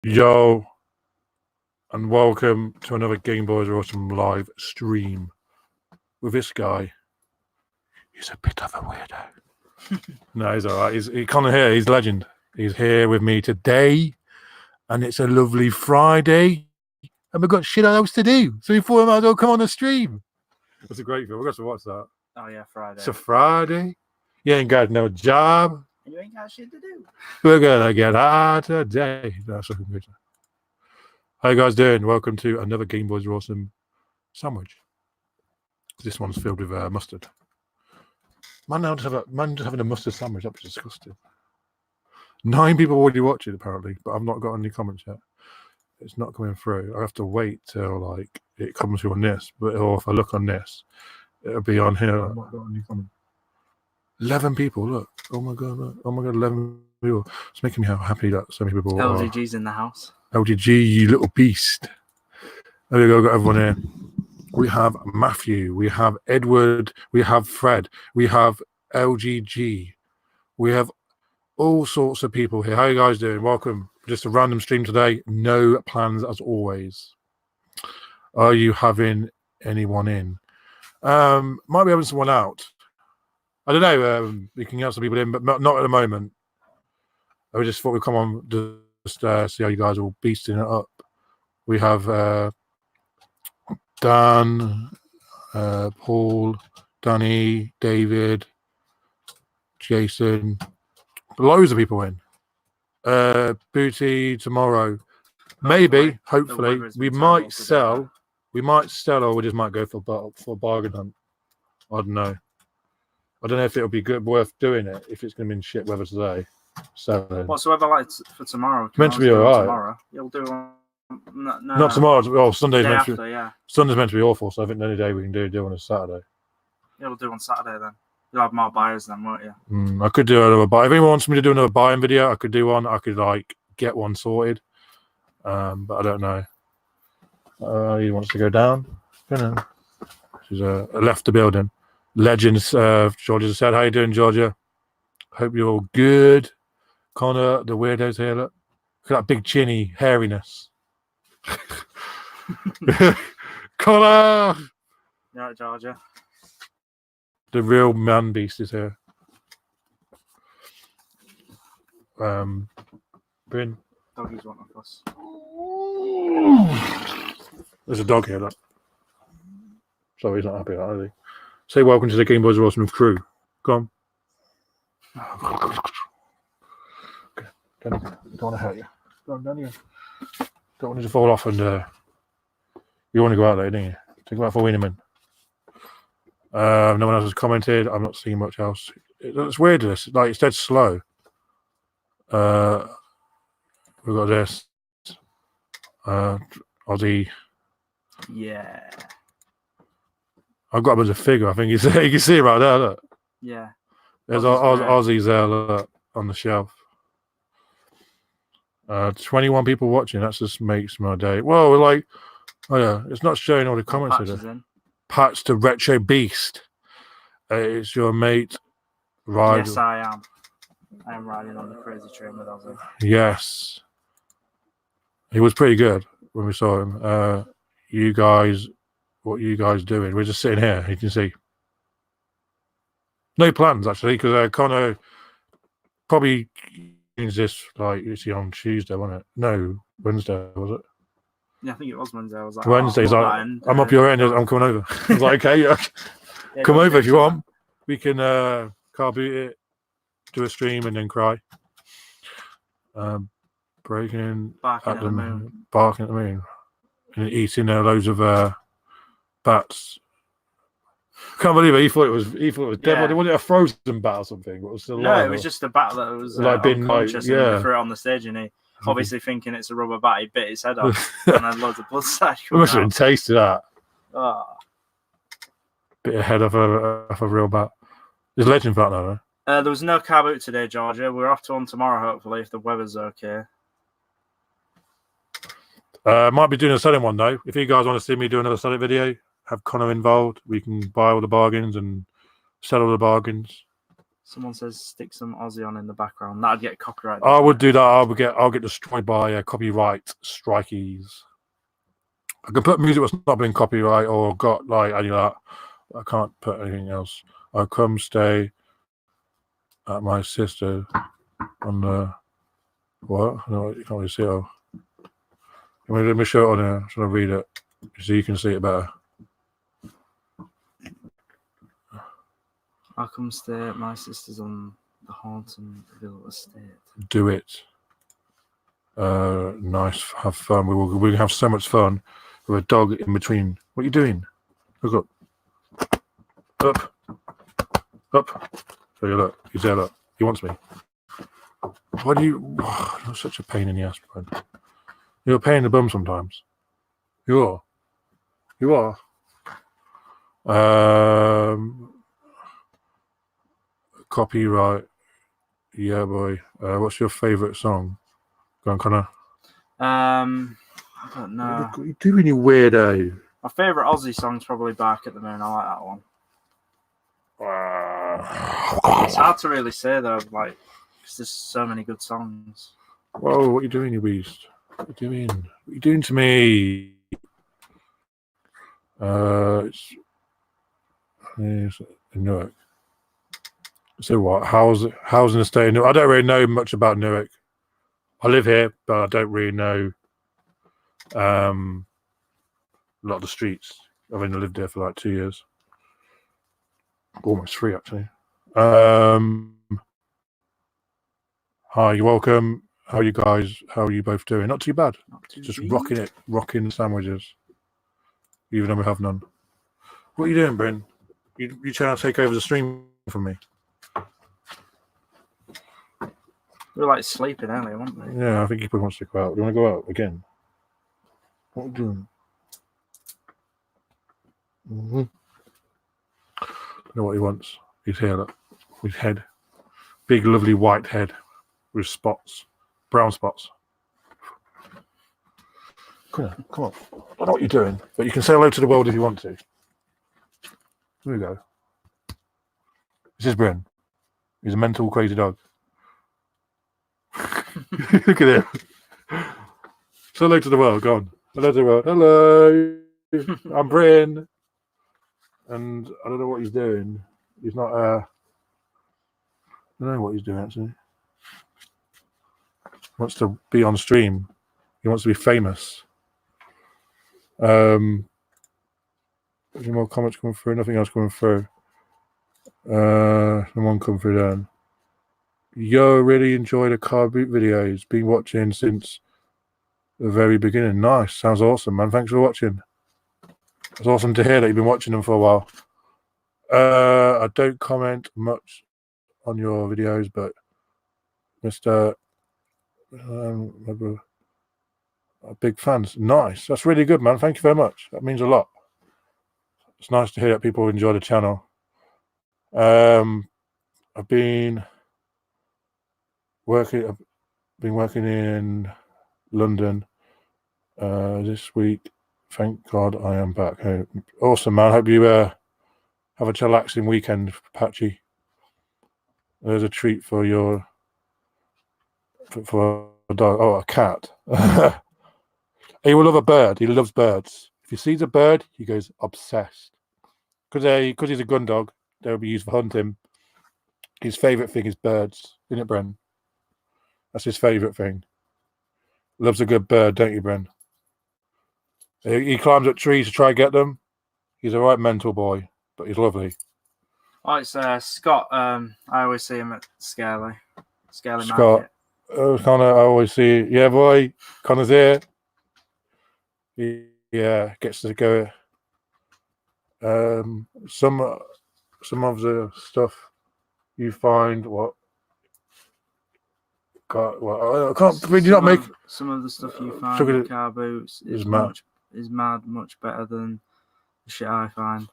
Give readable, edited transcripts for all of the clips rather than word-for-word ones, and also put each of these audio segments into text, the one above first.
Yo, and welcome to another Game Boys Are Awesome live stream with this guy. He's a bit of a weirdo. No, he's all right. He's kind of here. He's legend. He's here with me today, and it's a lovely Friday, and we've got shit else to do. So we thought we might as well come on the stream. It's a great film. We've got to watch that. Oh yeah, Friday. It's a Friday. You ain't got no job. And you ain't got shit to do. We're gonna get out today. That's looking good. How you guys doing? Welcome to another Game Boys Are Awesome sandwich. This one's filled with mustard. Man, just having a mustard sandwich. That's disgusting. 9 people already watching apparently, but I've not got any comments yet. It's not coming through. I have to wait till like it comes through on this. But or if I look on this, it'll be on here. I've not got any comments. 11 people. Look. Oh my god. Look. Oh my god. 11 people. It's making me happy that so many people. LDG's in the house. LDG, you little beast. There we go. Got everyone here. We have Matthew. We have Edward. We have Fred. We have LGG. We have all sorts of people here. How are you guys doing? Welcome. Just a random stream today. No plans as always. Are you having anyone in? Might be having someone out. I don't know. We can get some people in, but not at the moment. I just thought we'd come on just see how you guys are all beasting it up. We have Dan, Paul, Danny, David, Jason. Loads of people in. Booty tomorrow. Maybe, hopefully. We might sell. We might sell, or we just might go for a bargain hunt. I don't know. I don't know if it'll be worth doing it if it's going to be in shit weather today. So what's the weather like for tomorrow? It's meant to be alright. Tomorrow. You'll do not tomorrow. Oh, Sunday's meant to be. Yeah. Sunday's meant to be awful, so I think the only day we can do on a Saturday. You'll do on Saturday then. You'll have more buyers then, won't you? I could do another buy. If anyone wants me to do another buying video, I could do one. I could like get one sorted. But I don't know. He wants to go down. She's left the building. Legends, Georgia said, how you doing, Georgia? Hope you're all good. Connor, the weirdos here, look at that big chinny hairiness. Connor! Yeah, Georgia. The real man beast is here. Bryn. Doggies want of us. There's a dog here, look. Sorry, he's not happy, is he? Say welcome to the Game Boys Are Awesome crew. Go on. Okay. Don't want to hurt you. Go on, don't you? Don't want you to fall off and you want to go out there, don't you? Think about for Wienerman. No one else has commented. I'm not seeing much else. It's weird, this. Like, it's dead slow. We've got this. Aussie. Yeah. I've got him as a figure. I think you can see it right there. Look. Yeah. There's Aussies there look, on the shelf. 21 people watching. That just makes my day. Whoa, we're like, oh yeah, it's not showing all the comments. Patch to Retro Beast. It's your mate, Ryder. Yes, I am. I am riding on the crazy train with Ozzy. Yes. He was pretty good when we saw him. You guys, what you guys doing? We're just sitting here. You can see. No plans actually, because Connor probably means this like you see on Tuesday, wasn't it? No, Wednesday was it? Yeah, I think it was Wednesday. I was like, Wednesday's like, I'm up your end. I'm coming over. I was like, okay, yeah, come over if you want. We can car boot it, do a stream, and then cry. Breaking barking at the moon, and eating loads of bats. Can't believe it. He thought it was dead. Wasn't it a frozen bat or something? It was still no, it was just a bat that was like unconscious and they threw it on the stage, and he obviously thinking it's a rubber bat, he bit his head off and had loads of blood started coming out. Must have been tasted that. Oh. Bit of head off a real bat. There's a legend for that now, though. There was no car boot today, Georgia. We're off to one tomorrow, hopefully, if the weather's okay. Might be doing a selling one though. If you guys want to see me do another selling video, have Connor involved. We can buy all the bargains and sell all the bargains. Someone says stick some Aussie on in the background. That'd get copyright. I would do that. I'll get destroyed by copyright strikeys. I can put music that's not been copyright or got like any of that. I can't put anything else. I'll come stay at my sister on the what? No, you can't really see it. Let me show it on here. I'm trying to read it so you can see it better. I'll come stay at my sister's on the Hortonville estate. Do it. Nice. Have fun. We have so much fun with a dog in between. What are you doing? Look up. Up. So you look. He's there. Look. He wants me. Why do you? Oh, you're such a pain in the ass, bro. You're a pain in the bum sometimes. You are. Copyright. Yeah, boy. What's your favourite song? Go on, Connor. I don't know. What are you doing, you weirdo? My favourite Aussie song's probably Bark at the Moon. I like that one. It's hard to really say though, like, because there's so many good songs. Whoa, what are you doing, you beast? What are you doing? What are you doing to me? It's Newark. So what? Housing estate in Newark. I don't really know much about Newark. I live here, but I don't really know a lot of the streets. I've only lived there for like 2 years. Almost 3, actually. Hi, you're welcome. How are you guys? How are you both doing? Not too bad. Just rocking the sandwiches. Even though we have none. What are you doing, Bryn? You trying to take over the stream from me? We were like sleeping earlier, weren't we? Yeah, I think he probably wants to go out. Do you want to go out again? What are you doing? I know what he wants. His hair, look. His head. Big, lovely white head with spots. Brown spots. Come on. I know what you're doing, but you can say hello to the world if you want to. Here we go. This is Bryn. He's a mental, crazy dog. Look at him. Say hello to the world. Go on. Hello to the world. Hello. I'm Bryn. And I don't know what he's doing. He's not. I don't know what he's doing actually. He wants to be on stream. He wants to be famous. Any more comments coming through? Nothing else coming through. No one come through then. Yo, really enjoy the car boot videos. Been watching since the very beginning. Nice. Sounds awesome, man. Thanks for watching. It's awesome to hear that you've been watching them for a while. I don't comment much on your videos, but Mr. Big fans. Nice. That's really good, man. Thank you very much. That means a lot. It's nice to hear that people enjoy the channel. I've been working in London this week. Thank God I am back home. Awesome, man. Hope you have a chillaxing weekend, Patchy. There's a treat for your for a dog. Oh, a cat. He will love a bird. He loves birds. If he sees a bird, he goes obsessed. Because he's a gun dog, they'll be used for hunting. His favourite thing is birds, isn't it, Bren? That's his favourite thing. Loves a good bird, don't you, Bren? He climbs up trees to try and get them. He's a right mental boy, but he's lovely. Oh, it's Scott. I always see him at Scarley Scott. Market. Connor, I always see. Yeah, boy. Connor's here. Yeah, gets to go. Some of the stuff you find I can't really not make some of the stuff you find in car boots is much better than the shit I find.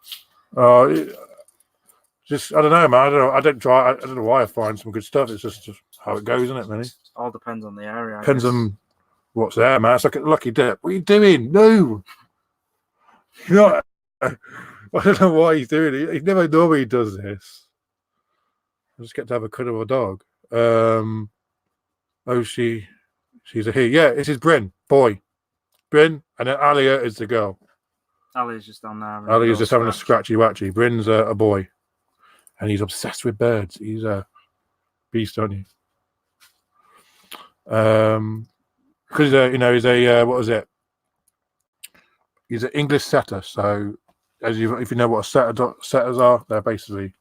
Just I don't know, man. I don't know why I find some good stuff. It's just how it goes, isn't it, really? All depends on the area. Depends on what's there, man. It's like a lucky dip. What are you doing? No. You're not. I don't know why he's doing it. He never normally does this. I just get to have a cuddle with a dog. She's a he. Yeah, this is Bryn, boy. Bryn, and then Alia is the girl. Ali's just on there. Ali is just having a scratchy watchy. Bryn's a boy, and he's obsessed with birds. He's a beast, aren't you? Because he's a what is it? He's an English setter. So, if you know what setters are, they're basically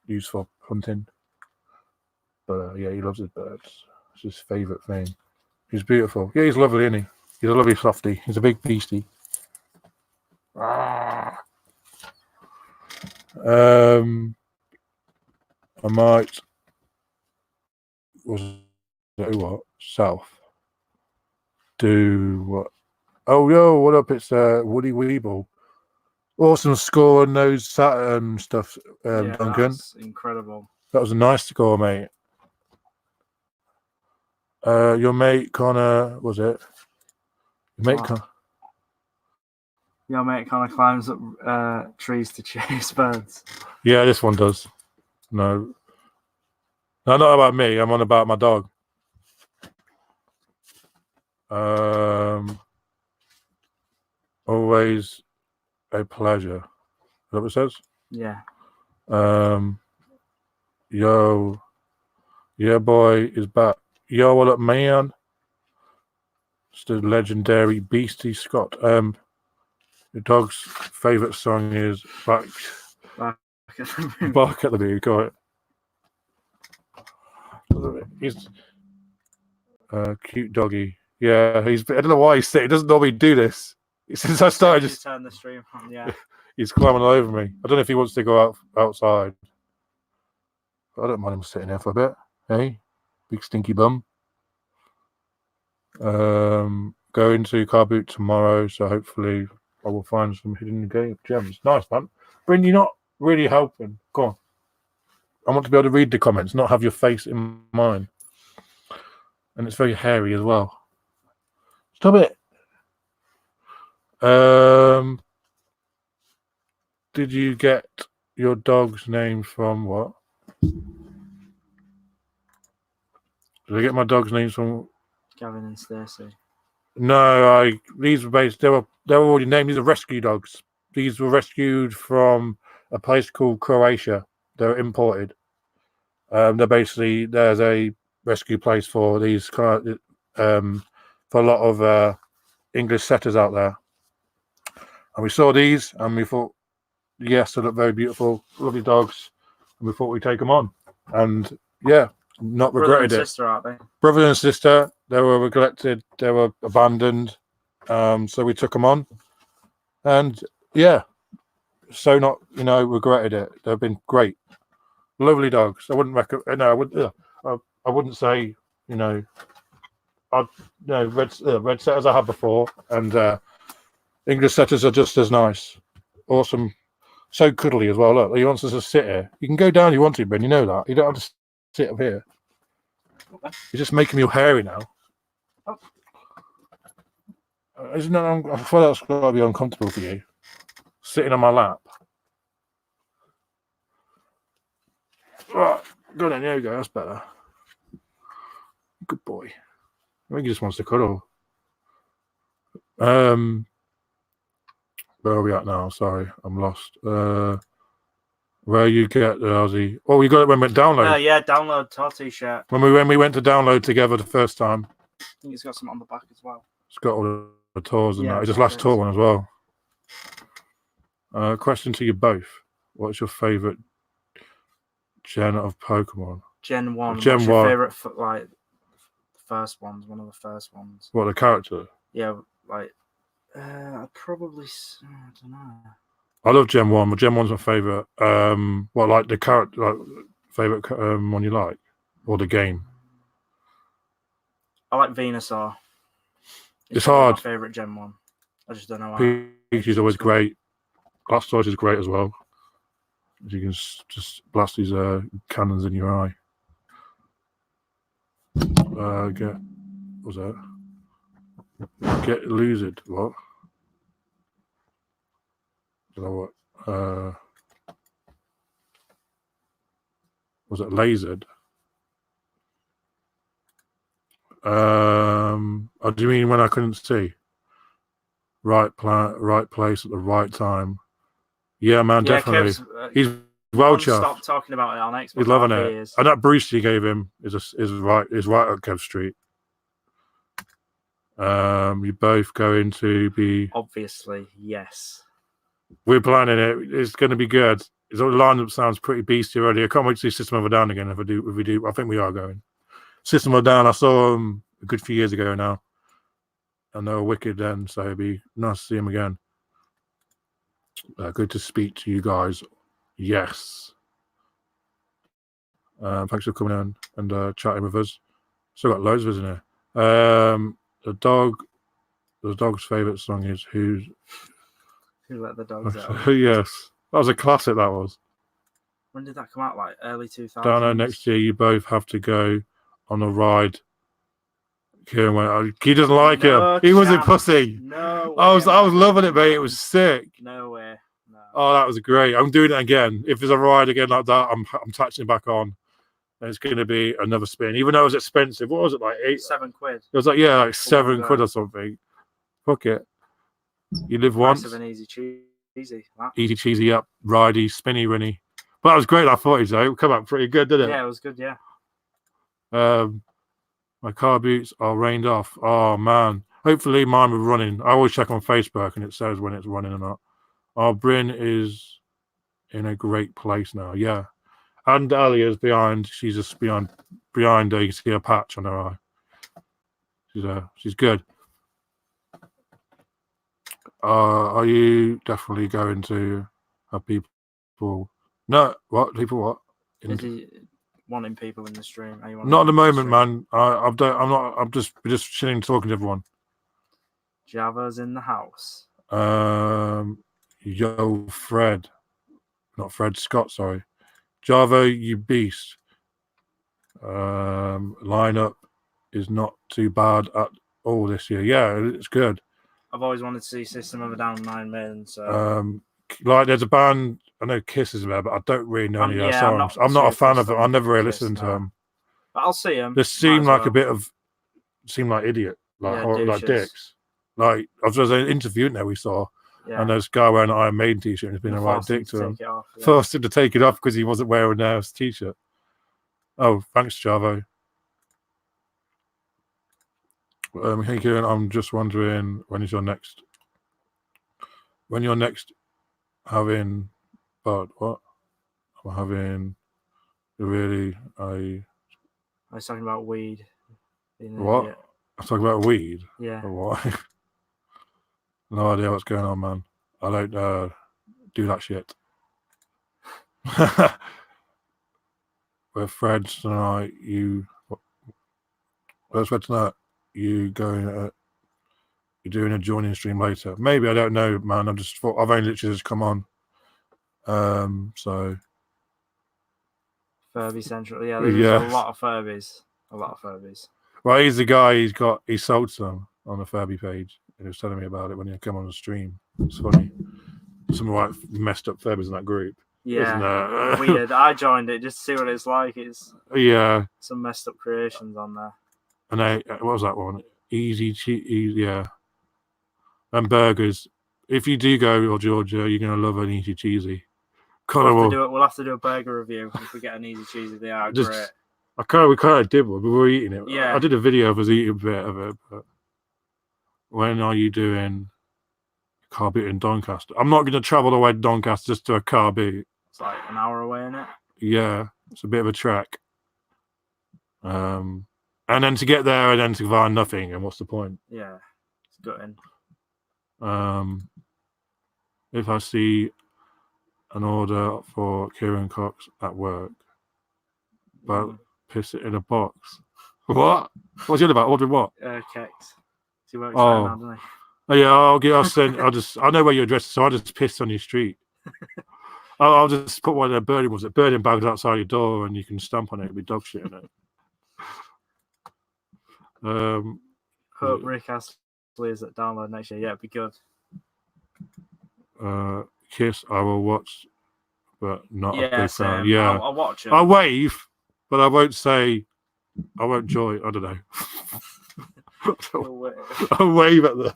used for hunting. But yeah, he loves his birds. It's his favourite thing. He's beautiful. Yeah, he's lovely, isn't he? He's a lovely softie. He's a big beastie. I might do what? Oh, yo, what up? It's Woody Weeble. Awesome score on those Saturn stuff, Duncan. That's incredible. That was a nice score, mate. Your mate Connor, was it? Your mate Connor climbs up trees to chase birds. Yeah, this one does. No, not about me. I'm on about my dog. Always a pleasure. Is that what it says? Yeah. Yo, yeah, boy is back. Yo, what up, man? It's the legendary Beastie Scott. Your dog's favourite song is Bark at the Moon. Got it. He's a cute doggy. Yeah, I don't know why he doesn't normally do this. Since I started, just turn the stream on. Yeah, he's climbing all over me. I don't know if he wants to go outside. But I don't mind him sitting there for a bit. Hey, big stinky bum. Going to Car Boot tomorrow, so hopefully I will find some hidden gems. Nice, man. Bryn, you're not really helping. Go on. I want to be able to read the comments, not have your face in mine. And it's very hairy as well. Stop it. Did you get your dog's name from what? Did I get my dog's names from Gavin and Stacey? No, these were based. They were already named. These are rescue dogs. These were rescued from a place called Croatia. They're imported. There's a rescue place for these for a lot of English setters out there. And we saw these, and we thought, yes, they look very beautiful, lovely dogs, and we thought we'd take them on. And yeah, not regretted it. Brother and sister, aren't they? Brother and sister. They were neglected. They were abandoned. So we took them on, and yeah, so not regretted it. They've been great, lovely dogs. I wouldn't recommend. No, I wouldn't say red setters I had before, and English setters are just as nice. Awesome, so cuddly as well. Look, he wants us to sit here. You can go down if you want to, Ben. You know that. You don't have to sit up here. You're just making me all hairy now. Isn't that? I feel that's got to be uncomfortable for you, sitting on my lap. Right, go on, there you go. That's better. Good boy. I think he just wants to cuddle. Where are we at now? Sorry, I'm lost. Where you get the Aussie? Oh, we got it when we went download. Yeah, download Totty shirt. When we went to download together the first time. I think it's got some on the back as well. It's got all the tours and that. It's his last tour one as well. Question to you both: what's your favourite gen of Pokemon? Gen 1. What's your favourite? Like the first ones, one of the first ones. What, the character? Yeah, like I'd probably. I don't know. I love Gen 1, but Gen 1's my favourite. What, like the character, like favourite one you like, or the game? I like Venusaur. It's hard. My favourite Gen 1. I just don't know why. Peach is always great. Blastoise is great as well. You can just blast these cannons in your eye. What's that? Get Lucid. What? I don't know what. Was it lasered? Oh, do you mean when I couldn't see? Right place at the right time. Yeah, man, definitely. He's well chuffed. Stop talking about it on Xbox. He's loving it. And that Bruce you gave him is right up Kev Street. You both going to be obviously, yes. We're planning it. It's going to be good. The lineup sounds pretty beastly already. I can't wait to see System of a Down again. If we do, I think we are going. System of a Down. I saw them a good few years ago now, and they were wicked then. So it'd be nice to see them again. Good to speak to you guys. Yes. Thanks for coming in and chatting with us. Still got loads of us in here. The dog's favourite song is Who Let the Dogs Out? Yes. That was a classic, that was. When did that come out? Like early 2000s? Down there next year, you both have to go on a ride. Kieran went, he doesn't like it. He was a pussy. No way, I was loving it, mate. It was sick. No way. No. Oh, that was great. I'm doing it again. If there's a ride again like that, I'm touching it back on. And it's going to be another spin. Even though it was expensive. What was it, like £7? It was like, yeah, like £7 or something. Fuck it. You live once. Nice of an easy cheesy. Easy cheesy up, ridey, spinny runny. But that was great. I thought it would come out pretty good, didn't it? Yeah, it was good, yeah. My car boots are rained off. Oh, man. Hopefully mine were running. I always check on Facebook and it says when it's running or not. Our Bryn is in a great place now. Yeah. And Dahlia's behind. She's just behind her. You can see a patch on her eye. She's good. Are you definitely going to have people? No, what people? What? Is he wanting people in the stream? Not at the moment, man. I'm not. I'm just chilling, talking to everyone. Java's in the house. Yo, Fred, not Fred Scott. Sorry, Java, you beast. Lineup is not too bad at all this year. Yeah, it's good. I've always wanted to see System of a Down 9 Men. So, like, there's a band. I know Kiss is there, but I don't really know any of their songs. I'm not a fan of it. I never really listened to them. But I'll see them. They seem like idiot, like dicks. Like I was in an interview there we saw, and there's a guy wearing an Iron Maiden t-shirt and he's been a right dick to him. Forced him to take it off because he wasn't wearing their t-shirt. Oh, thanks, Javo. Hey, Kieran, I'm just wondering when you're next having, but what? I'm having really, I was talking about weed. What? I'm talking about weed? Yeah. Or what? No idea what's going on, man. I don't do that shit. With Fred tonight, where's Fred tonight? You going? You're doing a joining stream later? Maybe, I don't know, man. I've only literally just come on. So Furby Central, yeah. There's a lot of Furbies. Well, he's the guy. He sold some on the Furby page. He was telling me about it when he came on the stream. It's funny. Some like messed up Furbies in that group. Yeah, weird. I joined it just to see what it's like. It's some messed up creations on there. And what was that one? Easy cheese, yeah. And burgers. If you do go to Georgia, you're gonna love an easy cheesy. We'll have to do a burger review if we get an easy cheesy. They are great. We kind of did one, but we were eating it. Yeah. I did a video of us eating a bit of it. But when are you doing car boot in Doncaster? I'm not going to travel the way to Doncaster just to a car boot. It's like an hour away, isn't it? Yeah, it's a bit of a trek. And then to get there and then to find nothing, and what's the point? Yeah, it's gutting. If I see an order for Kieran Cox at work, but piss it in a box. What? What's it about? Ordering what? Cakes. He works there now, doesn't he? Oh yeah, I'll send. I know where your address is, so I just pissed on your street. I'll just put one of the burning bags outside your door, and you can stamp on it. It'll be dog shit in it. Hope Rick Astley is at download next year. Yeah, it'd be good. Kiss, I will watch but not a Yeah, big fan. same. Yeah, I'll watch it. I'll wave, but I won't say. I won't join. I don't know. I'll wave at the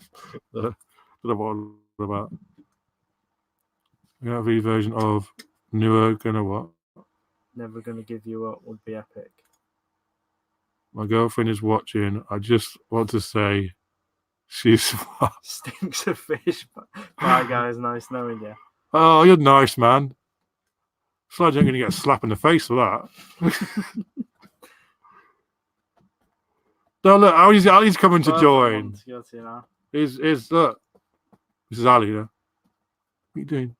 I don't know what I'm about. Yeah, the version of Newer Gonna What? Never Gonna Give You Up would be epic. My girlfriend is watching. I just want to say she's Stinks of fish. Bye, guys. Nice knowing you. Oh, you're nice, man. It's like you're going to get a slap in the face for that. No, look, Ali's coming to join. Is look. This is Ali, you know. What are you doing?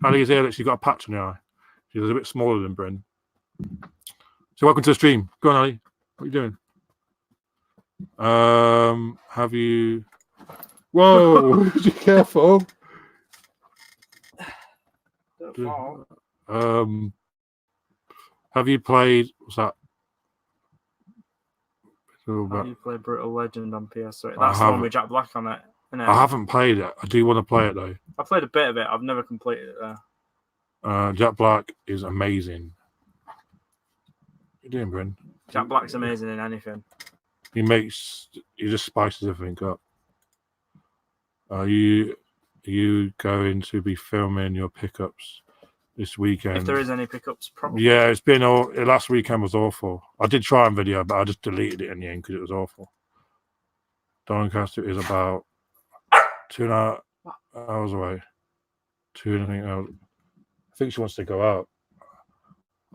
Ali is here. That she's got a patch on her eye. She's a bit smaller than Bryn. So welcome to the stream. Go on, Ali. What are you doing? Have you? Whoa! Be careful. Have you played? What's that? Have you played Brutal Legend on PS3? That's the one with Jack Black on it, isn't it? I haven't played it. I do want to play it though. I played a bit of it. I've never completed it though. Jack Black is amazing. What are you doing, Bryn? Jack Black's amazing in anything. He just spices everything up. Are you going to be filming your pickups this weekend? If there is any pickups, probably. Yeah, it's been last weekend was awful. I did try and video, but I just deleted it in the end because it was awful. Doncaster is about 2.5 hours away. 2.5 hours. I think she wants to go out.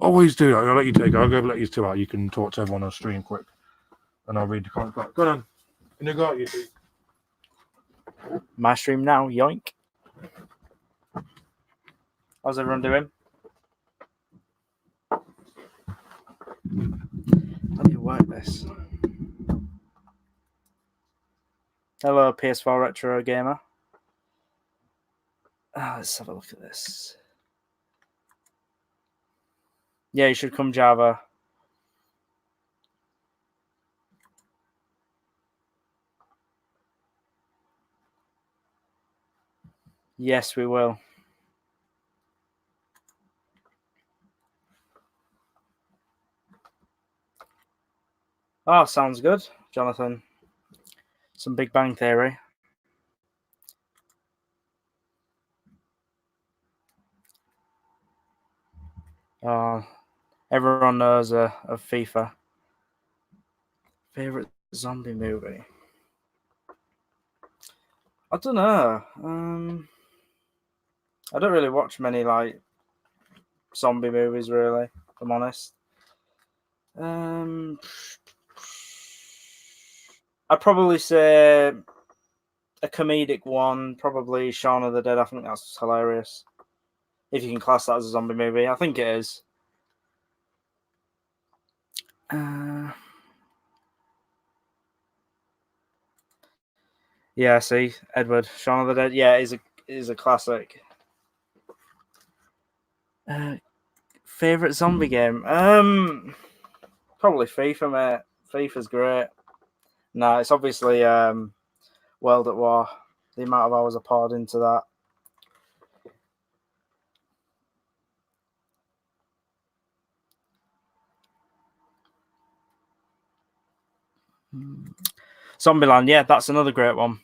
Always do that. I'll let you take. I'll go let you two out. You can talk to everyone on stream quick, and I'll read the comments back. Go on. In the got you. My stream now. Yoink. How's everyone doing? How do you work this? Hello, PS4 Retro Gamer. Let's have a look at this. Yeah, you should come, Java. Yes, we will. Oh, sounds good, Jonathan. Some Big Bang Theory. Everyone knows of FIFA. Favorite zombie movie? I don't know. I don't really watch many like zombie movies, really. If I'm honest. I'd probably say a comedic one, probably Shaun of the Dead. I think that's hilarious. If you can class that as a zombie movie, I think it is. Yeah, see, Edward, Shaun of the Dead. Yeah, is a classic. Favorite zombie game? Probably FIFA, mate. FIFA's great. No, it's obviously World at War. The amount of hours I poured into that. Zombieland, yeah, that's another great one.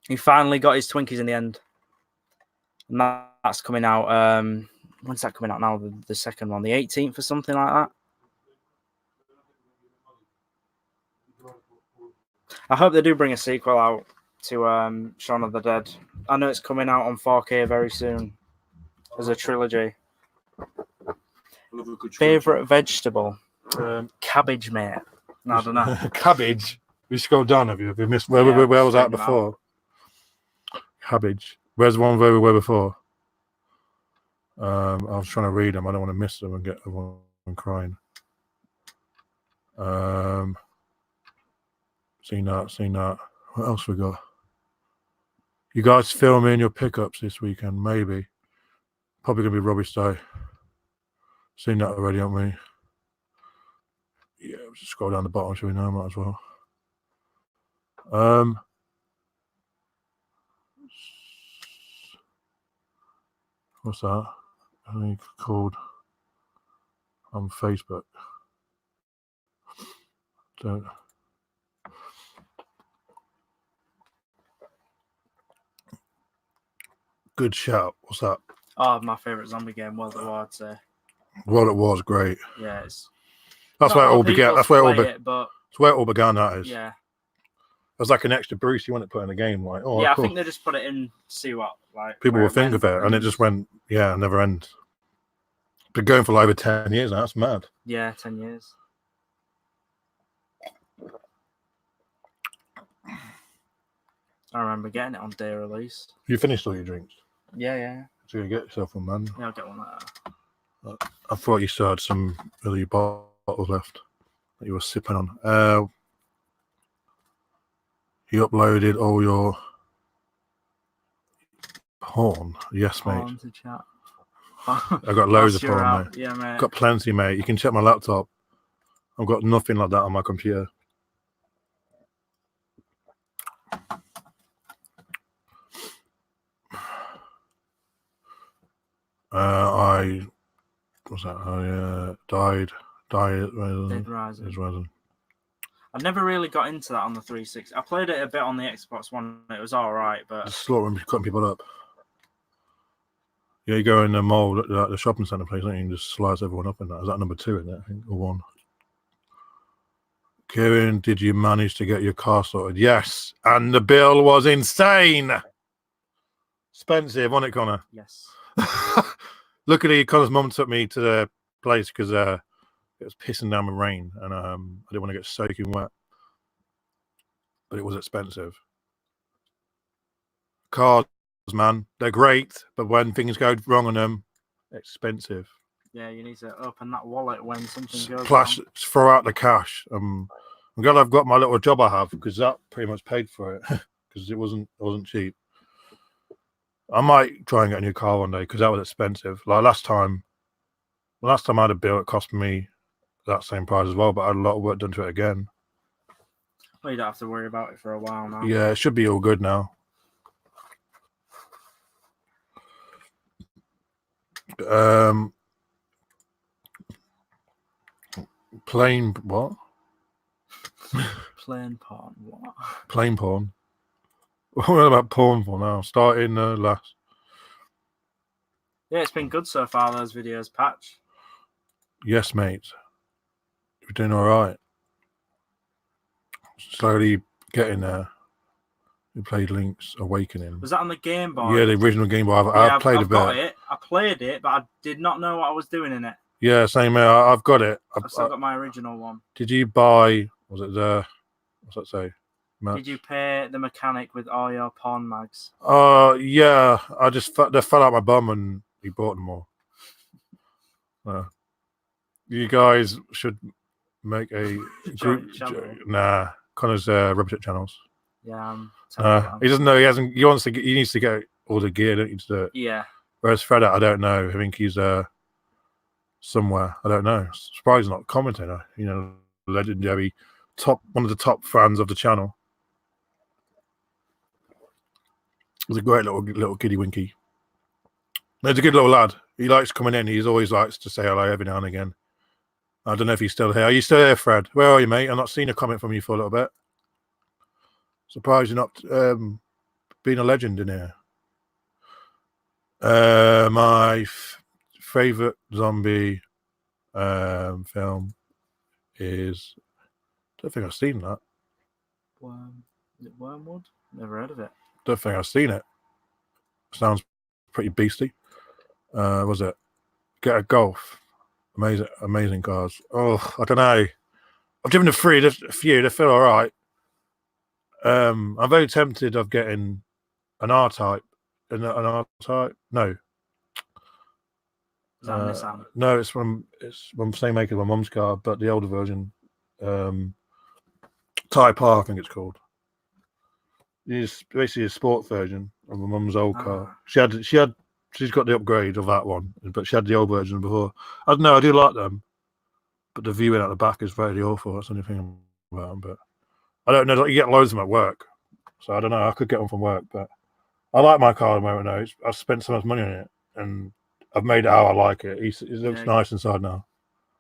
He finally got his Twinkies in the end. And that's coming out. When's that coming out now? The second one, the 18th or something like that. I hope they do bring a sequel out to Shaun of the Dead. I know it's coming out on 4K very soon as a trilogy. Favorite vegetable? Cabbage, mate. No, I don't know. Cabbage. We scrolled down. Have you missed where was that before? Cabbage. Where's the one where we were before? I was trying to read them. I don't want to miss them and get everyone crying. Seen that. What else we got? You guys filming your pickups this weekend? Maybe. Probably gonna be rubbish day. Seen that already, haven't we? Yeah, just scroll down the bottom so we know might as well. What's that? I think called on Facebook. Don't. Good shout. What's that? Oh, my favourite zombie game, World at War, I'd say. World at War is great. Yeah, it's. That's where it all began. That's where it all began. That is. Yeah. It was like an extra boost you want to put in the game. Like, oh, yeah, cool. I think they just put it in to see what people will think of it, and it just went, never ends. Been going for like over 10 years now. That's mad. Yeah, 10 years. I remember getting it on day of release. You finished all your drinks? Yeah. So you get yourself one, man. Yeah, I'll get one later. I thought you still had some really bottles left that you were sipping on. You uploaded all your porn. Yes, mate. Porn to chat. I've got loads of porn, mate. Yeah, mate. Got plenty, mate. You can check my laptop. I've got nothing like that on my computer. I died. Dead Rising. I've never really got into that on the 360. I played it a bit on the Xbox One. It was all right, but just slaughtering, cutting people up. Yeah, you go in the mall, the shopping centre place, and you can just slice everyone up in that. Is that number 2 in there? I think, or 1. Kieran, did you manage to get your car sorted? Yes, and the bill was insane. Expensive, wasn't it, Connor? Yes. Luckily, Connor's mum took me to the place because it was pissing down with rain, and I didn't want to get soaking wet. But it was expensive. Cars, man, they're great, but when things go wrong on them, expensive. Yeah, you need to open that wallet when something goes wrong. Throw out the cash. I'm glad I've got my little job I have, because that pretty much paid for it, because it wasn't cheap. I might try and get a new car one day because that was expensive. Like last time I had a bill, it cost me that same price as well, but I had a lot of work done to it again. Well, you don't have to worry about it for a while now. Yeah, it should be all good now. Plain what? Plain porn. What? Plain porn. What about porn for now? Starting last. Yeah, it's been good so far, those videos, Patch. Yes, mate. You're doing all right. Slowly getting there. We played Link's Awakening. Was that on the Game Boy? Yeah, the original Game Boy. I've played a bit. I played it, but I did not know what I was doing in it. Yeah, same here. I've got it. I've still got my original one. Did you buy, was it the, what's that say? Match? Did you pay the mechanic with all your porn mags? Yeah. I just, they fell out my bum and he bought them all. You guys should make a group channel. Nah, Connor's Rubbertip channels. Yeah, he doesn't know. He wants to. He needs to get all the gear, don't you, to do it? Yeah. Whereas Fred, I don't know. I think he's somewhere. I don't know. Surprised not commentator. You know, legendary one of the top fans of the channel. He's a great little kiddie winky. He's a good little lad. He likes coming in. He always likes to say hello every now and again. I don't know if he's still here. Are you still here, Fred? Where are you, mate? I've not seen a comment from you for a little bit. Surprised you're not being a legend in here. My favorite zombie film is. I don't think I've seen that. Is it Wormwood? Never heard of it. Don't think I've seen it. Sounds pretty beastly. Was it Get a Golf? Amazing cars. Oh, I don't know. I've driven a few. They feel all right. I'm very tempted of getting an R-Type. An R-Type? No. Is that Nissan? No, it's from same maker as my mum's car, but the older version. Type R, I think it's called. It's basically a sport version of my mum's old car. She's got the upgrade of that one, but she had the old version before. I don't know. I do like them, but the viewing at the back is very awful. That's the only thing about them. But I don't know. You get loads of them at work, so I don't know. I could get one from work, but I like my car at the moment. Now I've spent so much money on it. and I've made it how I like it. It looks nice inside now.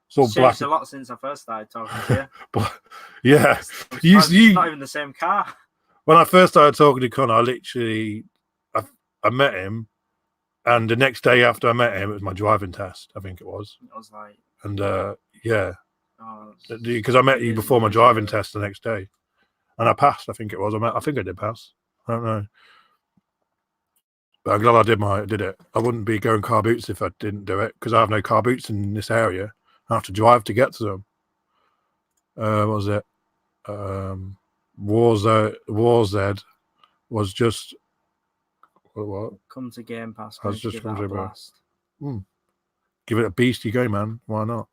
It's all black. Changed a lot since I first started talking to you. But yeah, It's not even the same car. When I first started talking to Connor, I met him, and the next day after I met him, it was my driving test. I think it was. I was like, and yeah, because I met you before my driving test the next day, and I passed. I think it was. I think I did pass. I don't know, but I'm glad I did it. I wouldn't be going car boots if I didn't do it, because I have no car boots in this area. I have to drive to get to them. What was it? Warzed was just what? Come to Game Pass. I was just give it a blast. Give it a beastie go, man. Why not?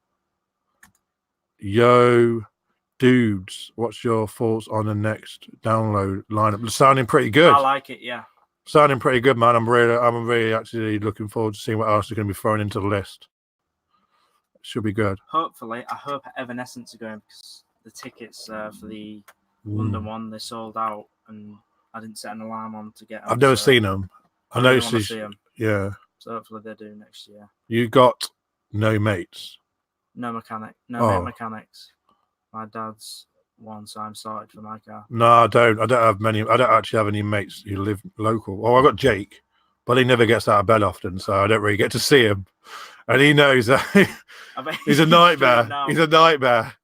Yo, dudes, what's your thoughts on the next download lineup? It's sounding pretty good. I like it, yeah. Sounding pretty good, man. I'm really actually looking forward to seeing what else is going to be thrown into the list. Should be good. Hopefully, I hope Evanescence are going, because the tickets for the London one, they sold out, and I didn't set an alarm on to get them. I've never seen them. I know see them. Yeah. So hopefully they do next year. You got no mates? No mechanics. My dad's one, so I'm sorted for my car. No, I don't. I don't actually have any mates who live local. Oh, I got Jake, but he never gets out of bed often, so I don't really get to see him. And he knows that he's a nightmare. He's a nightmare.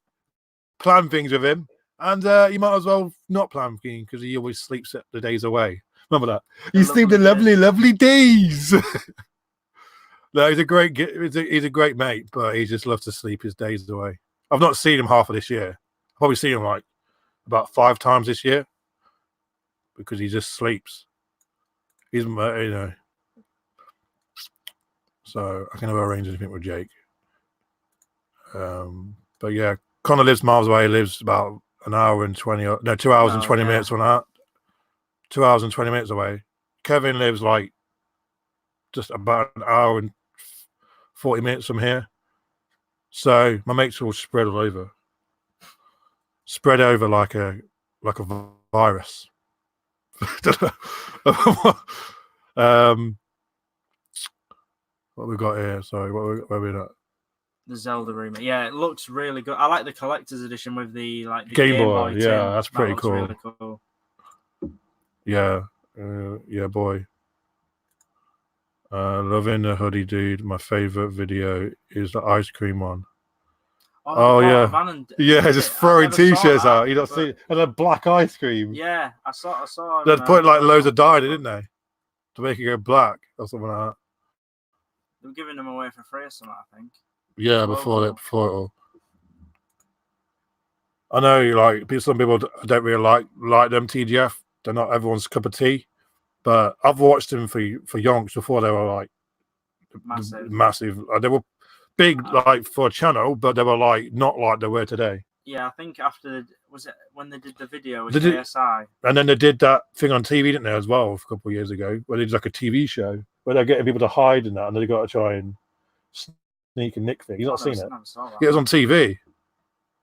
Plan things with him, and you might as well not plan things, because he always sleeps the days away. Remember that? You sleep the lovely days. No, he's a great mate, but he just loves to sleep his days away. I've not seen him half of this year. I've probably seen him like about 5 times this year, because he just sleeps. He's so I can never arrange anything with Jake. But yeah, Connor lives miles away. He lives about 2 hours and 20 minutes on that. 2 hours and 20 minutes away. Kevin lives like just about an hour and 40 minutes from here. So my mates are all spread all over. Spread over like a virus. What we got here? Sorry, where we at? The Zelda remake. Yeah, it looks really good. I like the collector's edition with the Game Boy. Yeah, that's pretty cool. Really cool. Yeah, boy. Loving the hoodie, dude. My favorite video is the ice cream one. Oh yeah, just throwing t-shirts out. You don't see it. And a black ice cream. Yeah, I saw. They put like loads of dye, didn't they, to make it go black or something like that. They were giving them away for free or something, I think. Yeah, before it all. I know, like some people don't really like them TGF. They're not everyone's cup of tea, but I've watched them for yonks before. They were like massive. They were big like for a channel, but they were like not like they were today. Yeah, I think after was it when they did the video with KSI, and then they did that thing on TV, didn't they, as well, a couple of years ago, where they did like a TV show where they're getting people to hide in that, and they got to try and sneak and nick things. You've not seen it? Yeah, it was on TV.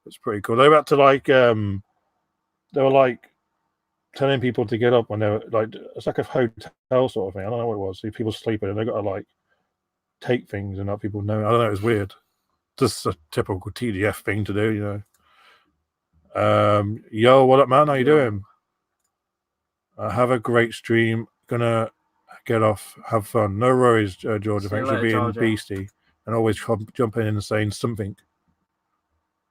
It's pretty cool. They were to like they were like telling people to get up when they were like, it's like a hotel sort of thing. I don't know what it was. See people sleeping and they got to like take things and let people know. I don't know. It was weird. Just a typical TDF thing to do, you know. Yo, what up, man? How you doing? Have a great stream. Gonna get off. Have fun. No worries, Georgia. Thanks for being beastie and always jumping in and saying something.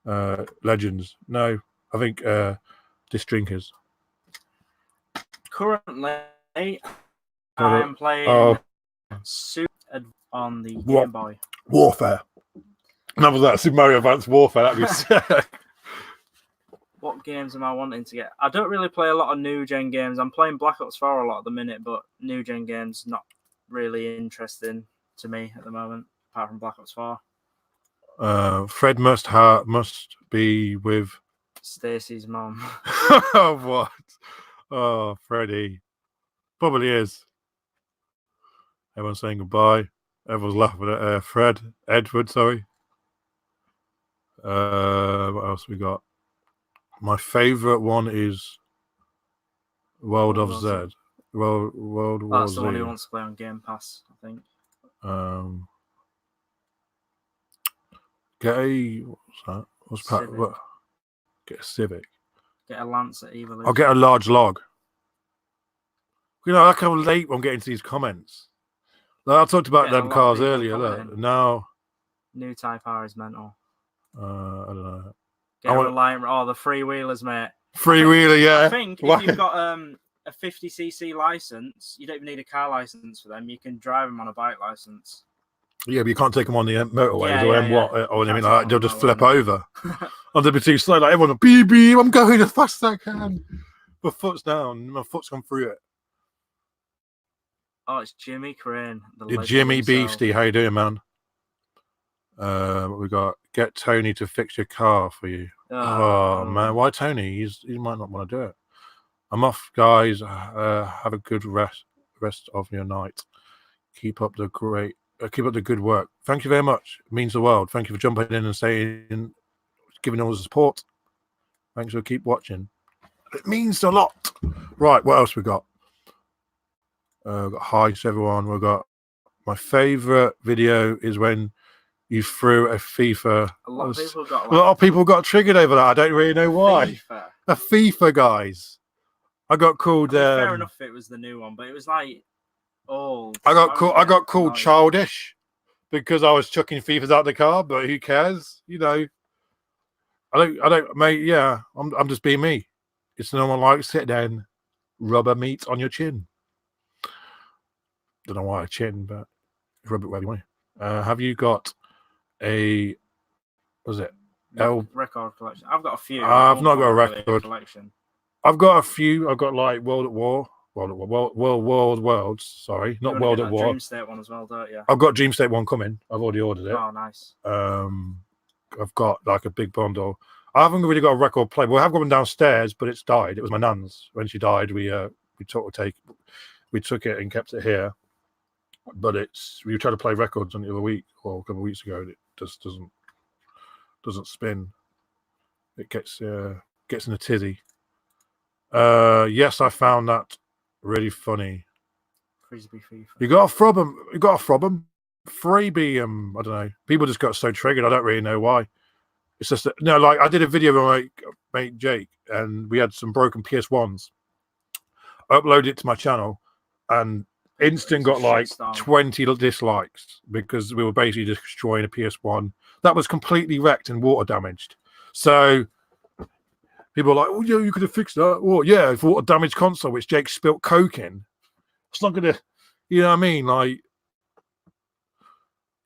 Legends. No, I think this drinkers. Currently, I'm playing Super on the Game Boy. Warfare. None of that. Super Mario Advance Warfare. That'd be sick. What games am I wanting to get? I don't really play a lot of new gen games. I'm playing Black Ops 4 a lot at the minute, but new gen games not really interesting to me at the moment, apart from Black Ops 4. Fred must be with Stacy's mom. Oh, what? Oh, Freddie. Probably is. Everyone's saying goodbye. Everyone's laughing at Edward, sorry. What else we got? My favorite one is World of Z. World War Z. That's the one he wants to play on Game Pass, I think. Get a what's that? What's that? Civic. What? Get a Civic. Get a Lance at Evolution. I'll get a large log. You know, look how late I'm getting to these comments. Like, I talked about them cars earlier. Look, now new Type R is mental. I don't know. Get a Reliant. Oh, the freewheelers, mate. Freewheeler, yeah. I think if you've got a 50cc license, you don't even need a car license for them. You can drive them on a bike license. Yeah, but you can't take them on the motorways or anything like that. They'll just flip over. Or they'll be too slow. Like everyone, beep, beep, I'm going as fast as I can. My foot's down. My foot's gone through it. Oh, it's Jimmy Crane. The Jimmy Beastie. How you doing, man? We got get Tony to fix your car for you. Oh man, why Tony? He might not want to do it. I'm off, guys. Have a good rest of your night. Keep up the good work. Thank you very much. It means the world. Thank you for jumping in and saying, giving all the support. Thanks for keep watching. It means a lot. Right, what else we got? Got hi to everyone. We've got my favorite video is when you threw a FIFA. A lot of people got triggered over that. I don't really know why. A FIFA, guys. I got called. Fair enough, it was the new one, but it was like old. I got called childish because I was chucking FIFAs out the car. But who cares? You know. I don't, mate. Yeah, I'm just being me. It's no one like sit down, rubber meat on your chin. Don't know why a chin, but rub it where you want. Have you got a? Was it record collection? I've got a few. I've not got a record collection. I've got a few. I've got like World Worlds. Sorry, not World at War. Dream State one as well, don't you? I've got Dream State one coming. I've already ordered it. Oh, nice. I've got like a big bundle. I haven't really got a record player. We have got one downstairs, but it's died. It was my nan's. When she died, we took it and kept it here. But we tried to play records on the other week or a couple of weeks ago, and it just doesn't spin. It gets in a tizzy. Yes, I found that really funny. Frisbee FIFA. You got a problem. Freebie. I don't know. People just got so triggered. I don't really know why. It's just like I did a video with my mate Jake, and we had some broken PS1s. I uploaded it to my channel, and instant got like 20 dislikes because we were basically destroying a PS1 that was completely wrecked and water damaged. So people are like, "Oh yeah, you could have fixed that." Well, yeah, if water damaged console, which Jake spilt coke in, it's not gonna, you know what I mean? Like,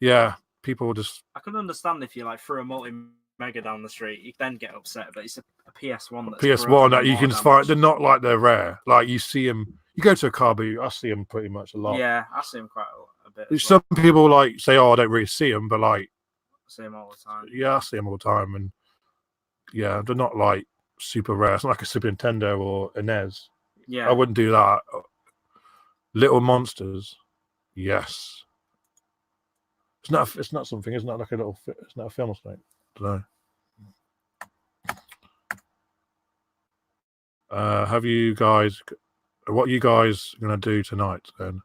yeah, people just. I can understand if you like threw a multi-mega down the street, you then get upset, but it's a PS1. That's PS1 that you can find. They're not like they're rare. Like you see them. You go to a car boot, I see them pretty much a lot. Yeah, I see them quite a bit. Some people like say, "Oh, I don't really see them," but like, I see them all the time. Yeah, I see them all the time, and yeah, they're not like super rare. It's not like a Super Nintendo or a NES. Yeah, I wouldn't do that. Little Monsters, yes. It's not something. It's not like a little. It's not a film snake. I don't know. Have you guys? What are you guys gonna do tonight? Then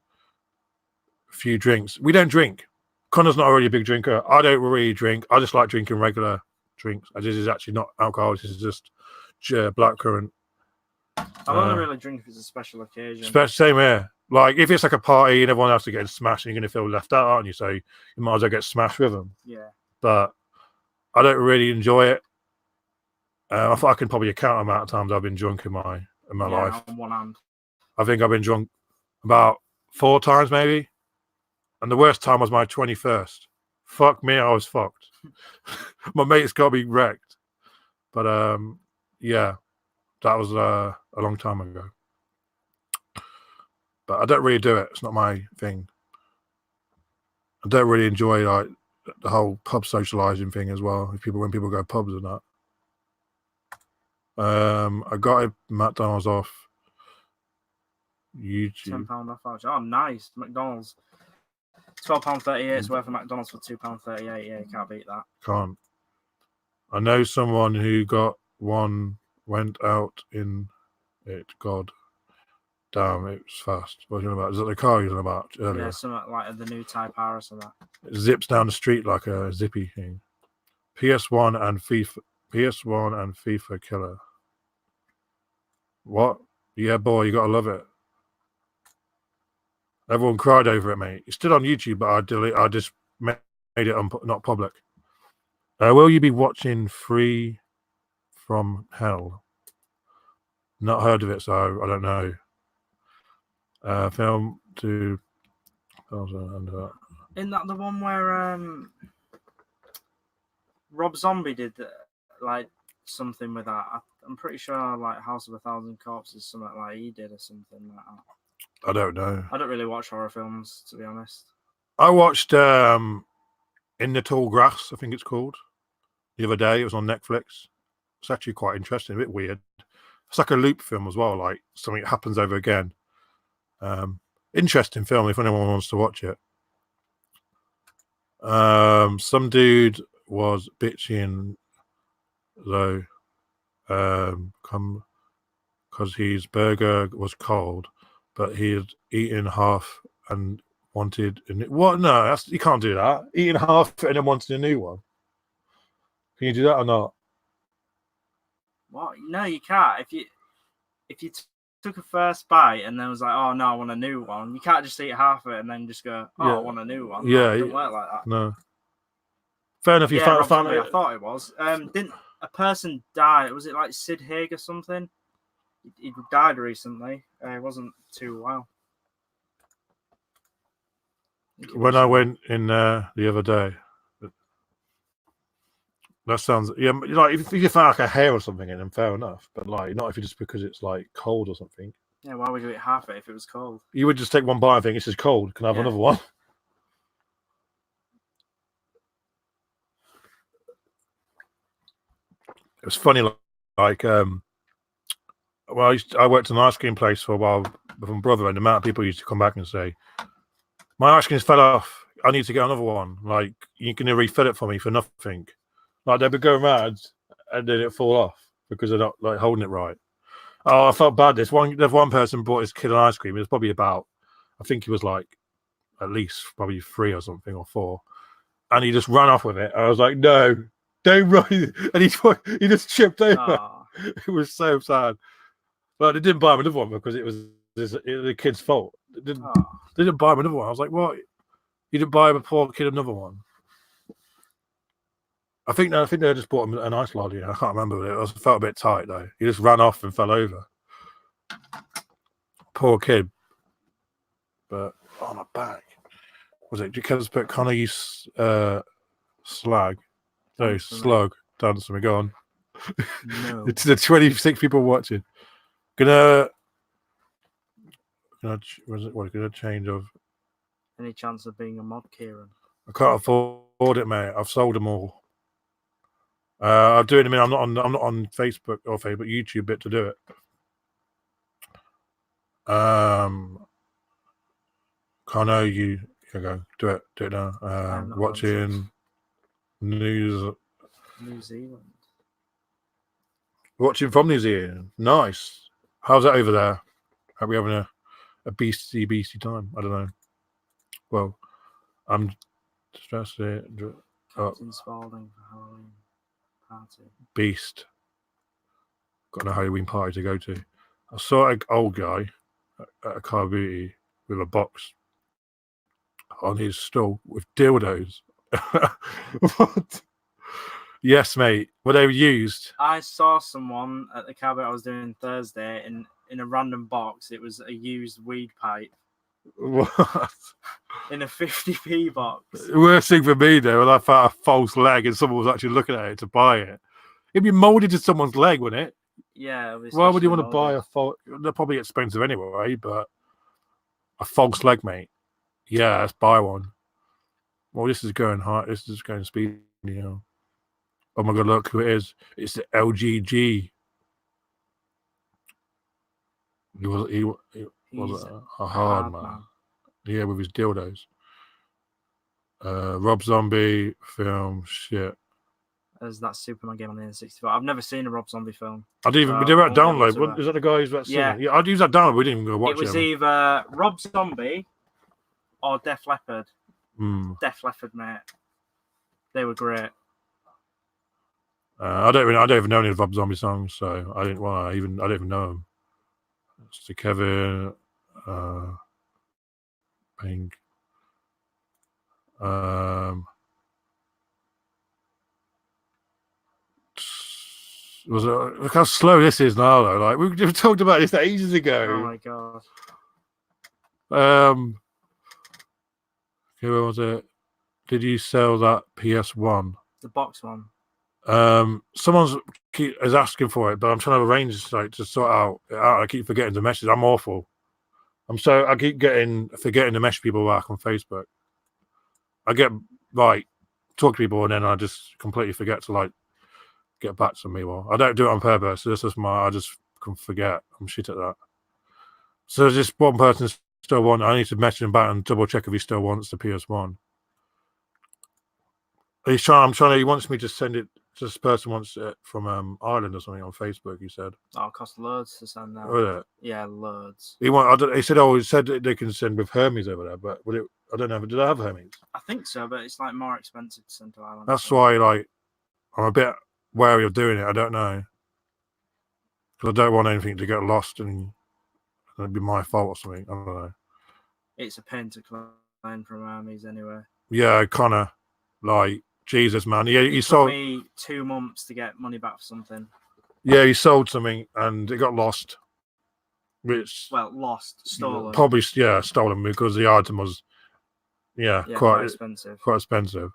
a few drinks. We don't drink. Connor's not really a big drinker. I don't really drink. I just like drinking regular drinks. This is actually not alcohol. This is just blackcurrant. I only really drink if it's a special occasion. Same here. Like if it's like a party and everyone else is getting smashed, and you're gonna feel left out, aren't you? So you might as well get smashed with them. Yeah. But I don't really enjoy it. I thought I can probably count the amount of times I've been drunk in my life. On one hand. I think I've been drunk about 4 times maybe. And the worst time was my 21st. Fuck me, I was fucked. My mate's got me wrecked. But yeah, that was a long time ago. But I don't really do it. It's not my thing. I don't really enjoy like the whole pub socializing thing as well. When people go pubs and that. I got a McDonald's off YouTube. £10 off voucher. Oh, nice. McDonald's. £12.38 is worth of McDonald's for £2.38. Yeah, you can't beat that. Can't. I know someone who got one, went out in it. God. Damn, it was fast. What are you on about? Is that the car you were on about earlier? Yeah, something like the new Type R or something. It zips down the street like a zippy thing. PS1 and FIFA killer. What? Yeah, boy, you gotta love it. Everyone cried over it, mate. It's still on YouTube, but I just made it not public. Will you be watching Free from Hell? Not heard of it, so I don't know. Film to. Isn't that the one where Rob Zombie did like something with that? I'm pretty sure like House of a Thousand Corpses, something like he did or something like that. I don't know. I don't really watch horror films, to be honest. I watched In the Tall Grass, I think it's called, the other day. It was on Netflix. It's actually quite interesting, a bit weird. It's like a loop film as well, like something that happens over again. Interesting film if anyone wants to watch it. Some dude was bitching though, because his burger was cold, but he had eaten half and wanted what? No, you can't do that. Eating half and then wanted a new one. Can you do that or not? What? No, you can't. If you took a first bite and then was like, oh no, I want a new one. You can't just eat half of it and then just go, oh, Yeah. I want a new one. Yeah, it doesn't work like that. No. Fair enough. You Yeah, found I thought it was. Didn't a person die? Was it like Sid Haig or something? He died recently. It wasn't too well. When I went in the other day, that sounds like if you found like a hair or something in them, fair enough. But like not if you just because it's like cold or something. Yeah, why would you eat half it if it was cold? You would just take one bite and think this is cold. Can I have another one? It was funny, like well, I worked in an ice cream place for a while with my brother, and the amount of people used to come back and say, "My ice cream's fell off. I need to get another one. Like you can refill it for me for nothing." Like they'd be going around and then it fall off because they're not like holding it right. Oh, I felt bad. There's one person brought his kid an ice cream. It was probably about, I think he was like at least probably 3 or something or 4, and he just ran off with it. I was like, no, don't run. And he just chipped over. Oh. It was so sad. But they didn't buy him another one because it was the kid's fault. They didn't buy him another one. I was like, what? You didn't buy a poor kid another one? I think they just bought him an ice lolly. I can't remember. It felt a bit tight though. He just ran off and fell over. Poor kid. But on my back, was it because put Connor's slag? No, slug. Dance me, go on. No. It's the 26 people watching. Gonna change of. Any chance of being a mod, Kieran? I can't afford it, mate. I've sold them all. I'll do it in a minute. I'm not on Facebook or YouTube bit to do it. Connor, you go do it now. Watching New Zealand. Watching from New Zealand. Nice. How's that over there? Are we having a beastie time? I don't know. Well, I'm stressed. Captain Spaulding for Halloween party. Beast. Got a Halloween party to go to. I saw an old guy at a car booty with a box on his stall with dildos. What? Yes, mate. Were they used? I saw someone at the cabaret I was doing Thursday in a random box. It was a used weed pipe. What? In a 50p box. The worst thing for me though, when I found a false leg and someone was actually looking at it to buy it, it'd be molded to someone's leg, wouldn't it? Yeah. Why would you want to buy a false? They're probably expensive anyway, but a false leg, mate. Yeah, let's buy one. Well, this is going high. This is going speedy, you know. Oh my god, look who it is. It's the LGG. He was a hard man. Yeah, with his dildos. Rob Zombie film shit. as that Superman game on the N64. I've never seen a Rob Zombie film. I didn't even. So We did that I won't be able download. to, Is that the guy who's that Yeah. singer? Yeah, I'd use that download. We didn't even go watch it was him. either Rob Zombie or Def Leppard. Hmm. Def Leppard, mate. They were great. I don't even know any of Rob Zombie songs, so I didn't want to even. I don't even know them. It's to Kevin, Pink. Look how slow this is now, though. Like we've talked about this ages Oh ago. my god. Who was it? Did you sell that PS1? The box one. Someone's is asking for it, but I'm trying to arrange like to sort out. I keep forgetting to message. I'm awful. I keep forgetting to message people back on Facebook. I get like talk to people and then I just completely forget to like get back to me. Well, I don't do it on purpose. This is I just can forget. I'm shit at that. So there's just one person still wants. I need to message him back and double check if he still wants the PS1. He wants me to send it. This person wants it from Ireland or something on Facebook. He said. Oh, it costs loads to send that. Would it? Yeah, loads. He said, he said that they can send with Hermes over there, but would it? I don't know. Did I have Hermes? I think so, but it's like more expensive to send to Ireland. That's why, like, I'm a bit wary of doing it. I don't know because I don't want anything to get lost and it'd be my fault or something. I don't know. It's a pain to claim from Hermes anyway. Yeah, kind of like Jesus, man. Yeah, he It sold took me 2 months to get money back for something. Yeah, he sold something and it got lost. Which Lost, stolen. Probably stolen because the item was quite expensive. Quite expensive.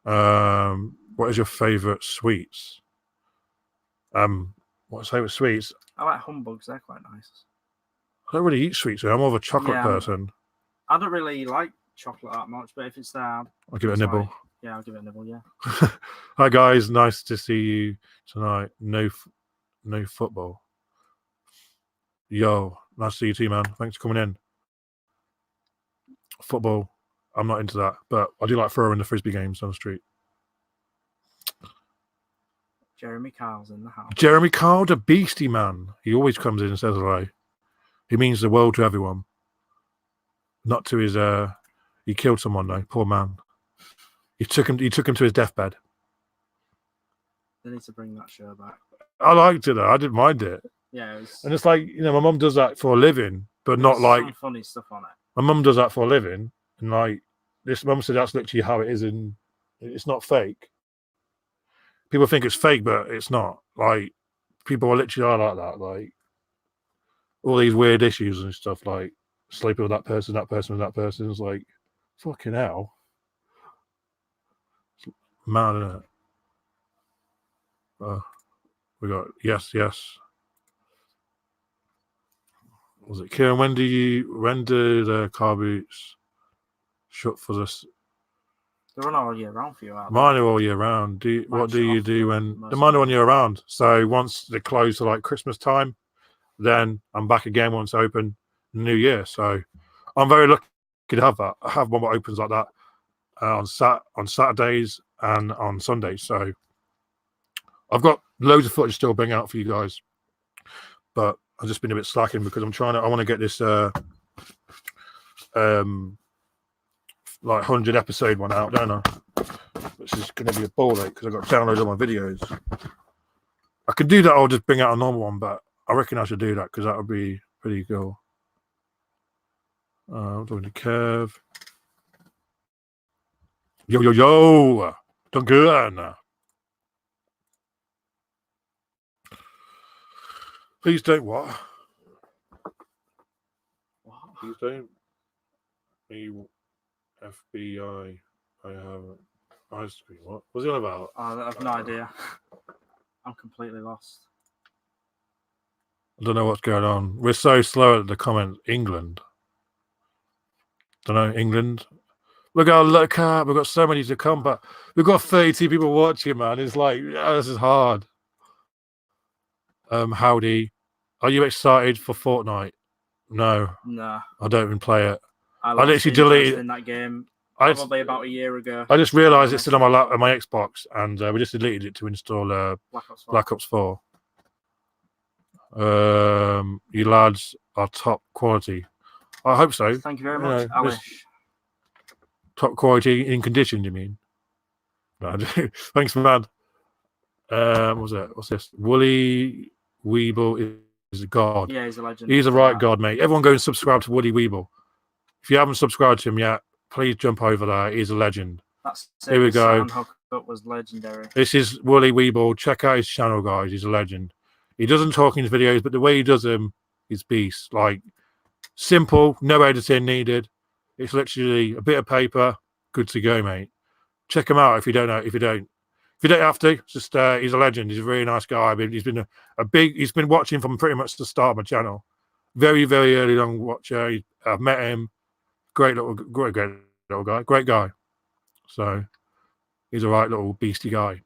What is your favourite sweets? What's favourite sweets? I like humbugs, they're quite nice. I don't really eat sweets, I'm more of a chocolate person. I don't really like chocolate that much, but if it's there, I'll give it a nibble. I'll give it a nibble, yeah. Hi guys, nice to see you tonight. No football. Yo, nice to see you too, man. Thanks for coming in. Football, I'm not into that, but I do like throwing the frisbee games on the street. Jeremy Carl's in the house. Jeremy Carl, the beastie man. He always comes in and says hello. He means the world to everyone. Not to his he killed someone though, poor man. He took him to his deathbed. They need to bring that show back. I liked it though. I didn't mind it. Yeah, and it's like, my mum does that for a living, but not like funny stuff on it. My mum does that for a living, and like this mum said that's literally how it is, and it's not fake. People think it's fake, but it's not. Like people are literally like that. Like all these weird issues and stuff, like sleeping with that person, that person, and that person. It's like fucking hell. It's mad, isn't it? We got yes. Was it Kieran? When do the car boots shut for this? They're on all year round for you, aren't they? Mine are all year round. What do you do when mine are all year round? So once they close to like Christmas time, then I'm back again once open New Year. So I'm very lucky to have that. I have one that opens like that on Saturdays and on Sundays. So I've got loads of footage still bring out for you guys, but I've just been a bit slacking because I want to get this like 100 episode one out, don't I? Which is going to be a ball ache because I've got to download all my videos. I could do that, I'll just bring out a normal one, but I reckon I should do that because that would be pretty cool. I'm talking to Kev. Yo, done good. Please don't what? Please don't. FBI. I haven't. Ice cream. What was it all about? I have no idea. I'm completely lost. I don't know what's going on. We're so slow at the comment. England. Don't know. England. We've got so many to come, but we've got 32 people watching, man. It's like, this is hard. Howdy. Are you excited for Fortnite? No. Nah. I don't even play it. I literally deleted in that game Probably about a year ago. I just realised it's still on my Xbox, and we just deleted it to install Black Ops 4. You lads are top quality. I hope so. Thank you very much, Alish. Top quality in condition, you mean? No, thanks, man. What's this? Woolly Weeble is a god. Yeah, he's a legend. He's a right god, mate. Everyone go and subscribe to Woolly Weeble. If you haven't subscribed to him yet, please jump over there. He's a legend. Here we go. Hookup was legendary. This is Woolly Weeble. Check out his channel, guys. He's a legend. He doesn't talk in his videos, but the way he does them is beast. Like, simple, no editing needed. It's literally a bit of paper, good to go, mate. Check him out if you don't know. If you don't have to, just he's a legend. He's a really nice guy. He's been he's been watching from pretty much the start of my channel. Very, very early long watcher. I've met him. Great little guy. Great guy. So he's a right little beastie guy.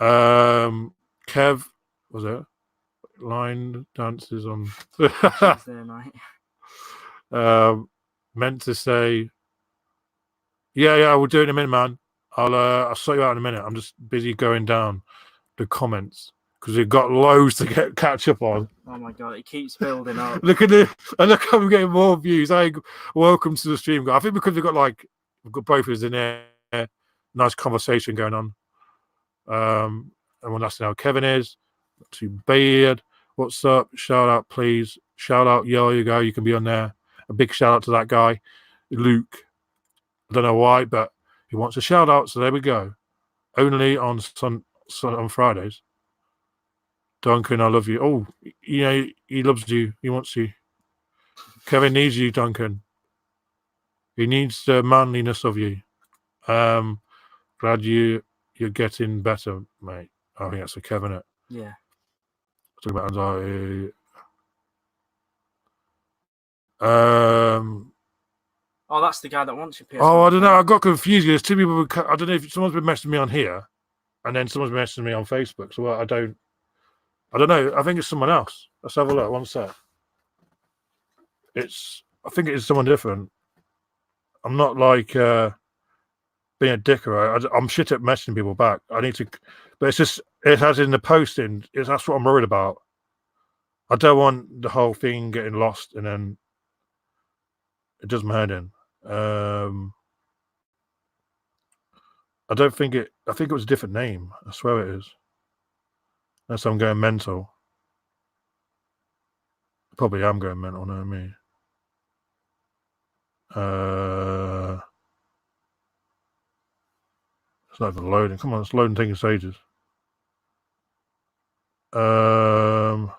Kev, was it? Line dances on. Meant to say, yeah, we'll do it in a minute, man. I'll sort you out in a minute. I'm just busy going down the comments because we've got loads to catch up on. Oh my god, it keeps building up. Look at it, and look how we're getting more views. Welcome to the stream, guys. I think because we've got both of us in there, nice conversation going on. Everyone asking how Kevin is. Not too bad. What's up? Shout out, please. Shout out, yo, you go. You can be on there. A big shout out to that guy, Luke. I don't know why, but he wants a shout out, so there we go. Only on on Fridays. Duncan, I love you. Oh, he loves you. He wants you. Kevin needs you, Duncan. He needs the manliness of you. Glad you're getting better, mate. I think that's a Kevin. It. Yeah. Talking about anxiety. Oh, that's the guy that wants your PS. Oh, I don't know. I got confused. There's two people. I don't know if someone's been messaging me on here, and then someone's messaging me on Facebook. So I don't know. I think it's someone else. Let's have a look. One sec. I think it's someone different. I'm not like being a dicker. I'm shit at messaging people back. I need to, but it's just it has in the posting. That's what I'm worried about. I don't want the whole thing getting lost and then it does my head in. I don't think it. I think it was a different name. I swear it is. Unless I'm going mental. Probably am going mental, know me. It's not even loading. Come on, it's loading, taking stages. No,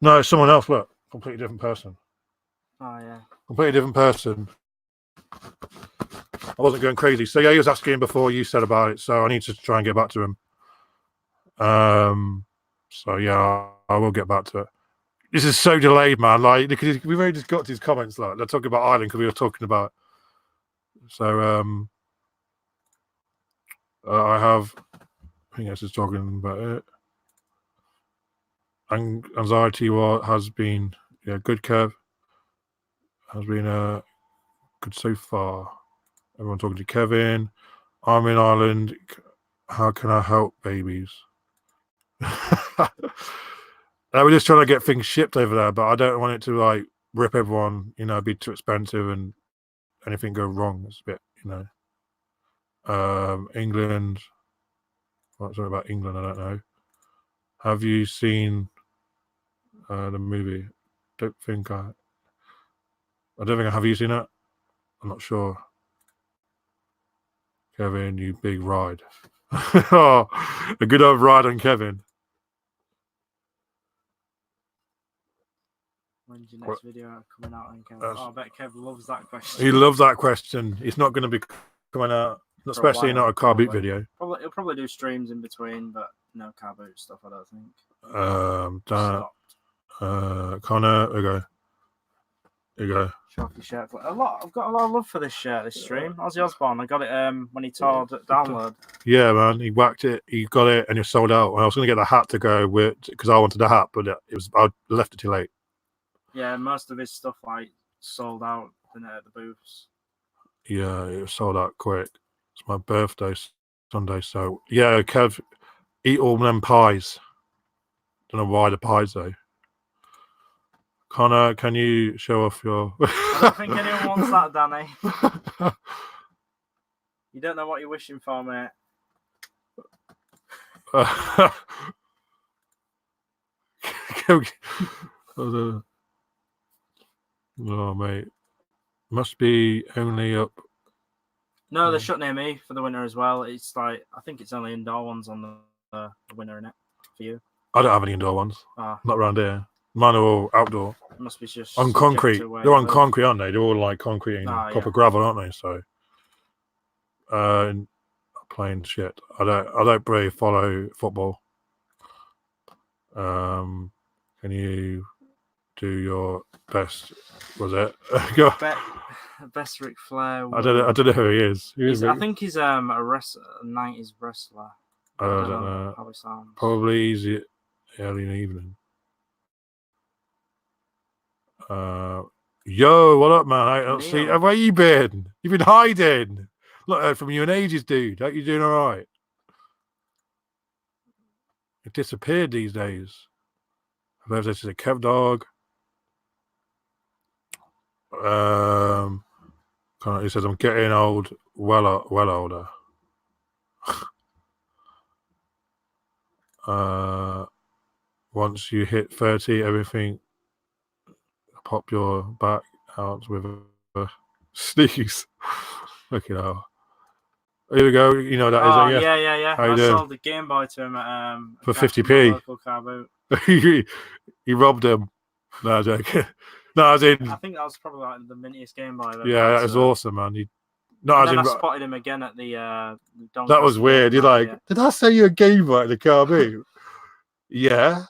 it's someone else. Look, completely different person. Oh yeah, completely different person. I wasn't going crazy. So yeah, he was asking before you said about it. So I need to try and get back to him. So yeah, I will get back to it. This is so delayed, man. Like, because we've already just got to his comments. Like, they're talking about Ireland because we were talking about. So I think this is talking about it. Anxiety has been good. Kev has been good so far. Everyone talking to Kevin. I'm in Ireland. How can I help, babies? We're just trying to get things shipped over there, but I don't want it to like rip everyone. Be too expensive and anything go wrong. It's a bit, England. What's about England? I don't know. Have you seen the movie? Don't think I don't think I have. You seen it? I'm not sure. Kevin, you big ride. Oh, a good old ride on Kevin. When's your next video coming out on Kevin? I bet Kev loves that question. He loves that question. It's not going to be coming out, especially not a car boot video. He'll probably do streams in between, but no car boot stuff, I don't think. Connor, there you go. Sharky shirt. I've got a lot of love for this shirt, this stream. Ozzy Osbourne, I got it when he toured Download. Yeah, man, he whacked it. He got it, and it sold out. I was going to get the hat to go with because I wanted the hat, but I left it too late. Yeah, most of his stuff like sold out at the booths. Yeah, it was sold out quick. It's my birthday Sunday, so yeah, Kev, eat all them pies. Don't know why the pies though. Connor, can you show off your? I don't think anyone wants that, Danny. You don't know what you're wishing for, mate. Oh, mate. Must be only up. No, they're shut near me for the winter as well. It's like, I think it's only indoor ones on the winter, innit? For you. I don't have any indoor ones. Ah, Not around here. Mine are all outdoor. it must be just On subject concrete. to where They're you on live. concrete, aren't they? They're all like concrete and Ah, proper yeah. gravel, aren't they? So, plain shit. I don't really follow football. Can you do your best? Was it? Go. Best Ric Flair. I don't know who he is. I think he's a 90s wrestler. I don't know. How he sounds. Probably easy early in the evening. Yo, what up, man? I don't see. Where you been? You've been hiding. Not heard from you in ages, dude. Are you doing all right? It disappeared these days. This is a Kev Dog. He says I'm getting old. Well older. Once you hit 30, everything pop your back out with a sneeze. Look at that. Here we go. You know that is. Yeah. How you I doing? sold the Game Boy to him at For 50p. Local car boot. he robbed him. No, I'm joking. No, I was in. I think that was probably like the mintiest Game Boy. Yeah, that was awesome, man. I spotted him again at the. That was weird. You're like, did I say you a Game Boy at the car boot? Yeah.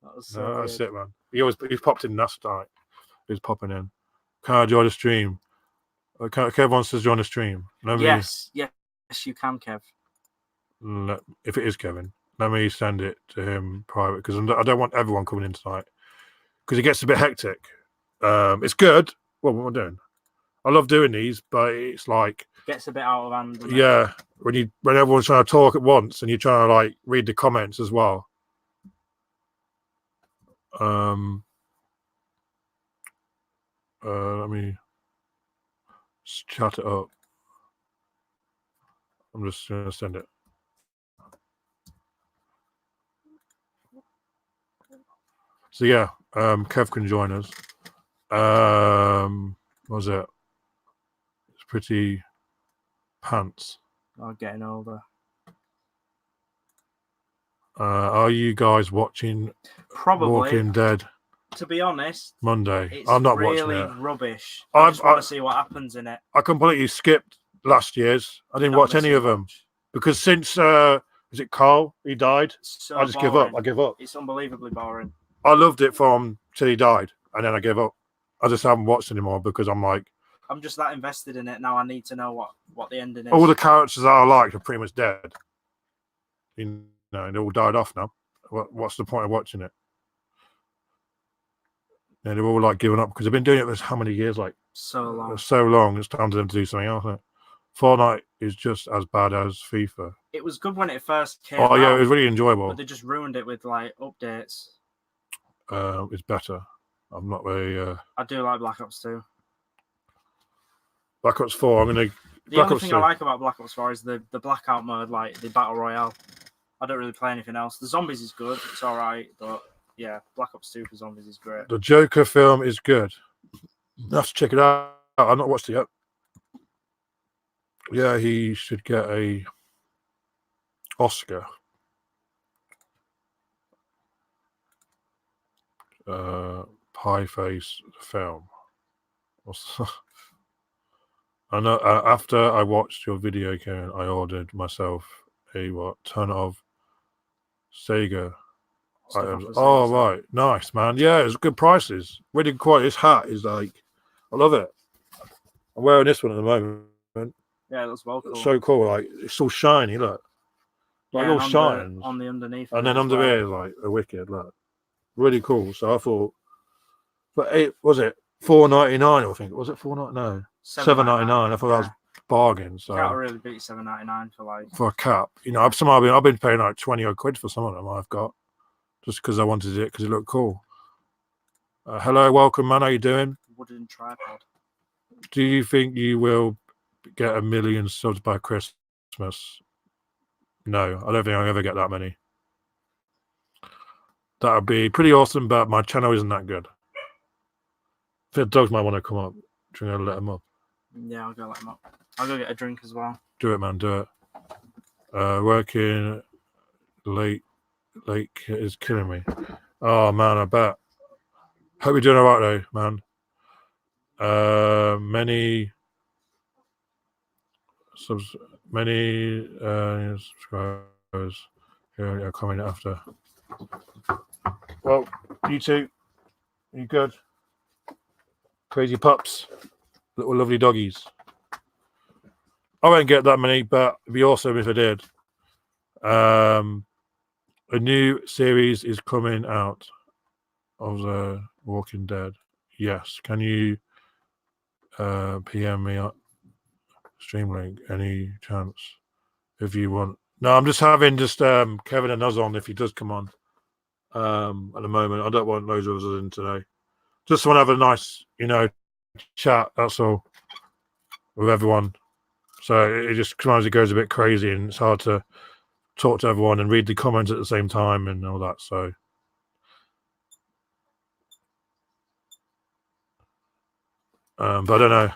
That was so that's it, man. He popped in last night. He was popping in. Can I join the stream? Kev wants to join the stream. Yes, you can, Kev. If it is Kevin, let me send it to him private because I don't want everyone coming in tonight because it gets a bit hectic. It's good. What am I doing? I love doing these, but it's like gets a bit out of hand. Yeah, when everyone's trying to talk at once and you're trying to like read the comments as well. Let me chat it up. I'm just gonna send it. So yeah, Kev can join us. What was it? It's pretty pants. I'm getting older. Are you guys watching Probably Walking Dead? To be honest, Monday. I'm not really watching it. Rubbish. I just want to see what happens in it. I completely skipped last year's. I didn't watch any of them because since is it Carl? He died. So I just boring. give up. I give up. It's unbelievably boring. I loved it from till he died, and then I gave up. I just haven't watched anymore because I'm like, I'm just that invested in it now. I need to know what the ending is. All the characters I liked are pretty much dead. You know, they all died off now. What's the point of watching it? Yeah, they're all like giving up because they've been doing it for how many years? Like so long. So long. It's time for them to do something else. Isn't it? Fortnite is just as bad as FIFA. It was good when it first came out. Oh yeah, it was really enjoyable. But they just ruined it with like updates. It's better. I'm not very. I do like Black Ops 2. Black Ops 4. The only thing I like about Black Ops 4 is the blackout mode, like the battle royale. I don't really play anything else. The zombies is good. It's all right, but yeah, Black Ops 2 for zombies is great. The Joker film is good. I have to check it out. I've not watched it yet. Yeah, he should get a Oscar. Pie Face film. I know. After I watched your video, Karen, I ordered myself a ton of Sega items. Oh right, nice man. Yeah, it's good prices. Really quite. This hat is like, I love it. I'm wearing this one at the moment. Yeah, it looks well cool. It's so cool. Like it's all shiny. Look, like all shines on the underneath, and then under here is like a wicked. Look, really cool. So I thought, but was it $4.99? I think was it $4.99? No, $7.99. I thought that was bargain. So Can't really beat $7.99 for like for a cap, I've been paying like 20 odd quid for some of them I've got, just because I wanted it because it looked cool. Hello, welcome, man. How you doing? wooden tripod. Do you think you will get 1 million subs by Christmas? No, I don't think I'll ever get that many. That would be pretty awesome, but my channel isn't that good. The dogs might want to come up. Do you want to let them up? Yeah, I'll go let them up. I'll go get a drink as well. Do it, man. Do it. Working late is killing me. Oh man, I bet. Hope you're doing all right though, man. Many subscribers here are coming after. Well, you two, you good? Crazy pups, little lovely doggies. I won't get that many, but it'd be awesome if I did. A new series is coming out of The Walking Dead. Yes. Can you PM me up stream link? Any chance? If you want. No, I'm just having Kevin and us on if he does come on. At the moment, I don't want loads of us in today. Just want to have a nice, chat. That's all with everyone. So it just sometimes it goes a bit crazy and it's hard to talk to everyone and read the comments at the same time and all that. So but I don't know.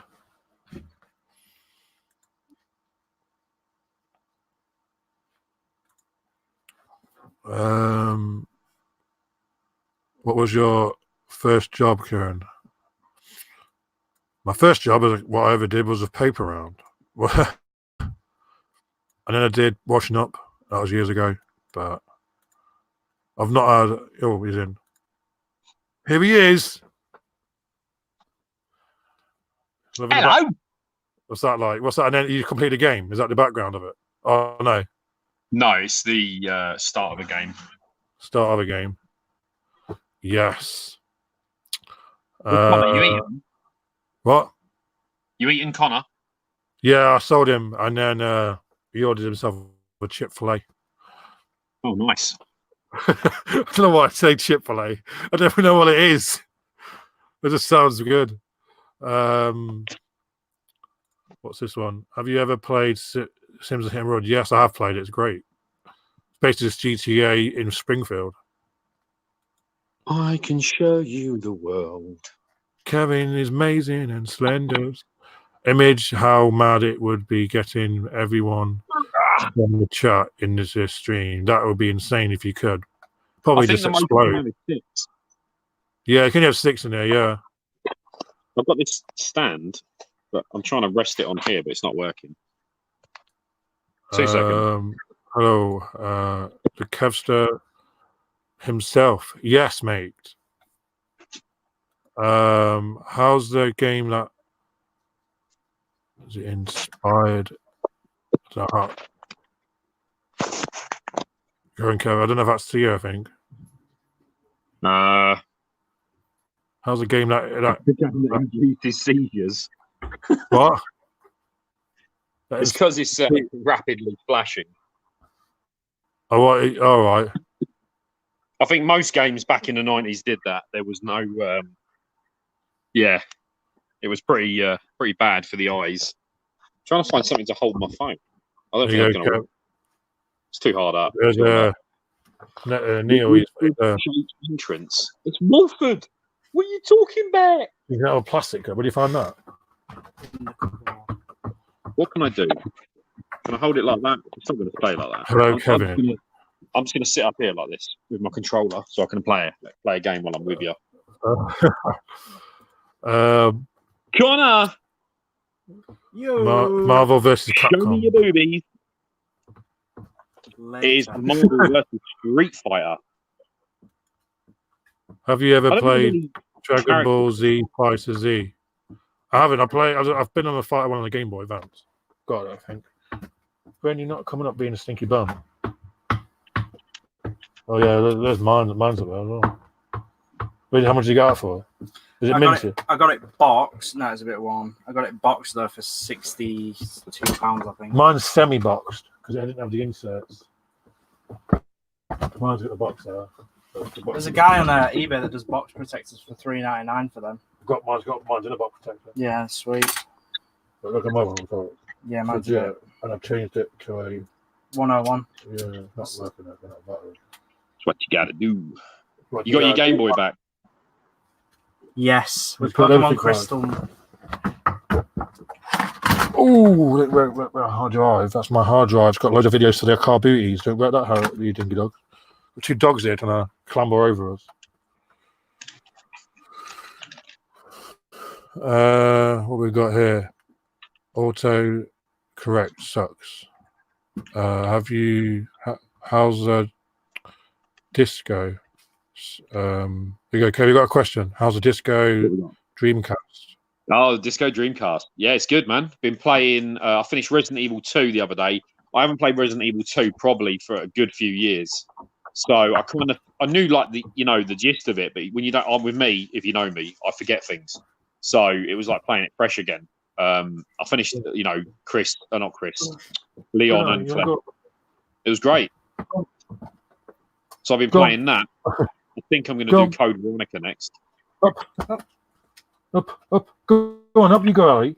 What was your first job, Kieran? My first job, what I ever did, was a paper round. And then I did washing up. That was years ago. But I've not had... Oh, he's in. Here he is. Hello. What's that like? What's that? And then you complete a game. Is that the background of it? Oh, no. No, it's the start of a game. Start of a game. Yes. Connor, you eating? What? You eating Connor? Yeah, I sold him, and then he ordered himself a Chick-fil-A. Oh, nice. I don't know why I say Chick-fil-A. I don't even know what it is. It just sounds good. What's this one? Have you ever played Sims Hit and Run? Yes, I have played it. It's great. It's basically just GTA in Springfield. I can show you the world. Kevin is amazing and slender. Image how mad it would be getting everyone on the chat in this stream. That would be insane if you could. Probably just explode. Yeah, you can have 6 in there, yeah. I've got this stand, but I'm trying to rest it on here, but it's not working. 2 seconds. Hello, the Kevster himself. Yes, mate. How's the game that is it inspired? Going, Kev. I don't know if that's to you, I think. How's the game that induces seizures? What? It's because it's rapidly flashing. Oh, what? All right. I think most games back in the 90s did that. There was no, it was pretty bad for the eyes. I'm trying to find something to hold my phone. I don't think I'm going to. It's too hard up. There's Neil. Entrance. It's Wolford. What are you talking about? You can have a plastic cup. Where do you find that? What can I do? Can I hold it like that? It's not going to stay like that. Hello, Kevin. I'm just going to sit up here like this with my controller so I can play a game while I'm with you. Connor! Marvel versus Capcom. Show me your boobies. It is Marvel versus Street Fighter. Have you ever played Dragon Ball Z Fighter Z? I haven't. I've been on a fighter one on the Game Boy Advance. Got it, I think. When you're not coming up being a stinky bum. Oh yeah, there's mine's up there as well. Wait, how much you got it for? Is it I minted? got it boxed. No, it's a bit warm. I got it boxed though for £62, I think. Mine's semi-boxed because I didn't have the inserts. Mine's got the box there. There's a guy on eBay that does box protectors for $3.99 for them. Mine's in a box protector. Yeah, sweet. But look at my one. Yeah, mine's yeah, and I've changed it to a 101. Yeah, not working. That's what you got to do. You got your Game Boy back. Yes, with got Pokemon everything Crystal. Oh, hard drive. That's my hard drive. It's got loads of videos for their car booties. Don't work that hard, you dingy dog. Two dogs here trying to clamber over us. What we got here? Auto correct sucks. How's Disco? Here you go, Kev. You got a question? How's the Disco Dreamcast? Oh, Disco Dreamcast. Yeah, it's good, man. Been playing. I finished Resident Evil 2 the other day. I haven't played Resident Evil 2 probably for a good few years. So I knew like the gist of it, but when you don't, with me, if you know me, I forget things. So it was like playing it fresh again. I finished, not Chris, Leon and Claire. It was great. So I've been playing that. I think I'm going to do Code Veronica next. Up. Go on, up you go, Ali.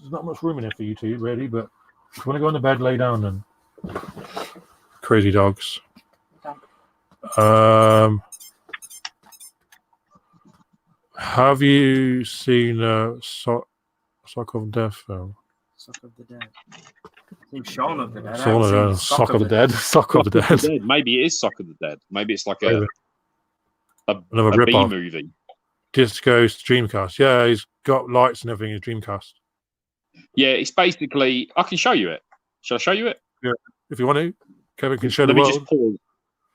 There's not much room in here for you two, really, but if you want to go on the bed, lay down then. Crazy dogs. Have you seen Sock of Death film? Sock of the Dead. Shaun of the Dead. Sock of the Dead. Sock of the Dead. Maybe it is Sock of the Dead. Maybe it's like another a B movie. Disco's Dreamcast. Yeah, he's got lights and everything in his Dreamcast. Yeah, it's basically. I can show you it. Shall I show you it? Yeah, if you want to. Kevin can show the world. Let me just pause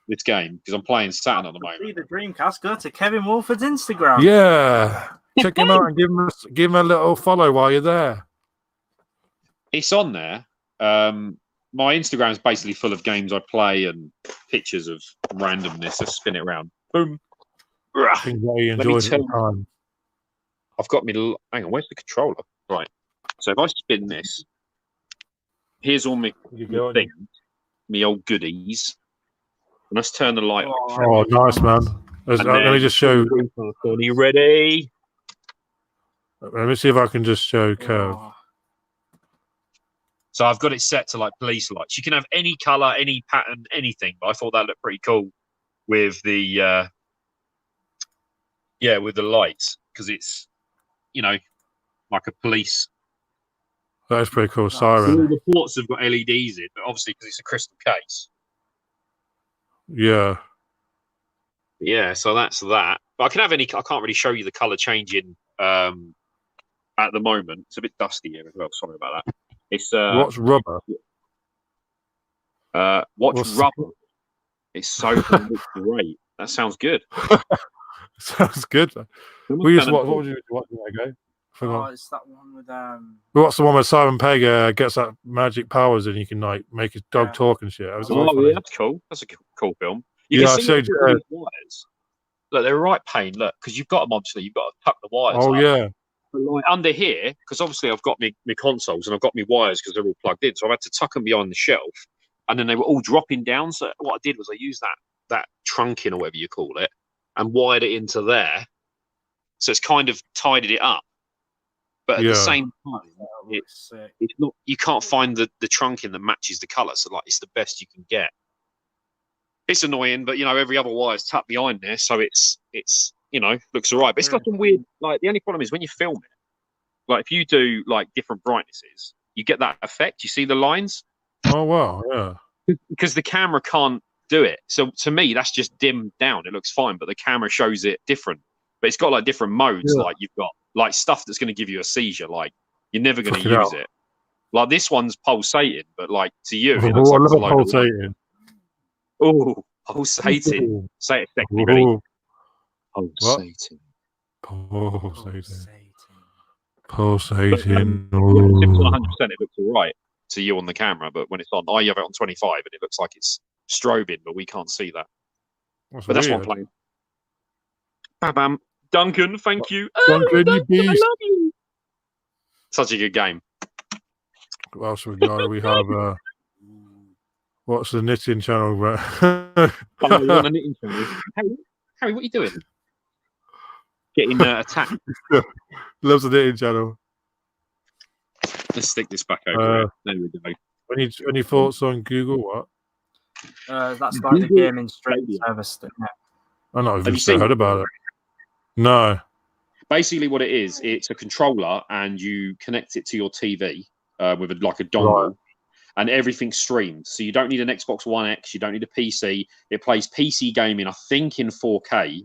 this game because I'm playing Saturn at the moment. See the Dreamcast. Go to Kevin Wolford's Instagram. Yeah, check him out and give him a little follow while you're there. It's on there. My Instagram is basically full of games I play and pictures of randomness. Let's spin it around. Boom. Things that you enjoyed at the time. I've got me. Hang on, where's the controller? Right. So if I spin this, here's all my things, me old goodies. And let's turn the light on. Oh, nice, man. Let me just show. Are you ready? Let me see if I can just show Curve. So I've got it set to like police lights. You can have any color, any pattern, anything. But I thought that looked pretty cool with the with the lights because it's like a police. That is pretty cool. Siren. All the ports have got LEDs in, but obviously because it's a crystal case. Yeah. Yeah. So that's that. But I can have any. I can't really show you the color changing at the moment. It's a bit dusty here as well. Sorry about that. It's What's rubber? What's rubber? It's so great. That sounds good. Sounds good. What would you watching that go? Oh, it's that one with What's the one where Simon Pegg gets that magic powers and you can like make his dog talk and shit? Yeah, that's cool. That's a cool film. I showed you. Wires. Look, they're right pain. Look, because you've got them obviously. You've got to tuck the wires. Oh up. yeah. But like under here, because obviously I've got my consoles and I've got my wires because they're all plugged in. So I've had to tuck them behind the shelf, and then they were all dropping down. So what I did was I used that trunking or whatever you call it, and wired it into there. So it's kind of tidied it up. But at the same time, it's not. You can't find the trunking that matches the color. So like, it's the best you can get. It's annoying, but every other wire is tucked behind there, so it's looks all right. But it's got some weird. Like the only problem is when you film it. Like if you do like different brightnesses, you get that effect. You see the lines. Oh wow, yeah. Because the camera can't do it. So to me, that's just dimmed down. It looks fine, but the camera shows it different. But it's got like different modes. Yeah. Like you've got like stuff that's going to give you a seizure. Like you're never going to use it. Like this one's pulsating, but like to you, it looks like it's pulsating. Oh, pulsating. Say it sexy, ready? Pulsating. Pulsating. 100% it looks all right to you on the camera, but when it's on, I have it on 25 and it looks like it's strobing, but we can't see that. That's what I'm playing. Bam, bam. Duncan, thank you. Duncan, you I beast. love you. Such a good game. What else we got? We have what's the knitting channel? Oh, you're on a knitting channel. Harry, what are you doing? Getting attacked. Loves the knitting channel. Let's stick this back over here. There we go. Any thoughts on Google? What? That's like the Google gaming stream Stadia. service. Isn't it? I'm not Have even you sure seen heard it? about it. No. Basically, what it is, it's a controller, and you connect it to your TV with a dongle, Right. and everything streams. So you don't need an Xbox One X, you don't need a PC. It plays PC gaming, I think, in 4K,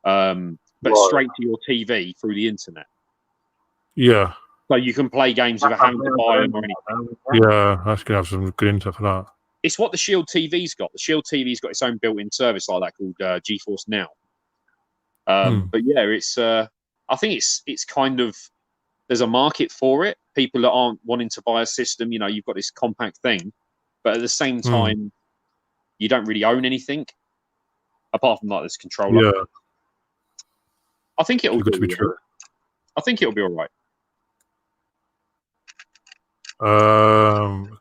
but Right. straight to your TV through the internet. Yeah. So you can play games without having to buy them or anything. Yeah. That's gonna have some good info for that. It's what the Shield TV's got. The Shield TV's got its own built-in service like that called GeForce Now. But yeah, it's. I think it's kind of there's a market for it. People that aren't wanting to buy a system, you've got this compact thing, but at the same time, you don't really own anything apart from like this controller. Yeah. I think it'll Too good to be do, true. I think it'll be all right.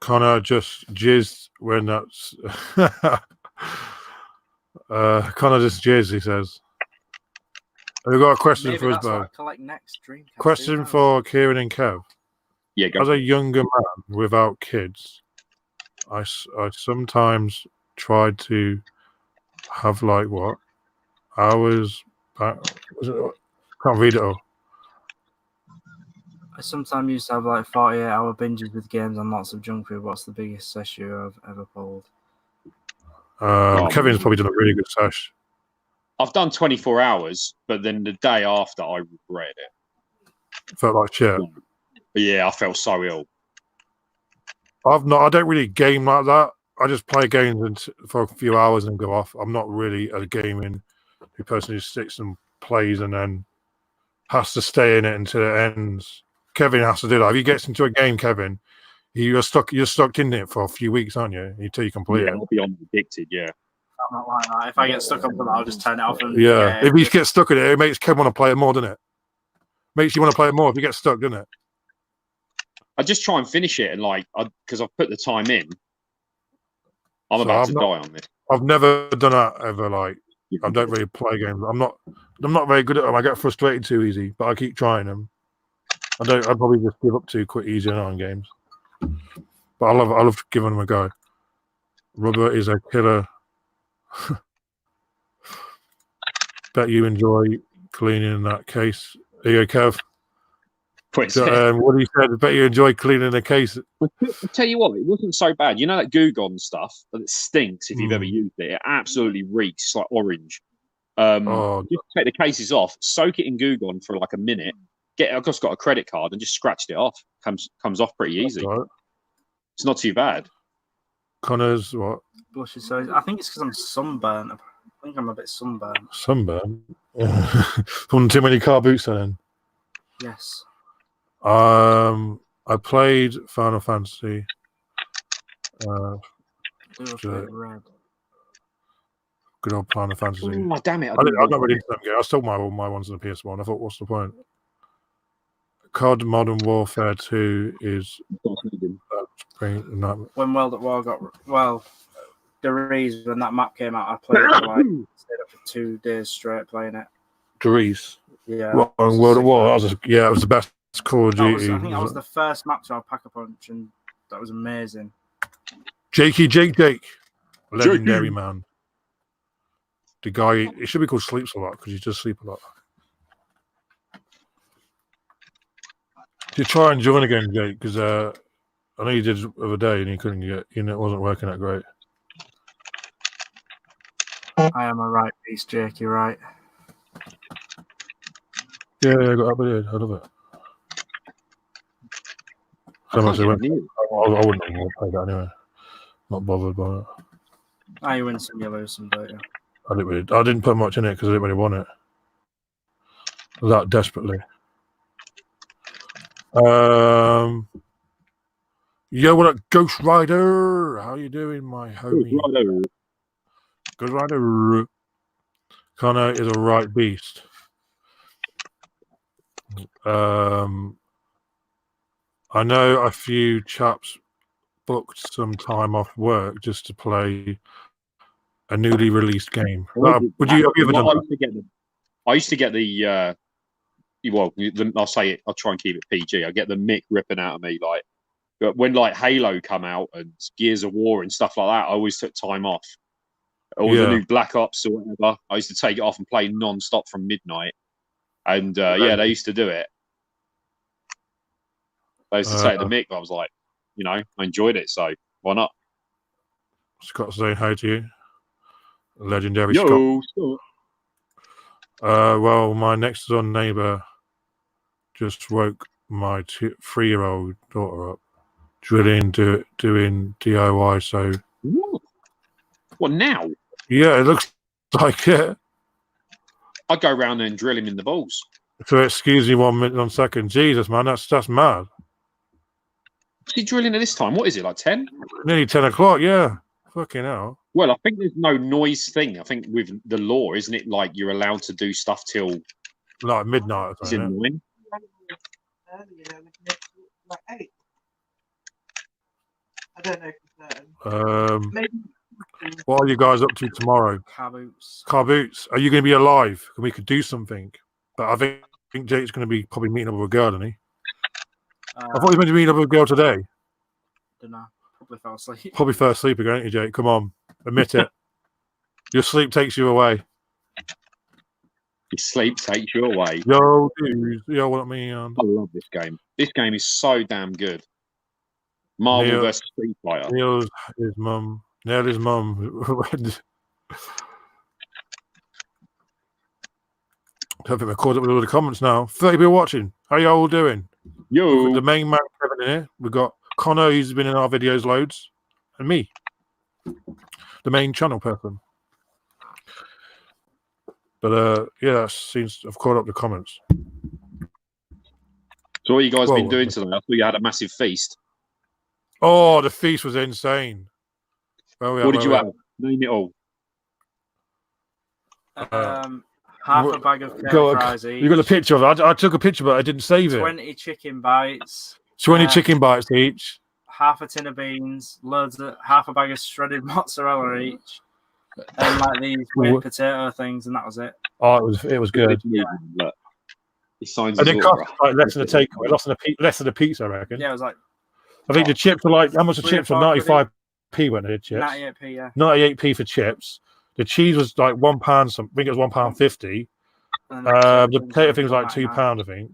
Connor just jizzed when that's Connor just jizzed, he says. We've got a question Maybe for us, that's what I Bo. collect next Dreamcast. Question 2000. for Kieran and Kev. Yeah, go. As a younger man without kids, I sometimes tried to have like what? Hours back? Can't read it all. I sometimes used to have like 48-hour binges with games and lots of junk food. What's the biggest issue I've ever pulled? Kevin's probably done a really good sesh. I've done 24 hours, but then the day after, I regretted it. Felt like shit. But yeah, I felt so ill. I don't really game like that. I just play games for a few hours and go off. I'm not really a gaming person who sticks and plays and then has to stay in it until it ends. Kevin has to do that. If he gets into a game, Kevin, you're stuck in it for a few weeks, aren't you? Until you complete Yeah, it. I'll be on addicted. Yeah. I'm not like that. If I get stuck on something, I'll just turn it off. And Yeah. If you get stuck in it, it makes Kevin want to play it more, doesn't it? Makes you want to play it more if you get stuck, doesn't it? I just try and finish it, and because I've put the time in, I'm about to die on this. I've never done that ever. Like, I don't really play games. I'm not very good at them. I get frustrated too easy, but I keep trying them. I'd probably just give up too quick, easy on games. But I love giving them a go. Rubber is a killer. Bet you enjoy cleaning that case. There you go, Kev. What he said, bet you enjoy cleaning the case. I'll tell you what, it wasn't so bad. You know that Goo stuff that stinks if you've ever used it? It absolutely reeks. It's like orange. Just take the cases off, soak it in Goo for like a minute. I've just got a credit card and just scratched it off. Comes off pretty easy. Right. It's not too bad. Connor's what? Blushes. So I think it's because I'm sunburnt. I think I'm a bit sunburnt. Sunburnt? From too many car boots then? Yes. I played Final Fantasy. Red. Good old Final Fantasy. Oh, damn it. I'm not really into that game. I stole my ones on the PS1. I thought, what's the point? COD Modern Warfare 2 is... When World at War Deriz, when that map came out, I played it stayed up for 2 days straight playing it. Deriz? Yeah. World at War, it was the best Call of Duty. I think that was the first map to have Pack-a-Punch, and that was amazing. Jake. Legendary man. The guy, it should be called Sleeps a Lot, because he does sleep a lot. You try and join again, Jake, because I know you did the other day and you couldn't get, it wasn't working that great. I am a right beast, Jake, you're right. Yeah, I got updated. I love it. So much I wouldn't want to play that anyway. Not bothered by it. You win some, you lose some, don't you? I didn't put much in it because I didn't really want it. That desperately. Yo, what up, Ghost Rider? How you doing, my homie? Ghost Rider. Connor is a right beast. I know a few chaps booked some time off work just to play a newly released game. Have you ever done that? I used to get the I'll say it. I'll try and keep it PG. I get the Mick ripping out of me like when like Halo come out and Gears of War and stuff like that. I always took time off. Or the new Black Ops or whatever. I used to take it off and play non-stop from midnight. And they used to do it. I used to take the Mick. I was like, I enjoyed it, so why not? Scott saying hi to you. Legendary Scott. Well, my next door neighbour just woke my 3-year-old daughter up, doing DIY. So, what now? Yeah, it looks like it. I'd go around there and drill him in the balls. So excuse me 1 second. Jesus, man, that's mad. Is he drilling at this time? What is it, like 10? Nearly 10 o'clock, yeah. Fucking hell. Well, I think there's no noise thing. I think with the law, isn't it like you're allowed to do stuff till like midnight or something? Is it 9? Like 8. I don't know for certain. Maybe. What are you guys up to tomorrow? Car boots. Are you going to be alive? We could do something. But I think Jake's going to be probably meeting up with a girl, isn't he? I thought he was meant to meet up with a girl today. Don't know. Probably fell asleep. Probably fell asleep again, ain't you, Jake? Come on. Admit it. Your sleep takes you away. Your sleep takes you away. Yo, dude. Yo, what I mean? I love this game. This game is so damn good. Marvel vs. Street Fighter. Nailed his mum. I don't think we're caught up with all the comments now. 30 people watching. How you all doing? Yo. The main man Kevin in here. We've got Connor, who's been in our videos loads, and me, the main channel person. But yeah, seems I've caught up the comments. So what you guys been doing today? I thought you had a massive feast. Oh, the feast was insane. What did you have? Name it all. Half a bag of fries each. You got a picture of it? I took a picture, but I didn't save 20 chicken bites. 20 chicken bites each. Half a tin of beans. Half a bag of shredded mozzarella each. And like these weird potato things, and that was it. Oh, it was good. Yeah. And it cost like less than a takeaway, less than a pizza, I reckon. Yeah, it was like. I think the chips were like, how much the chips were? 95p when they did chips. 98p, yeah. 98p for chips. The cheese was like £1. I think it was £1.50. The potato thing was like £2, I think.